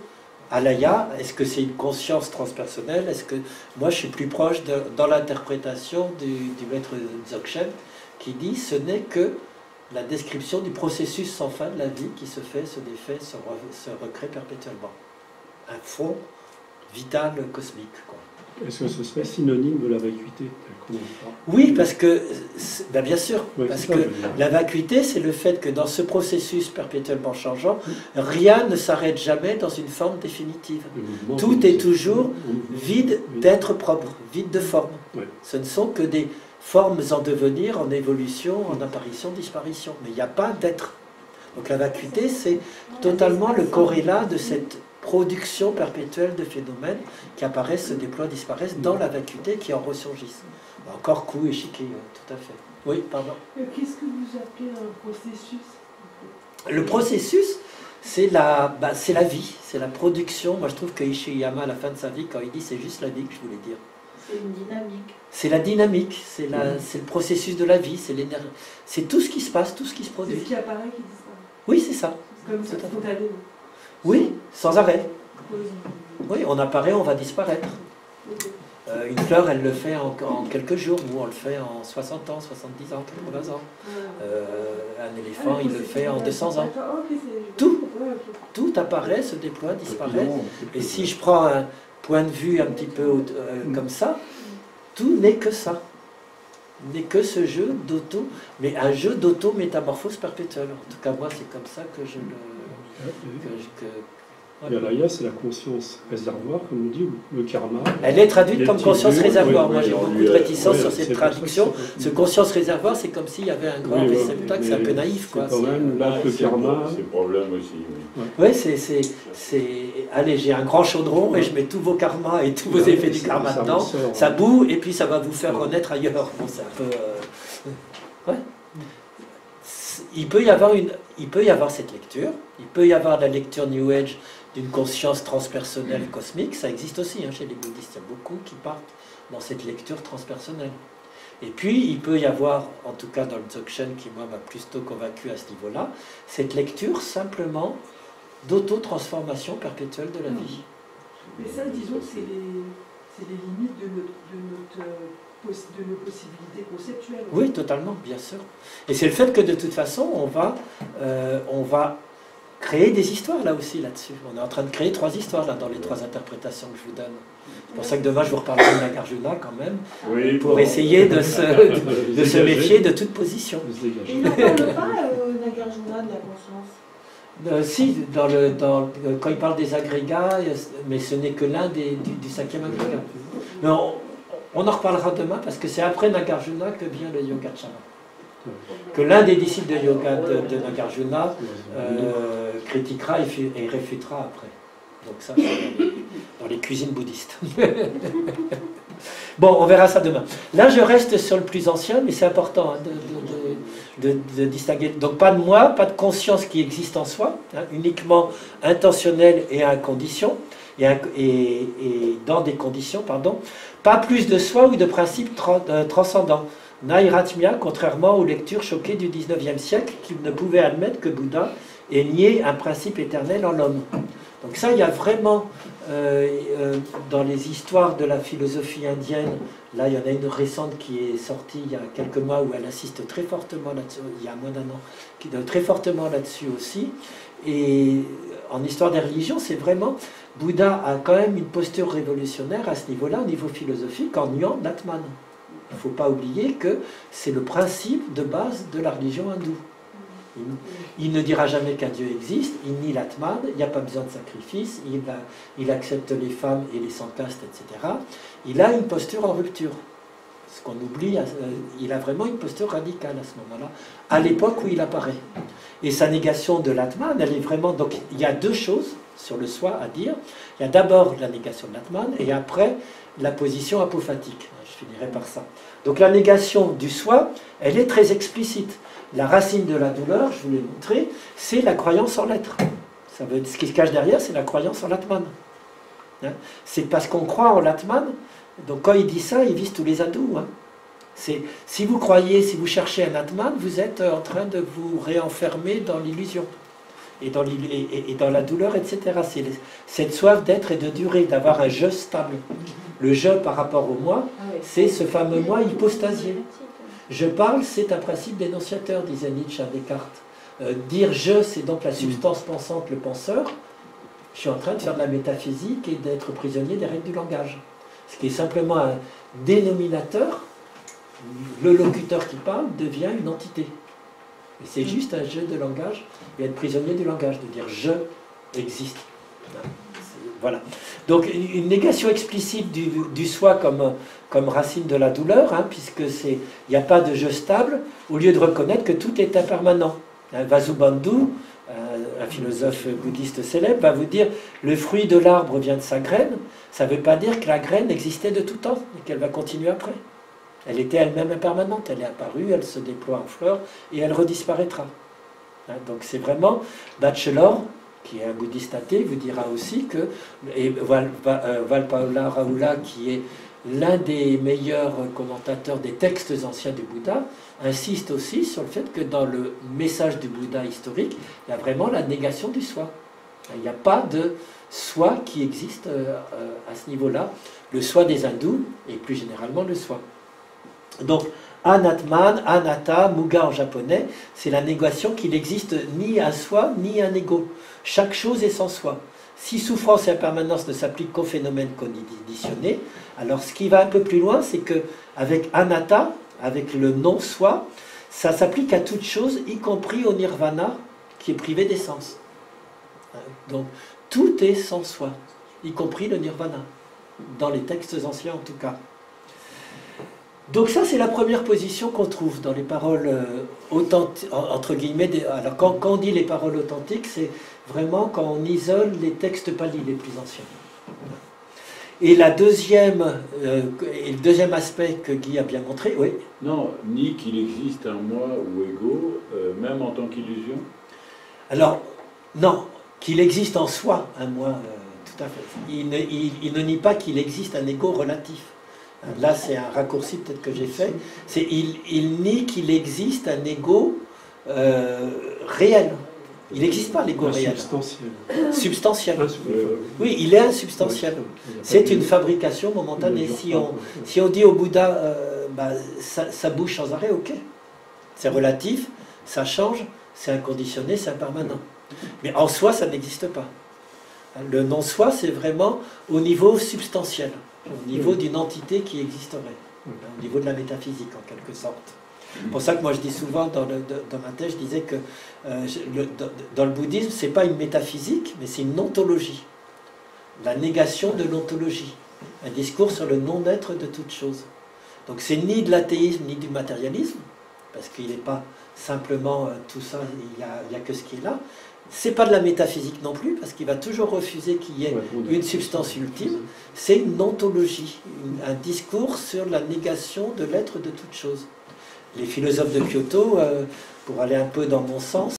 C: à l'aya, est-ce que c'est une conscience transpersonnelle? Est-ce que moi, je suis plus proche dans l'interprétation du maître Dzogchen, qui dit ce n'est que la description du processus sans fin de la vie qui se fait, se défait, se recrée perpétuellement. Un fond vital cosmique, quoi.
M: Est-ce que ce serait synonyme de la vacuité?
C: Oui, parce que, bien sûr, parce que la vacuité, c'est le fait que dans ce processus perpétuellement changeant, rien ne s'arrête jamais dans une forme définitive. Tout est toujours vide d'être propre, vide de forme. Ce ne sont que des formes en devenir, en évolution, en apparition, disparition. Mais il n'y a pas d'être. Donc la vacuité, c'est totalement le corrélat de cette production perpétuelle de phénomènes qui apparaissent, se déploient, disparaissent dans la vacuité, qui en ressurgissent. Encore coup et chiquet, tout à fait. Oui, pardon.
G: Qu'est-ce que vous appelez un processus?
C: Le processus, c'est la vie, c'est la production. Moi, je trouve que Ishiyama, à la fin de sa vie, quand il dit c'est juste la vie que je voulais dire.
I: C'est une dynamique.
C: C'est la dynamique, c'est le processus de la vie, c'est l'énergie. C'est tout ce qui se passe, tout ce qui se produit.
G: C'est ce qui apparaît qui disparaît.
C: Oui, c'est ça.
G: Comme ça, spontanément.
C: Oui, sans arrêt. Oui, on apparaît, on va disparaître. Une fleur, elle le fait en quelques jours. Nous, on le fait en 60 ans, 70 ans, 80 ans. Un éléphant, il le fait en 200 ans. Tout apparaît, se déploie, disparaît. Et si je prends un point de vue un petit peu comme ça, tout n'est que ça. N'est que ce jeu d'auto, mais un jeu d'auto-métamorphose perpétuelle. En tout cas, moi, c'est comme ça que je le...
M: L'Alaya, c'est la conscience réservoir, comme on dit, ou le karma.
C: Elle est traduite comme conscience réservoir. Moi, j'ai beaucoup de réticence sur cette traduction. Ce conscience réservoir, c'est comme s'il y avait un grand réceptacle, c'est un peu naïf, quoi.
M: C'est quand même là que le karma...
D: C'est le problème aussi,
C: oui. C'est... Allez, j'ai un grand chaudron et je mets tous vos karmas et tous vos effets du karma dedans. Ça boue et puis ça va vous faire renaître ailleurs. Bon, c'est un peu... Ouais. Il peut y avoir cette lecture. Il peut y avoir la lecture New Age d'une conscience transpersonnelle cosmique. Ça existe aussi chez les bouddhistes. Il y a beaucoup qui partent dans cette lecture transpersonnelle. Et puis, il peut y avoir, en tout cas dans le Dzogchen, qui moi m'a plutôt convaincu à ce niveau-là, cette lecture simplement d'auto-transformation perpétuelle de la vie.
G: Mais ça, disons, c'est les limites de nos possibilités conceptuelles.
C: Oui, totalement, bien sûr. Et c'est le fait que de toute façon, on va créer des histoires là aussi là-dessus. On est en train de créer 3 histoires là dans les 3 interprétations que je vous donne. C'est pour ça que demain je vous reparlerai de Nagarjuna quand même, pour essayer de se méfier de toute position.
G: Il n'en parle pas Nagarjuna de la conscience.
C: Si, quand il parle des agrégats, mais ce n'est que l'un du 5e agrégat. Mais on en reparlera demain parce que c'est après Nagarjuna que vient le Yogacara. Que l'un des disciples de yoga de Nagarjuna critiquera et réfutera après. Donc ça, c'est dans les cuisines bouddhistes. Bon, on verra ça demain. Là, je reste sur le plus ancien, mais c'est important de distinguer. Donc pas de moi, pas de conscience qui existe en soi, uniquement intentionnelle et à condition, et dans des conditions, pardon. Pas plus de soi ou de principes transcendants. Nairatmya, contrairement aux lectures choquées du 19e siècle qui ne pouvaient admettre que Bouddha ait nié un principe éternel en l'homme. Donc ça, il y a vraiment, dans les histoires de la philosophie indienne, là, il y en a une récente qui est sortie il y a quelques mois où elle insiste très fortement là-dessus, il y a moins d'un an, qui donne très fortement là-dessus aussi. Et en histoire des religions, c'est vraiment, Bouddha a quand même une posture révolutionnaire à ce niveau-là, au niveau philosophique, en niant l'Atman. Il ne faut pas oublier que c'est le principe de base de la religion hindoue. Il ne dira jamais qu'un Dieu existe, il nie l'Atman, il n'y a pas besoin de sacrifice, il accepte les femmes et les sans-castes, etc. Il a une posture en rupture. Ce qu'on oublie, il a vraiment une posture radicale à ce moment-là, à l'époque où il apparaît. Et sa négation de l'Atman, elle est vraiment... Donc il y a 2 choses sur le soi à dire. Il y a d'abord la négation de l'Atman, et après la position apophatique. Je finirai par ça. Donc la négation du soi, elle est très explicite. La racine de la douleur, je vous l'ai montré, c'est la croyance en l'être. Ce qui se cache derrière, c'est la croyance en l'Atman. C'est parce qu'on croit en l'Atman, donc quand il dit ça, il vise tous les hindous. Si vous croyez, si vous cherchez un Atman, vous êtes en train de vous réenfermer dans l'illusion. Et dans la douleur, etc. C'est cette soif d'être et de durer, d'avoir un je stable. Le je par rapport au moi, c'est ce fameux moi hypostasié. Je parle, c'est un principe dénonciateur, disait Nietzsche à Descartes. Dire je, c'est donc la substance pensante, le penseur. Je suis en train de faire de la métaphysique et d'être prisonnier des règles du langage. Ce qui est simplement un dénominateur, le locuteur qui parle devient une entité. Et c'est juste un jeu de langage et être prisonnier du langage, de dire je existe. Voilà. Donc une négation explicite du soi comme racine de la douleur, puisque il n'y a pas de je stable, au lieu de reconnaître que tout est impermanent. Vasubandhu, un philosophe bouddhiste célèbre, va vous dire le fruit de l'arbre vient de sa graine. Ça ne veut pas dire que la graine existait de tout temps et qu'elle va continuer après. Elle était elle-même impermanente, elle est apparue, elle se déploie en fleurs et elle redisparaîtra. Donc c'est vraiment Batchelor, qui est un bouddhiste athée, vous dira aussi que, et Valpaula Rahula, qui est l'un des meilleurs commentateurs des textes anciens du Bouddha, insiste aussi sur le fait que dans le message du Bouddha historique, il y a vraiment la négation du soi. Il n'y a pas soi qui existe à ce niveau-là, le soi des hindous et plus généralement le soi. Donc, Anatman, Anatta, Muga en japonais, c'est la négation qu'il n'existe ni un soi ni un ego. Chaque chose est sans soi. Si souffrance et impermanence ne s'appliquent qu'aux phénomènes conditionnés, alors ce qui va un peu plus loin, c'est qu'avec Anatta, avec le non-soi, ça s'applique à toute chose, y compris au nirvana, qui est privé d'essence. Donc, tout est sans soi, y compris le nirvana, dans les textes anciens en tout cas. Donc ça, c'est la première position qu'on trouve dans les paroles authentiques, entre guillemets. Alors quand on dit les paroles authentiques, c'est vraiment quand on isole les textes palis les plus anciens. Et le deuxième aspect que Guy a bien montré, oui.
D: Non, ni qu'il existe un moi ou ego, même en tant qu'illusion.
C: Alors, non, qu'il existe en soi un moi, tout à fait. Il ne nie pas qu'il existe un ego relatif. Là, c'est un raccourci peut-être que j'ai fait. Il nie qu'il existe un ego réel. Il n'existe pas l'ego réel. Substantiel. Oui, il est insubstantiel. C'est une fabrication momentanée. Si on dit au Bouddha, ça bouge sans arrêt, ok. C'est relatif, ça change, c'est inconditionné, c'est impermanent. Mais en soi, ça n'existe pas. Le non-soi, c'est vraiment au niveau substantiel, au niveau d'une entité qui existerait, au niveau de la métaphysique en quelque sorte. C'est pour ça que moi je dis souvent dans ma thèse, je disais que dans le bouddhisme, ce n'est pas une métaphysique, mais c'est une ontologie. La négation de l'ontologie. Un discours sur le non-être de toute chose. Donc c'est ni de l'athéisme ni du matérialisme, parce qu'il n'est pas simplement tout ça, il n'y a que ce qui est là. C'est pas de la métaphysique non plus, parce qu'il va toujours refuser qu'il y ait une substance ultime. C'est une ontologie, un discours sur la négation de l'être de toute chose. Les philosophes de Kyoto, pour aller un peu dans mon sens,